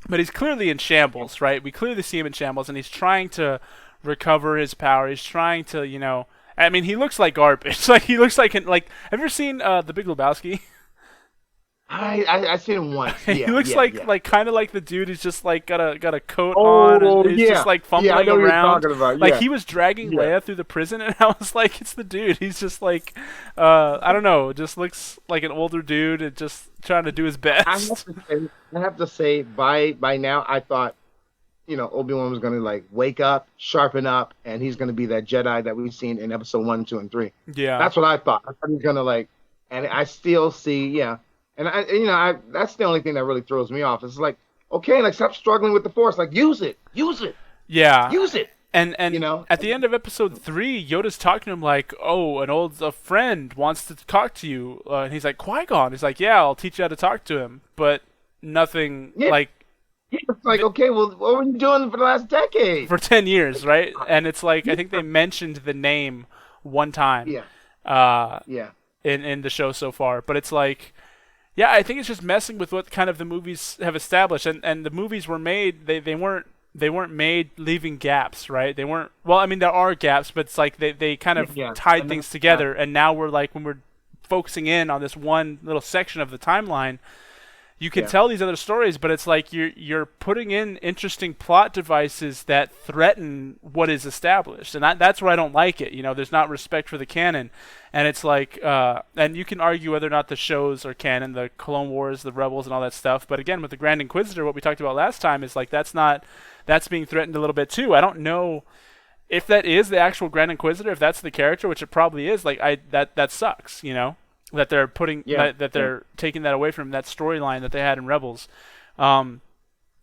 But he's clearly in shambles, right? We clearly see him in shambles, and he's trying to recover his power. He's trying to, I mean, he looks like garbage. Like he looks like, have you ever seen The Big Lebowski? I seen him once. He Yeah, looks yeah, yeah. like kind of like the dude who's just like got a coat on and Oh, he's just yeah, like yeah. I fumbling know what you're around. talking about. Like Yeah, he was dragging yeah. Leia through the prison and I was like, it's the dude. He's just like I don't know, just looks like an older dude and just trying to do his I have best. to say, by now I thought Obi-Wan was going to like wake up, sharpen up, and he's going to be that Jedi that we've seen in episode 1, 2, and 3. Yeah. That's what I thought. I thought he was going to like, and I still see, yeah. And I that's the only thing that really throws me off. It's like, okay, like stop struggling with the Force. Like use it, Yeah. use it. And You know? at the end of episode 3, Yoda's talking to him like, "Oh, an old a friend wants to talk to you," and he's like, "Qui-Gon." He's like, "Yeah, I'll teach you how to talk to him," but nothing Yeah, like yeah. It's like, okay, well, what were you doing for the last decade? for 10 years, right? And it's like I think they mentioned the name one time Yeah, uh, yeah, in the show so far, but it's like, yeah, I think it's just messing with what kind of the movies have established, and the movies were made they weren't made leaving gaps, right? They weren't. Well, I mean there are gaps, but it's like they kind yeah, of yeah. tied And then, things together, and now we're like when we're focusing in on this one little section of the timeline you can yeah, tell these other stories, but it's like you're putting in interesting plot devices that threaten what is established, and that's where I don't like it. There's not respect for the canon, and it's like, and you can argue whether or not the shows are canon, the Clone Wars, the Rebels, and all that stuff. But again, with the Grand Inquisitor, what we talked about last time is like that's being threatened a little bit too. I don't know if that is the actual Grand Inquisitor, if that's the character, which it probably is. Like that sucks. That they're putting yeah, that yeah. they're taking that away from that storyline that they had in Rebels. Um,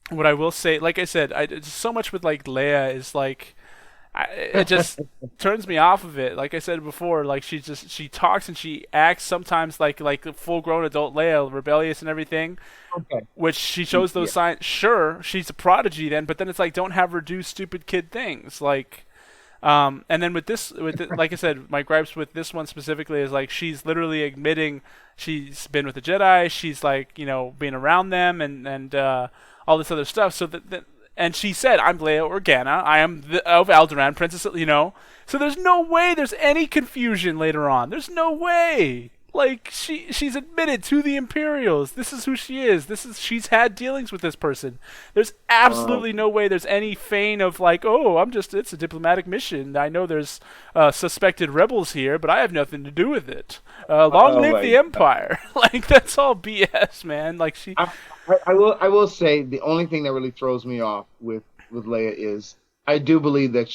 what I will say, like I said, it's so much with like Leia is like, it just turns me off of it. Like I said before, like she talks and she acts sometimes like a full grown adult Leia, rebellious and everything, Okay. which she shows those Yeah. signs. Sure, she's a prodigy then, but then it's like don't have her do stupid kid things like. And then like I said, my gripes with this one specifically is like she's literally admitting she's been with the Jedi. She's like being around them and all this other stuff. So and she said, "I'm Leia Organa. I am of Alderaan, Princess." So there's no way there's any confusion later on. There's no way. Like she's admitted to the Imperials. This is who she is. She's had dealings with this person. There's Uh, absolutely no way there's any feign of like, oh, it's a diplomatic mission. I know there's suspected rebels here, but I have nothing to do with it. Long oh live my the Empire. Like that's all BS, man. Like she, I, I will say the only thing that really throws me off with Leia is I do believe that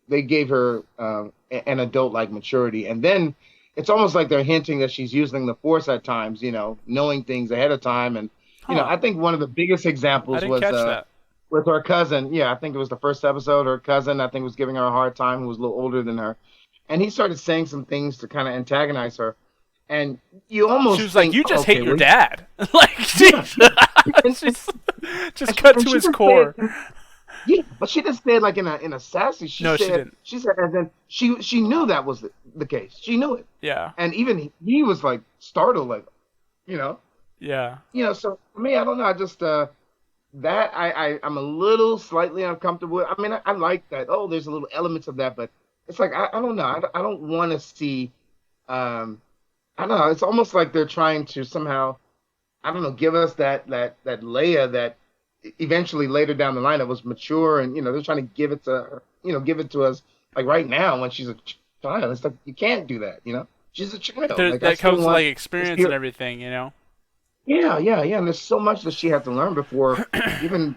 they gave her an adult like maturity, and then it's almost like they're hinting that she's using the Force at times, knowing things ahead of time, and huh? I think one of the biggest I examples didn't was catch that. with her cousin. Yeah, I think it was the first episode. Her cousin, I think, was giving her a hard time, who was a little older than her, and he started saying some things to kind of antagonize her. And you She almost was like, think, "You oh, just okay, hate your well, dad." Like yeah, and, she's just cut and to she his didn't say core. it. Yeah, but she didn't say it like in a sassy. No, she didn't. She said, and then she knew that was the case. She knew it, Yeah, and even he was like startled, like you know, yeah. So for me, I don't know. I just that I'm a little slightly uncomfortable with. I mean, I like that. Oh, there's a little elements of that, but it's like I don't know. I don't want to see. Um, I don't know. It's almost like they're trying to somehow, I don't know, give us that Leia that eventually later down the line that was mature, and they're trying to give it to her, give it to us like right now when she's a child. It's like you can't do that. She's a child. There, Like I that still comes with want like to experience see and her. everything. Yeah, yeah, yeah. And there's so much that she had to learn before even,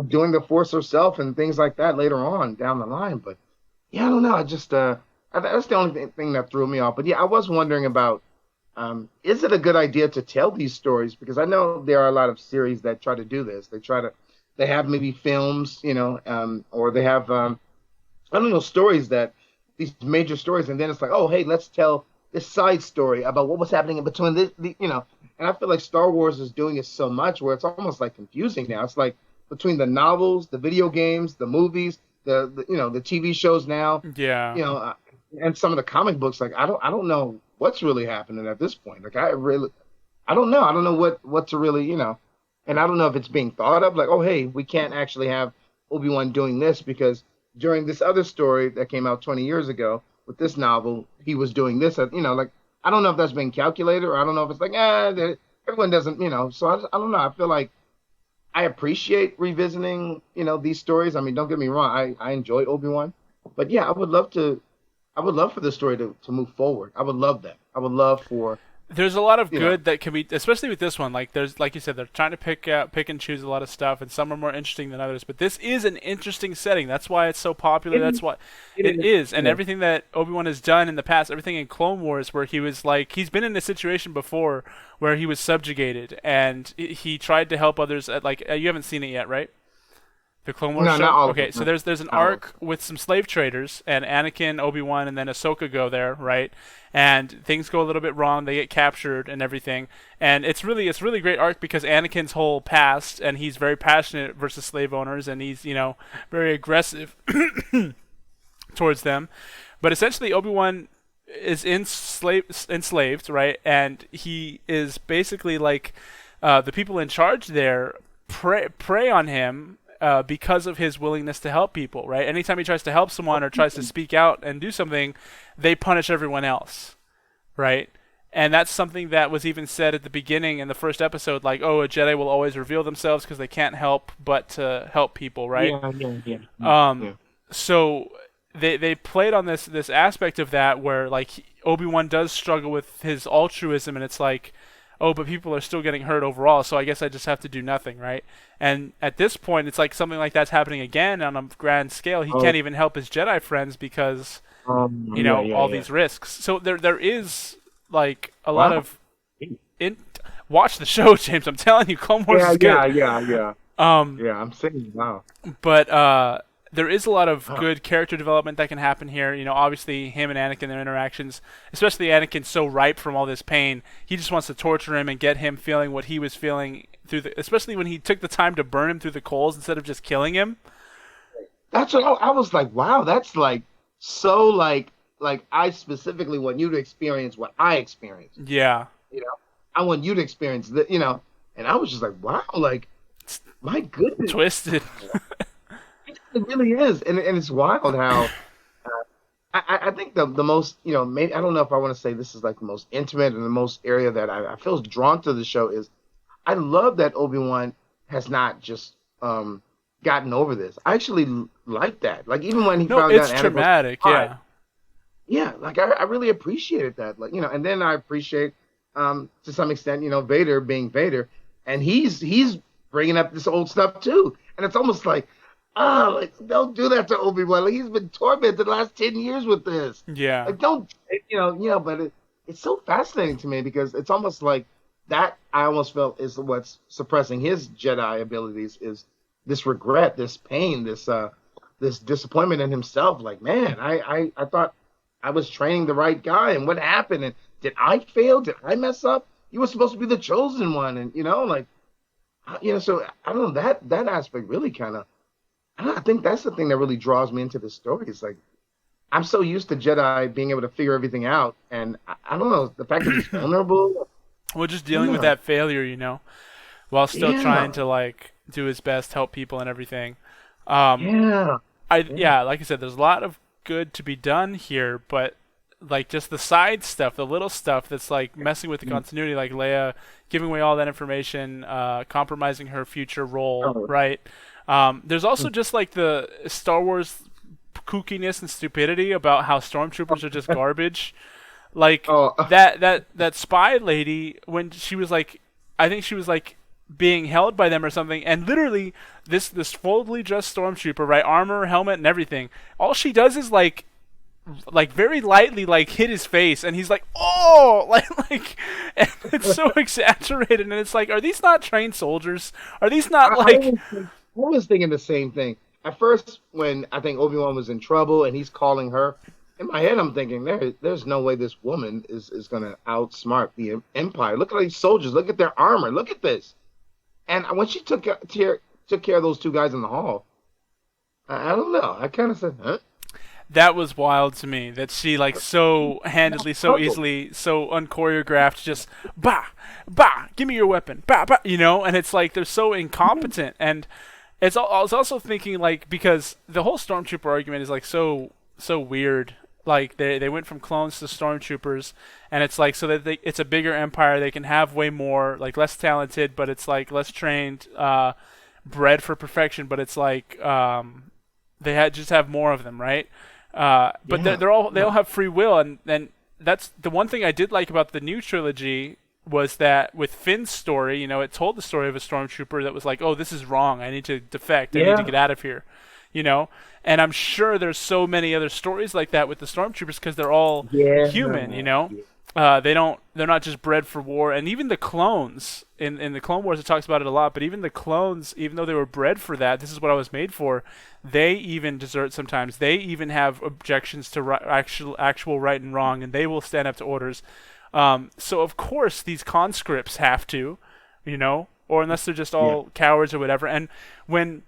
doing the force herself and things like that later on down the line. But yeah, I don't know. I just that's the only thing that threw me off. But yeah, I was wondering about is it a good idea to tell these stories? Because I know there are a lot of series that try to do this. They have maybe films, or they have I don't know, stories that these major stories, and then it's like, oh, hey, let's tell this side story about what was happening in between this. And I feel like Star Wars is doing it so much where it's almost like confusing now. It's like between the novels, the video games, the movies, the TV shows now, Yeah. you know, uh, and some of the comic books. Like I don't know what's really happening at this point. Like I don't know. I don't know what to really, and I don't know if it's being thought of. Like, oh, hey, we can't actually have Obi-Wan doing this because during this other story that came out 20 years ago with this novel, he was doing this. Like I don't know if that's been calculated or I don't know if it's like everyone doesn't, So I don't know. I feel like I appreciate revisiting, these stories. I mean, don't get me wrong. I enjoy Obi-Wan, but yeah, I would love for the story to move forward. I would love that. I would love for There's a lot of you know good that can be, especially with this one. Like there's, like you said, they're trying to pick and choose a lot of stuff, and some are more interesting than others. But this is an interesting setting. That's why it's so popular. it That's is. why It it is. is, and Yeah. everything that Obi-Wan has done in the past, everything in Clone Wars, where he was like, he's been in a situation before where he was subjugated, and he tried to help others. You haven't seen it yet, right? The Clone Wars No, not show. all of Okay, them. so Not there's an all of arc with some slave traders, and Anakin, Obi Wan, and then Ahsoka go there, right? And things go a little bit wrong. They get captured and everything, and it's really great arc because Anakin's whole past, and he's very passionate versus slave owners, and he's very aggressive towards them. But essentially, Obi Wan is enslaved, right? And he is basically like the people in charge there prey on him because of his willingness to help people, right? Anytime he tries to help someone or tries to speak out and do something, they punish everyone else, right? And that's something that was even said at the beginning in the first episode, like, oh, a Jedi will always reveal themselves because they can't help but to help people, right? Yeah, yeah, yeah, Um, yeah. so they played on this aspect of that where like Obi-Wan does struggle with his altruism, and it's like, oh, but people are still getting hurt overall, so I guess I just have to do nothing, right? And at this point, it's like something like that's happening again on a grand scale. He Oh, can't even help his Jedi friends because yeah, yeah, all yeah. these risks. So there is like a lot Wow. of in. Watch the show, James. I'm telling you, Clone Wars Yeah, is good. yeah, yeah, yeah, Um, yeah. I'm saying, wow. but there is a lot of Wow. good character development that can happen here. Obviously him and Anakin, their interactions, especially Anakin's so ripe from all this pain, he just wants to torture him and get him feeling what he was feeling especially when he took the time to burn him through the coals instead of just killing him. That's what I was like. Wow, that's like so like I specifically want you to experience what I experienced. Yeah, You know, I want you to experience that. And I was just like, wow, like it's my goodness, twisted. it really is, and it's wild how. I think the most, maybe I don't know if I want to say this is like the most intimate and the most area that I feel drawn to the show is I love that Obi-Wan has not just gotten over this. I actually like that. Like even when he No, found out it's Anakin was traumatic. alive, Yeah, yeah, like I really appreciated that. Like, and then I appreciate to some extent, Vader being Vader, and he's bringing up this old stuff too. And it's almost like, like don't do that to Obi-Wan. Like he's been tormented the last 10 years with this. yeah. Like don't, but it's so fascinating to me because it's almost like that I almost felt is what's suppressing his Jedi abilities is this regret, this pain, this disappointment in himself. Like, man, I thought I was training the right guy, and what happened? And did I fail? Did I mess up? You were supposed to be the chosen one, and like, So I don't know, that aspect really kind of. I think that's the thing that really draws me into the story. It's like I'm so used to Jedi being able to figure everything out, and I don't know the fact that he's vulnerable. Well, just dealing with Yeah, that failure, while still yeah, trying to like do his best, help people and everything. Um, yeah, yeah. yeah, like I said, there's a lot of good to be done here, but like just the side stuff, the little stuff that's like messing with the Mm. continuity, like Leia giving away all that information, compromising her future role, Oh, right? There's also just like the Star Wars kookiness and stupidity about how stormtroopers are just garbage. Like oh, that spy lady when she was like, I think she was like being held by them or something, and literally this fully dressed stormtrooper, right, armor, helmet, and everything. All she does is like very lightly like hit his face, and he's like, oh, like, and it's so exaggerated, and it's like, are these not trained soldiers? Are these I, not I like? was think- I was thinking the same thing. At first, when I think Obi-Wan was in trouble and he's calling her, in my head I'm thinking there's no way this woman is gonna outsmart the Empire. Look at these soldiers. Look at their armor. Look at this. And when she took care of those two guys in the hall, I don't know. I kind of said, huh? That was wild to me that she like so handedly, so Puzzled. easily, so unchoreographed, just bah, bah, give me your weapon, bah, bah, and it's like they're so incompetent. And I was also thinking like, because the whole stormtrooper argument is like so weird. Like they went from clones to stormtroopers, and it's like so that it's a bigger empire. They can have way more, like less talented, but it's like less trained, bred for perfection. But it's like they had just have more of them, right? But Yeah. they all have free will, and that's the one thing I did like about the new trilogy was that with Finn's story, it told the story of a stormtrooper that was like, oh, this is wrong. I need to defect. I need to Yeah. get out of here, you know. And I'm sure there's so many other stories like that with the stormtroopers because they're all Yeah. human, Yeah. they're not just bred for war. And even the clones in the Clone Wars, it talks about it a lot. But even the clones, even though they were bred for that, this is what I was made for. They even desert sometimes. They even have objections to actual right and wrong, and they will stand up to orders. So of course these conscripts have to, or unless they're just Yeah. all cowards or whatever. And when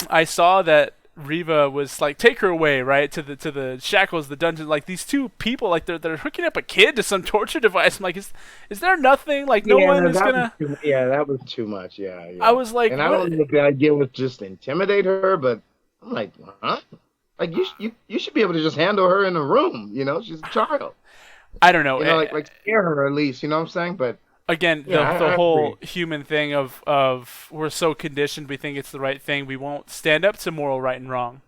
I saw that Riva was like, take her away, right, to the shackles, the dungeon. Like these two people, like they're hooking up a kid to some torture device. I'm like, is there nothing? Like no Yeah, one is gonna. that was too much. Yeah, I yeah. was like, And I what? don't know if the idea was just to intimidate her, but I'm like, huh? Like you should be able to just handle her in a room. She's a child. I don't know. Like scare her at least. You know what I'm saying? But Again, yeah, the I agree. whole human thing of we're so conditioned, we think it's the right thing. We won't stand up to moral right and wrong.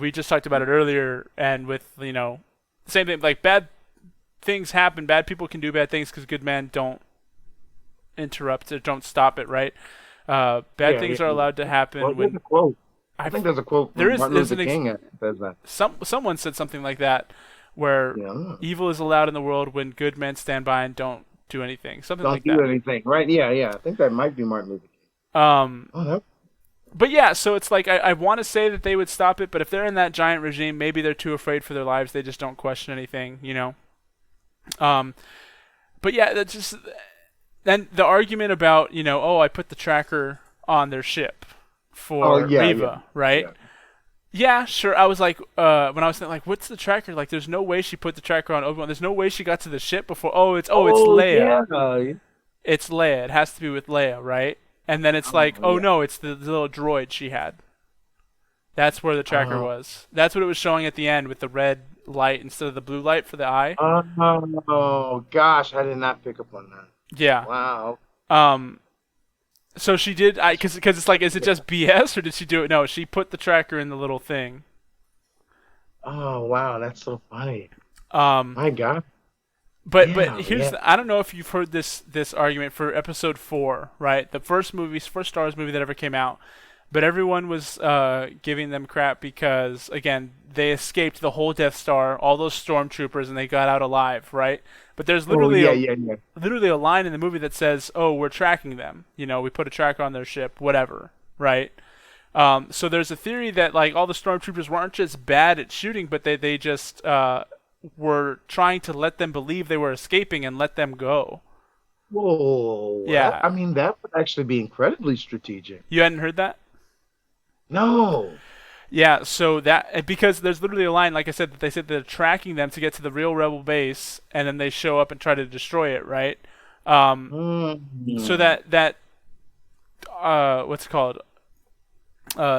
We just talked about it earlier, and with same thing. Like bad things happen, bad people can do bad things because good men don't interrupt it, don't stop it, right? Bad Yeah, things yeah, are yeah. allowed to happen Well, there's when a quote. I think I've there's a quote there from is Martin there's Luther an ex- King that says that. someone said something like that where Yeah. evil is allowed in the world when good men stand by and don't do anything, something Don't like do that. anything, right? Yeah, yeah. I think that might be Martin Luther King. Um, Oh, that, but yeah, so it's like I want to say that they would stop it, but if they're in that giant regime, maybe they're too afraid for their lives. They just don't question anything. Um, but yeah, that's just then the argument about oh, I put the tracker on their ship oh for yeah, yeah, Riva, right? yeah. Yeah, sure. I was like, when I was thinking, like, what's the tracker? Like, there's no way she put the tracker on Obi-Wan. There's no way she got to the ship before. It's Oh Leia. yeah. It's Leia. It has to be with Leia, right? And then it's like, Oh oh yeah. no, it's the little droid she had. That's where the tracker Uh, was. That's what it was showing at the end with the red light instead of the blue light for the eye. oh gosh, I did not pick up on that. Yeah. Wow. Um. So she did. Because it's like, is it just BS or did she do it? No, she put the tracker in the little thing. Oh wow, that's so funny. Um. My God. But Yeah, here's yeah. I don't know if you've heard this argument for Episode 4, right? The first Star Wars movie that ever came out. But everyone was giving them crap because again they escaped the whole Death Star, all those stormtroopers, and they got out alive, right? But there's Oh yeah, yeah, yeah. literally a line in the movie that says, "Oh, we're tracking them. We put a tracker on their ship, whatever." right? So there's a theory that like all the stormtroopers weren't just bad at shooting, but they just were trying to let them believe they were escaping and let them go. Whoa, Yeah, I mean that would actually be incredibly strategic. you hadn't heard that? No. Yeah, so that because there's literally a line, like I said, that they said they're tracking them to get to the real rebel base, and then they show up and try to destroy it, right? So Hmm. that what's it called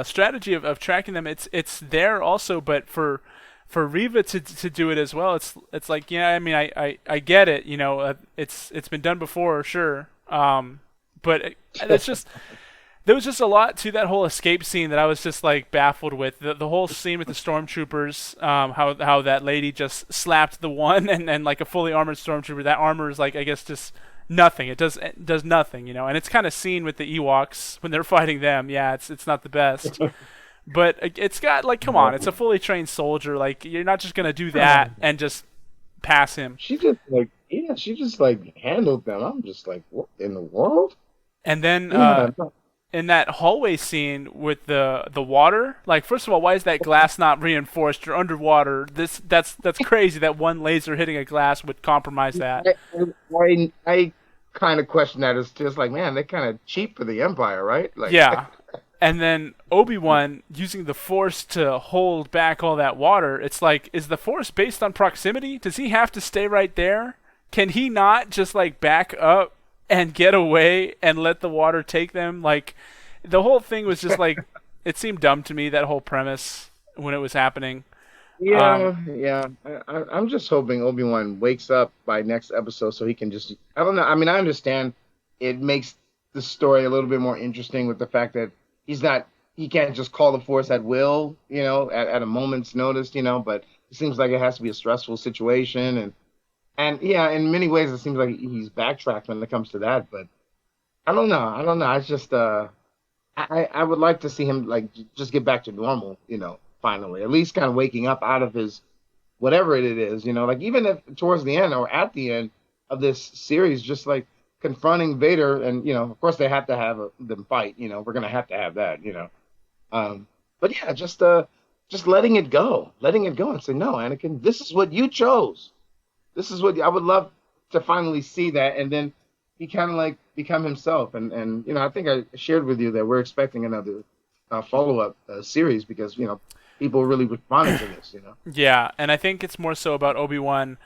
strategy of tracking them, it's there also, but for Riva to do it as well, it's like yeah, I mean I get it, it's been done before, sure, but it's just there was just a lot to that whole escape scene that I was just like baffled with. The whole scene with the stormtroopers, how that lady just slapped the one and like a fully armored stormtrooper. That armor is like I guess just nothing. It does nothing, and it's kind of seen with the Ewoks when they're fighting them. Yeah, it's not the best, but it's got like come on, it's a fully trained soldier. Like you're not just gonna do that and just pass him. She just like yeah, she just like handled them. I'm just like, what in the world? And then Yeah. in that hallway scene with the water, like first of all, why is that glass not reinforced? You're underwater. That's crazy that one laser hitting a glass would compromise that. I kind of question that. It's just like, man, they're kind of cheap for the Empire, right? Like, Yeah. And then Obi-Wan using the Force to hold back all that water. It's like, is the Force based on proximity? Does he have to stay right there? Can he not just like back up and get away and let the water take them? Like, the whole thing was just like, it seemed dumb to me, that whole premise when it was happening. Um, yeah. I'm just hoping Obi-Wan wakes up by next episode so he can just. I don't know. I mean, I understand it makes the story a little bit more interesting with the fact that he's not. He can't just call the Force at will, at a moment's notice, But it seems like it has to be a stressful situation, and yeah, in many ways, it seems like he's backtracked when it comes to that. But I don't know. I don't know. It's just I would like to see him like just get back to normal, finally. At least kind of waking up out of his whatever it is, like even if towards the end or at the end of this series, just like confronting Vader and of course they have to have them fight, we're gonna have to have that, but yeah, just letting it go and say, no, Anakin, this is what you chose. This is what I would love to finally see that, and then he kind of like become himself. And I think I shared with you that we're expecting another follow up series because people really responded to this. yeah, and I think it's more so about Obi-Wan.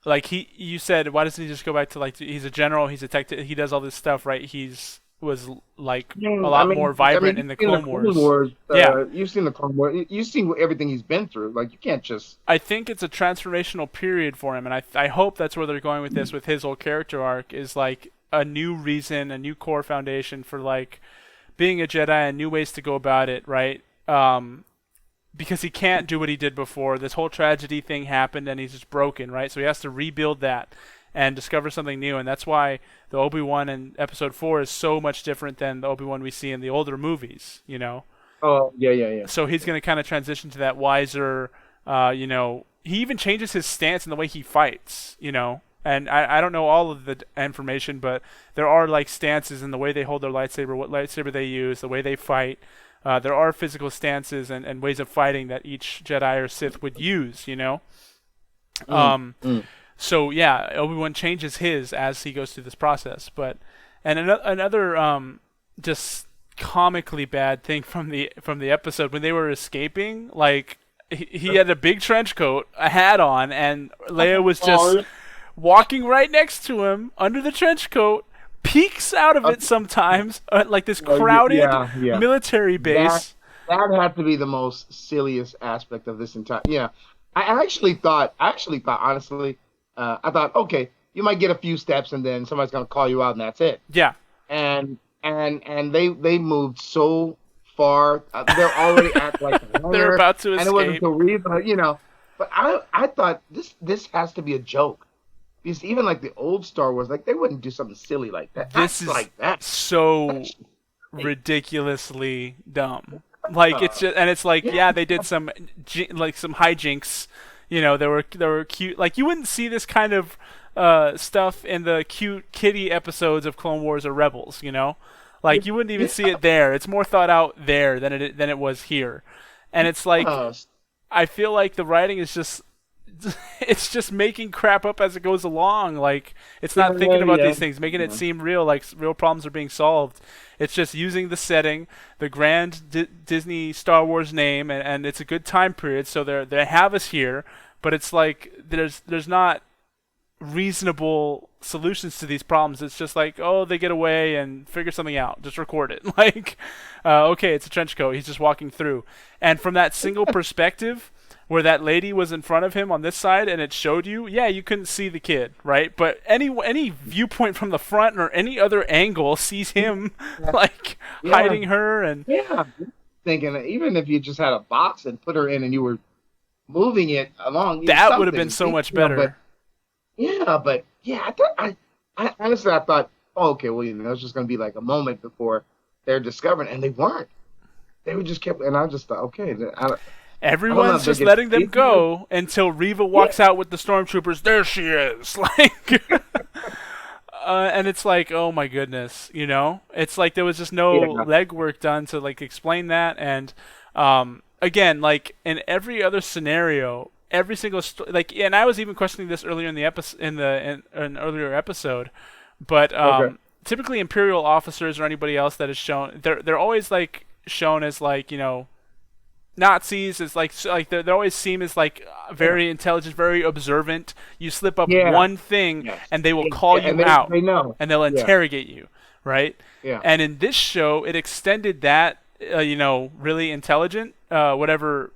Like you said, why doesn't he just go back to like he's a general, he's a tech, he does all this stuff, right? He's was like Yeah, a lot more vibrant in you've the seen the Clone Clone Wars. Wars. Yeah, You've seen the Clone Wars. You've seen everything he's been through. Like you can't just. I think it's a transformational period for him, and I hope that's where they're going with this, with his whole character arc, is like a new reason, a new core foundation for like being a Jedi and new ways to go about it, right? Because he can't do what he did before. This whole tragedy thing happened, and he's just broken, right? So he has to rebuild that and discover something new, and that's why the Obi-Wan in Episode 4 is so much different than the Obi-Wan we see in the older movies. Oh yeah. So he's going to kind of transition to that wiser, he even changes his stance in the way he fights. And I don't know all of the information, but there are like stances in the way they hold their lightsaber, what lightsaber they use, the way they fight. There are physical stances and ways of fighting that each Jedi or Sith would use. Mm, Um, mm. so yeah, Obi-Wan changes his as he goes through this process. And another just comically bad thing from the episode when they were escaping, like he had a big trench coat, a hat on, and Leia was just Oh, walking right next to him under the trench coat, peeks out of uh, it sometimes, like this well, crowded yeah. military That base. that had to be the most silliest aspect of this entire. Yeah, I actually thought, honestly, I thought, okay, you might get a few steps and then somebody's gonna call you out and that's it. Yeah, And they moved so far. They're already at like the they're hangar, about to and it wasn't escape. until Reba. But I thought this has to be a joke because even like the old Star Wars, like they wouldn't do something silly like that. This That's is like that. so That's like, ridiculously dumb. Like it's uh, just, and it's like, yeah. yeah, they did some hijinks. They were cute. Like you wouldn't see this kind of stuff in the cute kitty episodes of Clone Wars or Rebels. Like you wouldn't even see Yeah. it there. It's more thought out there than it was here. And it's like Uh, I feel like the writing is just it's just making crap up as it goes along. Like it's not thinking about yeah. these things, making it seem real, like real problems are being solved. It's just using the setting, the grand Disney Star Wars name, and it's a good time period. So they have us here, but it's like there's not reasonable solutions to these problems. It's just like, oh, they get away and figure something out. Just record it. Like, okay, it's a trench coat. He's just walking through. And from that single perspective, where that lady was in front of him on this side and it showed you, yeah, you couldn't see the kid, right? But any viewpoint from the front or any other angle sees him like Yeah. hiding her and Yeah. Thinking that even if you just had a box and put her in and you were moving it along, that would have been something, so much but better. but yeah, I honestly I thought, oh, okay, well, it's just gonna be like a moment before they're discovered, and they weren't. They were just kept, and I just thought, okay, I don't know Everyone's if they're just getting letting them lazy. go until Reva Yeah, walks out with the stormtroopers. There she is. Like and it's like, oh my goodness, it's like there was just no yeah, legwork done to like explain that. And again, like in every other scenario, every single like, and I was even questioning this earlier in the episode, in an earlier episode, but okay, typically Imperial officers or anybody else that is shown, they're always like shown as like Nazis is like they always seem as like yeah, very intelligent, very observant. You slip up yeah, one thing, yes, and they will yeah, call and you out, they know, and they'll yeah, interrogate you, right? yeah, And in this show, it extended that, really intelligent, whatever.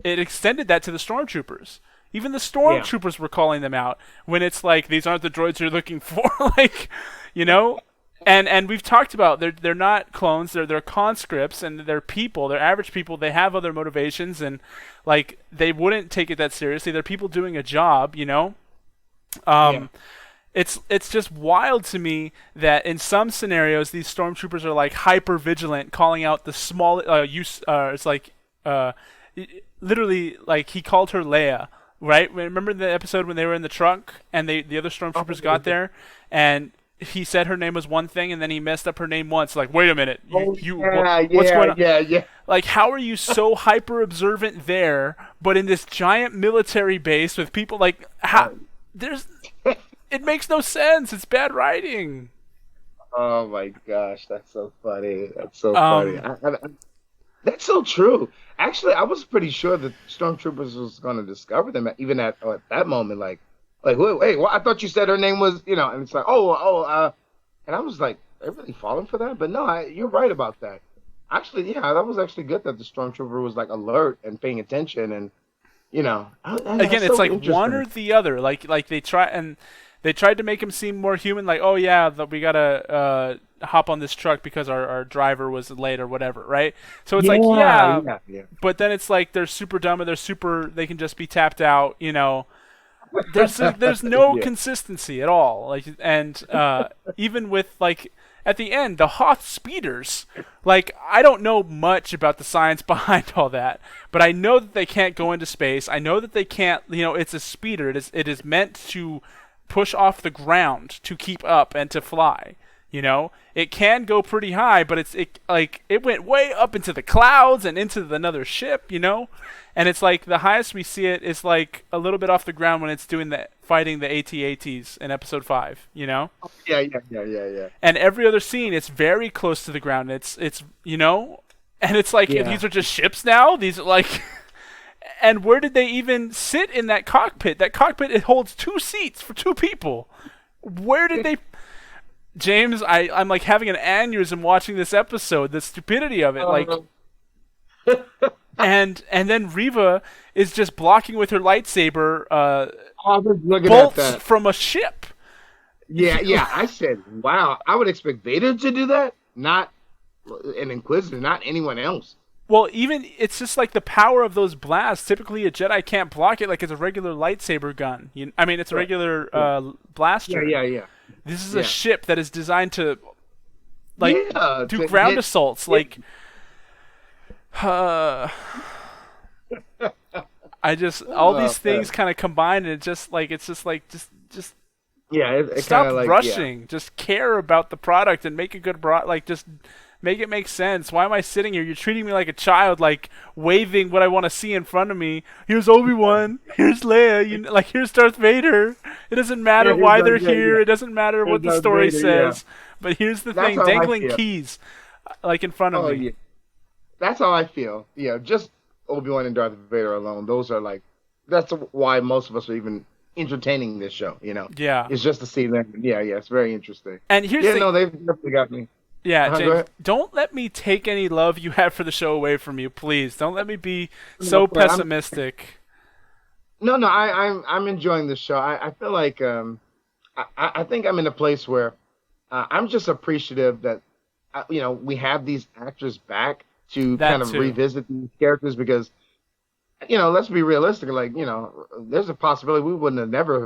It extended that to the stormtroopers. Even the yeah, stormtroopers were calling them out when it's like these aren't the droids you're looking for, like, you know. And we've talked about they're not clones, they're conscripts, and they're people, they're average people. They have other motivations, and like they wouldn't take it that seriously. They're people doing a job. yeah, Um, it's just wild to me that in some scenarios these stormtroopers are like hyper vigilant, calling out the small use. It's like uh, literally like he called her Leia, right? Remember the episode when they were in the trunk and the other oh, stormtroopers got there, and he said her name was one thing and then he messed up her name once. Like, wait a minute, yeah, what's yeah, going on? yeah, yeah. Like, how are you so hyper observant there, but in this giant military base with people like how Right. there's it makes no sense. It's bad writing. Oh my gosh, that's so funny. That's so funny. Um, That's so true. Actually, I was pretty sure that Stormtroopers was going to discover them even at that moment. Like, wait, well, I thought you said her name was, and it's like, and I was like, they're really falling for that. But no, you're right about that. Actually, yeah, that was actually good that the Stormtrooper was like alert and paying attention, and Again, that's it's so like one interesting. or the other. Like they tried to make him seem more human. Like, oh yeah, we gotta hop on this truck because our driver was late or whatever, right? So it's like, Yeah, yeah, yeah, yeah. but then it's like they're super dumb and they can just be tapped out. There's no Yeah. consistency at all. Like, and even with like at the end, the Hoth speeders. Like, I don't know much about the science behind all that, but I know that they can't go into space. I know that they can't. It's a speeder. It is meant to push off the ground to keep up and to fly. It can go pretty high, but it went way up into the clouds and into another ship. And it's like the highest we see it is like a little bit off the ground when it's doing the fighting the AT-ATs in episode 5. Yeah, yeah, yeah, yeah, yeah. And every other scene it's very close to the ground. And it's like Yeah. these are just ships now. These are like and where did they even sit in that cockpit? That cockpit, it holds 2 seats for 2 people. Where did they James, I'm like having an aneurysm watching this episode, the stupidity of it. Like, Uh, and then Reva is just blocking with her lightsaber I was looking at bolts that. from a ship. Yeah, yeah. I said, wow, I would expect Vader to do that, not an Inquisitor, not anyone else. Well, even it's just like the power of those blasts. Typically, a Jedi can't block it like it's a regular lightsaber gun. I mean, it's a Right. regular Yeah, yeah, blaster. yeah, yeah. This is a Yeah. ship that is designed to like Yeah, do to ground hit, assaults. hit. Like, uh, I just all Oh, these things man. kind of combine, and it's just like just Yeah, it kind Stop of like yeah. rushing. Just care about the product and make a good product. Like, just make it make sense. Why am I sitting here? You're treating me like a child, like waving what I want to see in front of me. Here's Obi Wan. Here's Leia. Like here's Darth Vader. It doesn't Yeah, matter here's why Darth, they're yeah, here. yeah. It doesn't matter Here's what the Darth story Vader, yeah. says. But here's the That's thing: how I dangling feel. keys, like in front of Oh me. yeah, that's how I feel. Yeah, just Obi-Wan and Darth Vader alone. Those are like, that's why most of us are even entertaining this show. Yeah. It's just to see them. Yeah, yeah, it's very interesting. And here's Yeah, the no, they've definitely got me. Yeah, Go James, ahead. don't let me take any love you have for the show away from you, please. Don't let me be No, so but I'm pessimistic. no, I'm enjoying the show. I feel like I think I'm in a place where I'm just appreciative that we have these actors back to kind That of too. revisit these characters because let's be realistic. Like, there's a possibility we wouldn't have never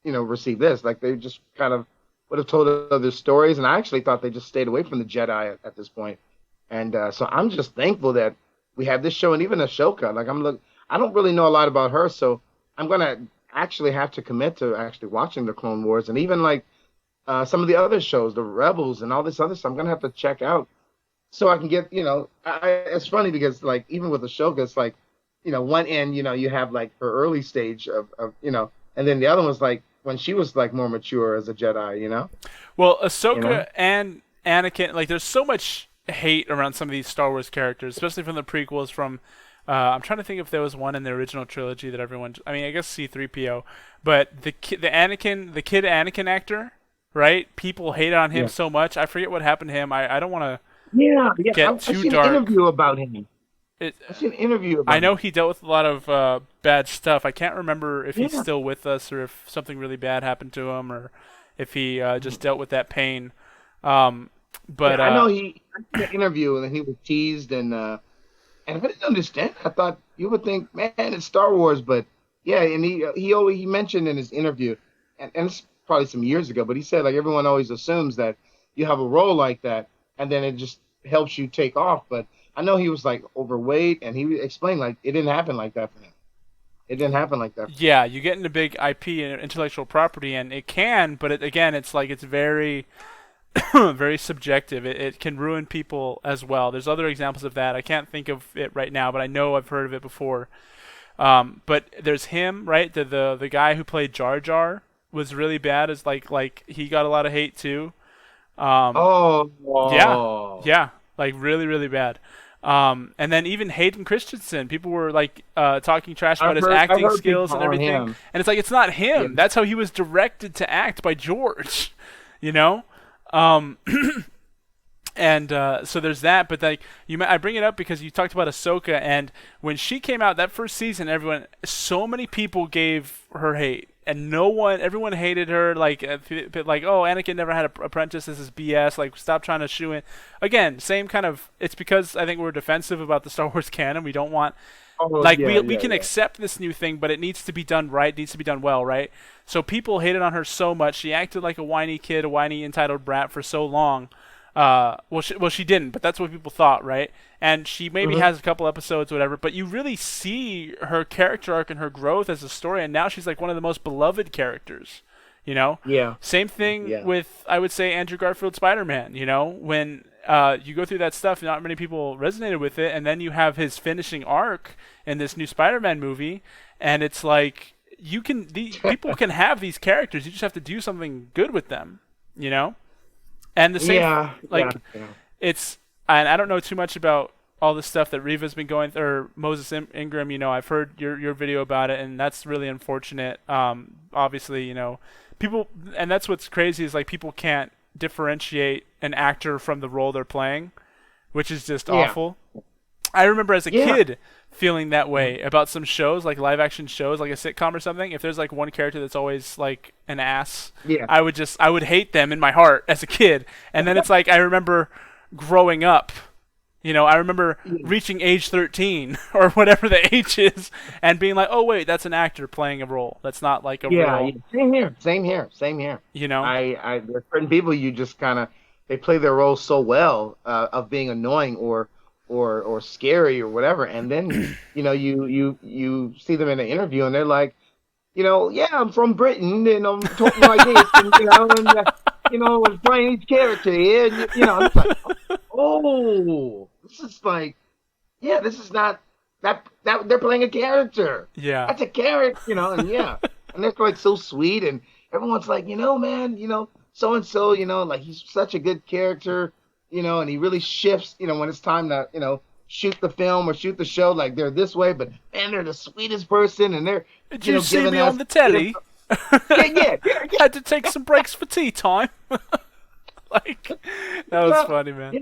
have, received this. Like, they just kind of would have told other stories. And I actually thought they just stayed away from the Jedi at this point. And so I'm just thankful that we have this show and even Ashoka. Like, I don't really know a lot about her. So I'm going to actually have to commit to actually watching the Clone Wars and even like some of the other shows, the Rebels and all this other stuff. I'm going to have to check out so I can get, it's funny because like even with Ashoka, it's like, one end, you have like her early stage of, and then the other one's like when she was like more mature as a Jedi. Well, You know? Ahsoka and Anakin, like, there's so much hate around some of these Star Wars characters, especially from the prequels. I'm trying to think if there was one in the original trilogy that everyone. I mean, I guess C-3PO, but the kid Anakin actor, right? People hate on him Yeah. so much. I forget what happened to him. I don't want to Yeah, yeah. get I've too seen an dark. interview about him. It, I've seen an interview I about know him. he dealt with a lot of bad stuff. I can't remember if he's Yeah. still with us or if something really bad happened to him or if he just dealt with that pain. Um, Yeah, but I know I seen an interview and he was teased and if I didn't understand, I thought you would think, man, it's Star Wars, but yeah, and he mentioned in his interview, and it's probably some years ago, but he said like everyone always assumes that you have a role like that, and then it just helps you take off. But I know he was like overweight, and he explained like it didn't happen like that for him. It didn't happen like that. yeah, you get into big IP and intellectual property, and it can, but again, it's like it's very, very subjective. It can ruin people as well. There's other examples of that. I can't think of it right now, but I know I've heard of it before. But there's him, right? The guy who played Jar Jar was really bad. As like he got a lot of hate too. Um, Oh, yeah, oh. yeah, like really really bad. And then even Hayden Christensen, people were like talking trash about his I've acting heard skills people and on everything, him. and it's like it's not Yeah, him. That's how he was directed to act by George, you know. Um, and so there's that, but like I bring it up because you talked about Ahsoka, and when she came out that first season, so many people gave her hate, and everyone hated her. Like, like, oh, Anakin never had an apprentice. This is BS. Like, stop trying to shoe in. Again, same kind of. It's because I think we're defensive about the Star Wars canon. We don't want oh like yeah, we yeah, can yeah. accept this new thing, but it needs to be done right. It needs to be done well, right? So people hated on her so much. She acted like a whiny kid, a whiny entitled brat for so long. She didn't, but that's what people thought, right? And she maybe Hmm. has a couple episodes, whatever. But you really see her character arc and her growth as a story, and now she's like one of the most beloved characters. You know, Yeah, same thing yeah, with I would say Andrew Garfield Spider-Man. You know, when you go through that stuff, not many people resonated with it, and then you have his finishing arc in this new Spider-Man movie, and it's like people can have these characters. You just have to do something good with them. You know. And the same, yeah, yeah, like, yeah. and I don't know too much about all the stuff that Riva's been going through, or Moses Ingram. You know, I've heard your video about it, and that's really unfortunate. Obviously, people, and that's what's crazy is like people can't differentiate an actor from the role they're playing, which is just Yeah. awful. I remember as a Yeah. kid feeling that way about some shows, like live action shows, like a sitcom or something. If there's like one character that's always like an ass, Yeah. I would hate them in my heart as a kid. And then it's like I remember growing up. I remember Yeah. reaching age 13 or whatever the age is and being like, "Oh wait, that's an actor playing a role. That's not like a Yeah, real, yeah. Same here. Same here. Same here. you know." There's certain people you just kind of they play their role so well of being annoying or scary or whatever, and then you see them in an interview and they're like, yeah, I'm from Britain and I'm talking like this, and was playing each character here, and and it's like, oh, this is like, yeah, this is not that they're playing a character. Yeah. That's a character, and yeah, and they're like so sweet, and everyone's like, man, so and so, like he's such a good character, and he really shifts, when it's time to, shoot the film or shoot the show, like they're this way, but man, they're the sweetest person, and they're, Did you see giving me us, on the telly? yeah. Had to take some breaks for tea time. Like, that was Well, funny, man. yeah,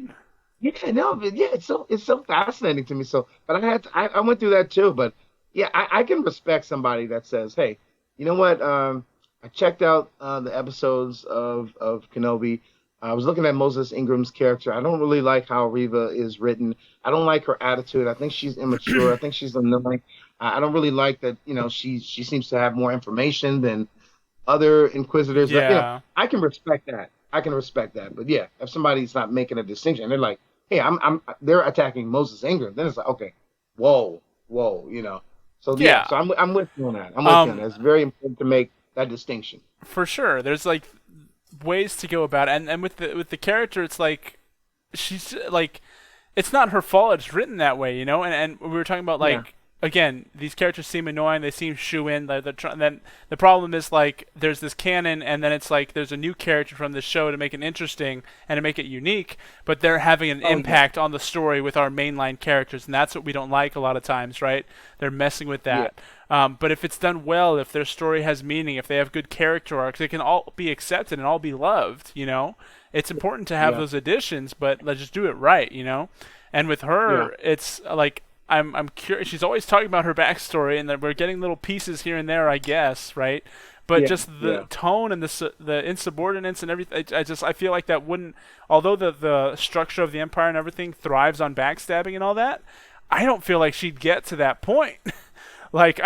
yeah, no, but yeah, it's so fascinating to me. So, but I went through that too. But yeah, I can respect somebody that says, hey, you know what? I checked out the episodes of Kenobi. I was looking at Moses Ingram's character. I don't really like how Reva is written. I don't like her attitude. I think she's immature. I think she's annoying. I don't really like that. She seems to have more information than other inquisitors. Yeah. I can respect that. I can respect that. But yeah, if somebody's not making a distinction, they're like, hey, they're attacking Moses Ingram, then it's like, okay, whoa. So yeah, Yeah. so I'm with you on that. I'm with you on Um, that. It's very important to make that distinction. for sure. There's like ways to go about it, and with the character, it's like she's like it's not her fault. It's written that way, And we were talking about Yeah. like again, these characters seem annoying. They seem shoe in. Then the problem is like there's this canon, and then it's like there's a new character from this show to make it interesting and to make it unique. But they're having an Oh yeah. impact on the story with our mainline characters, and that's what we don't like a lot of times, right? They're messing with Yeah. that. But if it's done well, if their story has meaning, if they have good character arcs, they can all be accepted and all be loved. It's important to have Yeah. those additions, but let's just do it right. And with Yeah. her, it's like I'm curious. She's always talking about her backstory, and that we're getting little pieces here and there, I guess, right? But Yeah. just the Yeah. tone and the insubordinates and everything, I feel like that wouldn't. Although the structure of the empire and everything thrives on backstabbing and all that, I don't feel like she'd get to that point. Like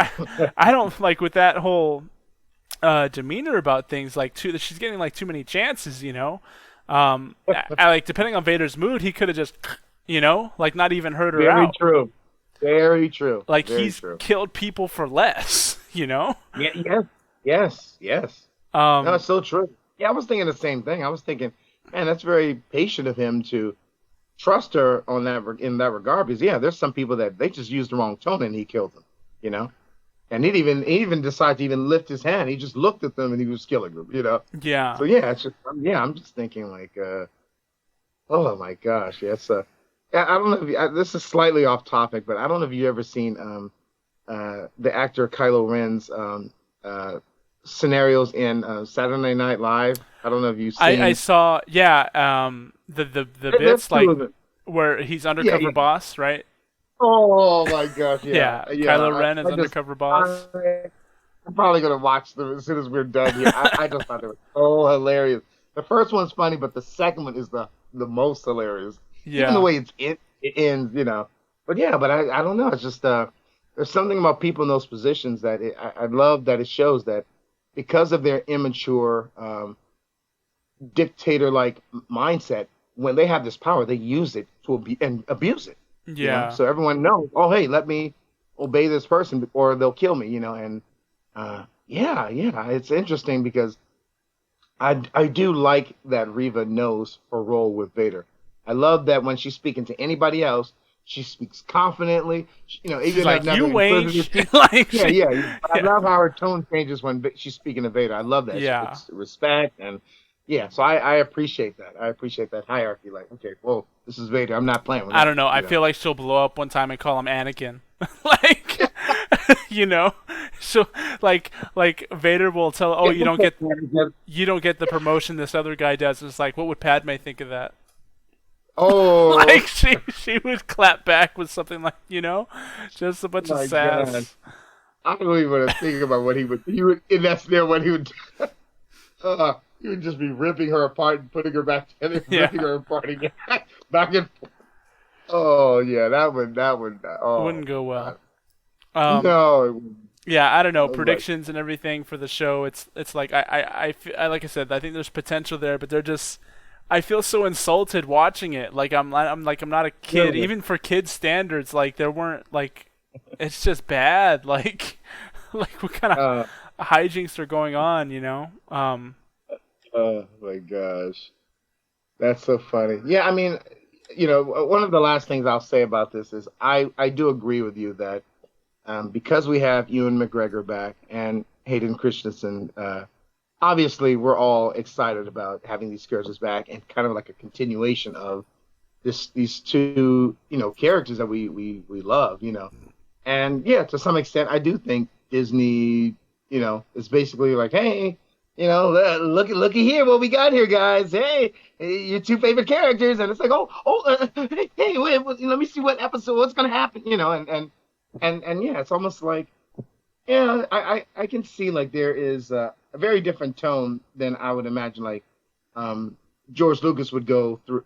I don't like with that whole demeanor about things. Like she's getting like too many chances. Like depending on Vader's mood, he could have just, like not even heard her Very out. true. Very true. Like Very he's true. killed people for less. Yeah. Yes. Yes. Yes. No, Um, it's so true. Yeah, I was thinking the same thing. I was thinking, man, that's very patient of him to trust her on in that regard. Because yeah, there's some people that they just used the wrong tone and he killed them. You know, and he even decided to even lift his hand. He just looked at them and he was killing them. yeah, So yeah, it's just yeah, I'm just thinking like, oh my gosh, yes. I don't know if this is slightly off topic, but I don't know if you ever seen the actor Kylo Ren's scenarios in Saturday Night Live. I don't know if you've I seen. saw the There's bits two like of them. where he's Yeah, undercover yeah. boss, right? Oh my gosh, yeah, Yeah, yeah. Kylo Ren is I just, undercover boss. I'm probably gonna watch them as soon as we're done here. I just thought they were so hilarious. The first one's funny, but the second one is the most hilarious. Even the Yeah, way it ends. But yeah, but I don't know. It's just there's something about people in those positions that I love that it shows that because of their immature dictator-like mindset, when they have this power, they use it to and abuse it. yeah, So everyone knows, oh hey, let me obey this person or they'll kill me. And yeah, it's interesting because I do like that Reva knows her role with Vader. I love that when she's speaking to anybody else, she speaks confidently. she's Even if like never you ain't inquisitive. like Yeah, she, yeah. I yeah, love how her tone changes when she's speaking to Vader. I love that. yeah. It's respect and yeah. So I appreciate that. I appreciate that hierarchy. Like, okay, well, this is Vader. I'm not playing with I him. don't know. I feel like she'll blow up one time and call him Anakin. Like, you know, so like Vader will tell, oh, you don't get the promotion this other guy does. It's like, what would Padme think of that? Oh Like she would clap back with something like, just a bunch of my God. sass. I don't even want to think about what he would in that scenario what he would he would just be ripping her apart and putting her back together, Yeah, ripping her apart again, back and forth. Oh yeah, that would wouldn't oh go God. well. Um, No, it wouldn't. yeah, I don't know I was like, predictions and everything for the show. It's like like I said, I think there's potential there, but they're just. I feel so insulted watching it. Like I'm not a kid, really? even for kid standards. Like there weren't like, it's just bad. Like, like what kind of Uh, hijinks are going on. You know. Oh my gosh. That's so funny. Yeah, I mean, one of the last things I'll say about this is I do agree with you that because we have Ewan McGregor back and Hayden Christensen, obviously we're all excited about having these characters back and kind of like a continuation of these two characters that we love. And yeah, to some extent, I do think Disney, is basically like, hey, looky here, what we got here, guys. Hey, your two favorite characters, and it's like, hey, wait, let me see what episode, what's gonna happen, and yeah, it's almost like, yeah, I can see like there is a very different tone than I would imagine like George Lucas would go through,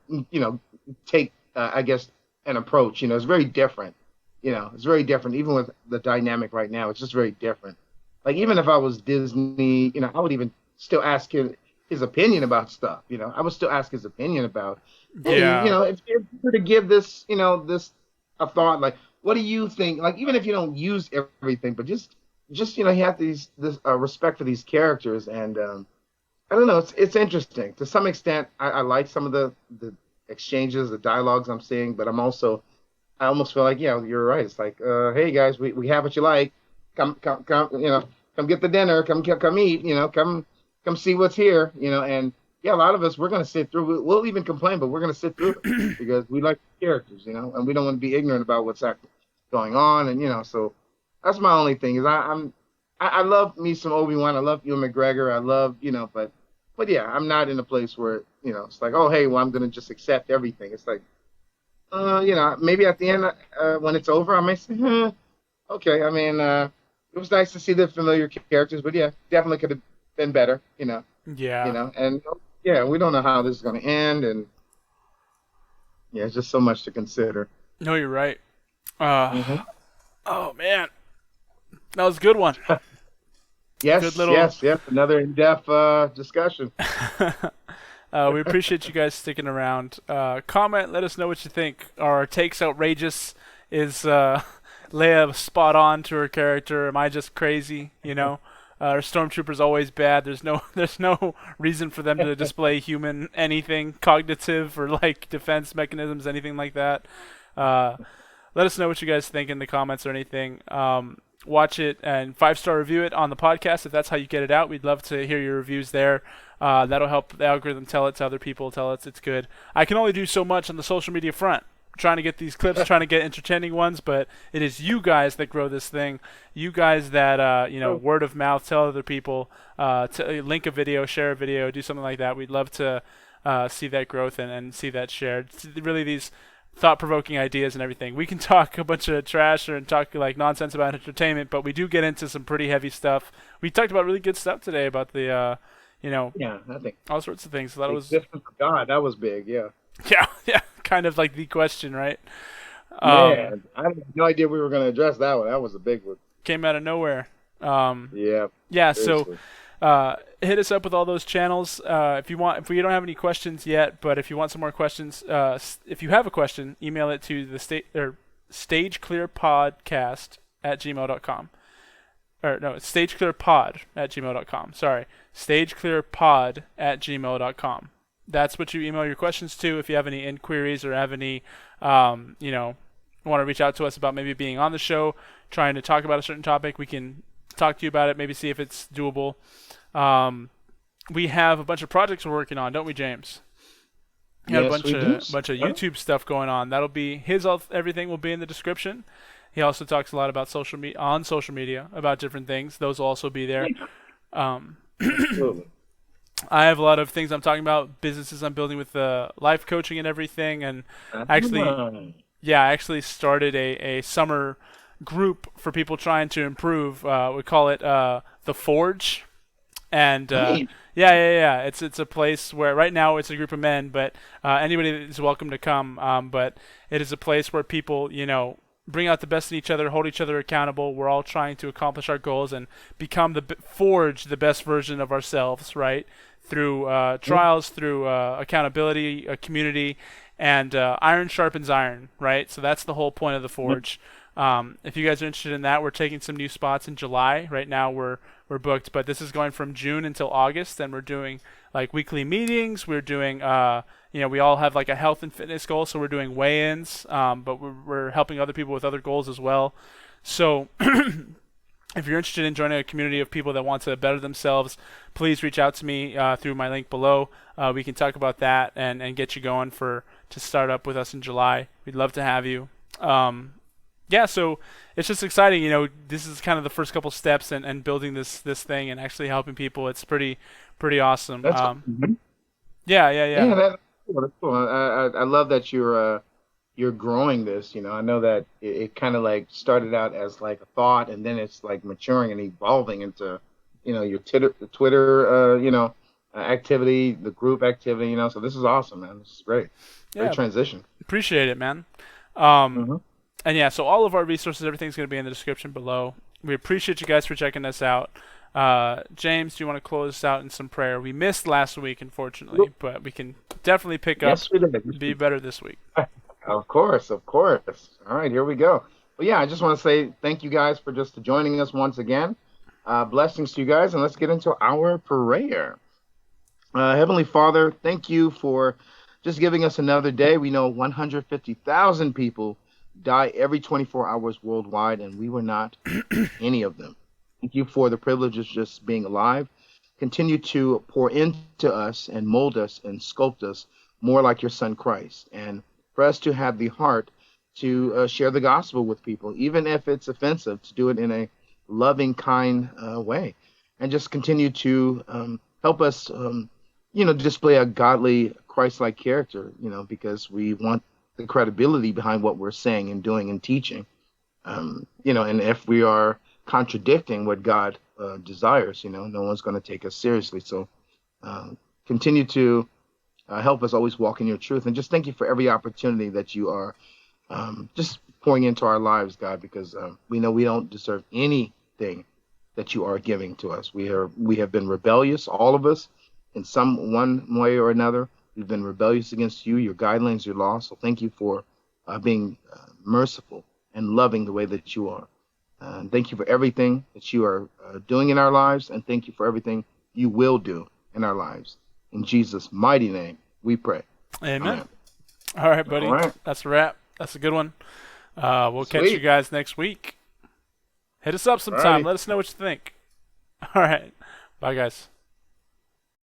take I guess an approach. It's very different. It's very different. Even with the dynamic right now, it's just very different. Like even if I was Disney, I would even still ask him his opinion about stuff. I would still ask his opinion about, hey, Yeah. if you were to give this, this a thought, like what do you think? Like even if you don't use everything, but just you have this respect for these characters, and I don't know, it's interesting to some extent. I like some of the exchanges, the dialogues I'm seeing, but I almost feel like, yeah, you're right. It's like, hey guys, we have what you like. Come, come get the dinner. Come eat. Come see what's here. And yeah, a lot of us we're gonna sit through. We'll even complain, but we're gonna sit through it because we like the characters. And we don't want to be ignorant about what's going on. And so that's my only thing is I love me some Obi-Wan. I love Ewan McGregor. I love but yeah, I'm not in a place where it's like, oh hey, well I'm gonna just accept everything. It's like, maybe at the end, when it's over, I may say, okay. I mean, it was nice to see the familiar characters, but yeah, definitely could have been better. Yeah. And yeah, we don't know how this is going to end, and yeah, it's just so much to consider. No, you're right. Uh, Hmm. oh man, that was a good one. Good Yes, little. yes, yes. Another in-depth discussion. We appreciate you guys sticking around. Comment, let us know what you think. Are our takes outrageous? Is Leia spot on to her character? Am I just crazy? Are stormtroopers always bad? There's no reason for them to display human anything, cognitive or like defense mechanisms, anything like that. Uh, let us know what you guys think in the comments or anything. Watch it and 5-star review it on the podcast if that's how you get it out. We'd love to hear your reviews there. That'll help the algorithm tell it to other people, tell us it's good. I can only do so much on the social media front, trying to get these clips, trying to get entertaining ones, but it is you guys that grow this thing. You guys that, word of mouth, tell other people, to link a video, share a video, do something like that. We'd love to see that growth and see that shared. Really, these thought-provoking ideas and everything. We can talk a bunch of trash and talk like nonsense about entertainment, but we do get into some pretty heavy stuff. We talked about really good stuff today about the, Yeah, I think all sorts of things. So that the was, existence of God, that was big. Yeah. yeah, yeah, kind of like the question, right? Yeah, I had no idea we were going to address that one. That was a big one. Came out of nowhere. Um, Yeah, yeah, so seriously. hit us up with all those channels if you want. If we don't have any questions yet, but if you want some more questions, if you have a question, email it to the stageclearpodcast@gmail.com. Or no, it's stageclearpod@gmail.com. Sorry, stageclearpod@gmail.com. That's what you email your questions to. If you have any inquiries or have any, want to reach out to us about maybe being on the show, trying to talk about a certain topic, we can talk to you about it. Maybe see if it's doable. We have a bunch of projects we're working on, don't we, James? We got a Yes, bunch we of do. bunch of YouTube stuff going on. That'll be everything will be in the description. He also talks a lot about social media about different things. Those will also be there. Um, Absolutely. I have a lot of things I'm talking about, businesses I'm building with life coaching and everything. And actually, Ah, yeah, I actually started a summer group for people trying to improve. We call it the Forge, and Right. yeah. It's a place where right now it's a group of men, but anybody is welcome to come. But it is a place where people, bring out the best in each other, hold each other accountable. We're all trying to accomplish our goals and become forge the best version of ourselves, right? Through trials, through accountability, a community, and iron sharpens iron, right? So that's the whole point of the Forge. If you guys are interested in that, we're taking some new spots in July. Right now we're booked, but this is going from June until August, and we're doing like weekly meetings. We're doing we all have like a health and fitness goal, so we're doing weigh-ins, but we're helping other people with other goals as well. So if you're interested in joining a community of people that want to better themselves, please reach out to me through my link below. We can talk about that and get you going to start up with us in July. We'd love to have you. So it's just exciting. This is kind of the first couple steps and building this thing and actually helping people. It's pretty awesome. That's Yeah. that's cool. That's cool. I love that you're growing this. I know that it kind of like started out as like a thought, and then it's like maturing and evolving into, your Twitter, activity, the group activity. So this is awesome, man. This is great. Great Yeah, transition. appreciate it, man. Um, Hmm. and yeah, so all of our resources, everything's going to be in the description below. We appreciate you guys for checking us out. James, do you want to close us out in some prayer? We missed last week, unfortunately, but we can definitely pick up Yes, we did. and be better this week. Of course, of course. All right, here we go. Well, yeah, I just want to say thank you guys for just joining us once again. Blessings to you guys, and let's get into our prayer. Heavenly Father, thank you for just giving us another day. We know 150,000 people die every 24 hours worldwide, and we were not any of them. Thank you for the privilege of just being alive. Continue to pour into us and mold us and sculpt us more like your son Christ, and for us to have the heart to share the gospel with people, even if it's offensive, to do it in a loving, kind way, and just continue to help us, display a godly, Christ-like character, because we want the credibility behind what we're saying and doing and teaching, and if we are contradicting what God desires, no one's going to take us seriously. So continue to help us always walk in your truth. And just thank you for every opportunity that you are just pouring into our lives, God, because we know we don't deserve anything that you are giving to us. We have been rebellious, all of us, in one way or another. We've been rebellious against you, your guidelines, your laws. So thank you for being merciful and loving the way that you are. And thank you for everything that you are doing in our lives, and thank you for everything you will do in our lives. In Jesus' mighty name, we pray. Amen. Amen. All right, buddy. All right. That's a wrap. That's a good one. We'll catch you Sweet. guys next week. Hit us up sometime. Alrighty. Let us know what you think. All right. Bye, guys.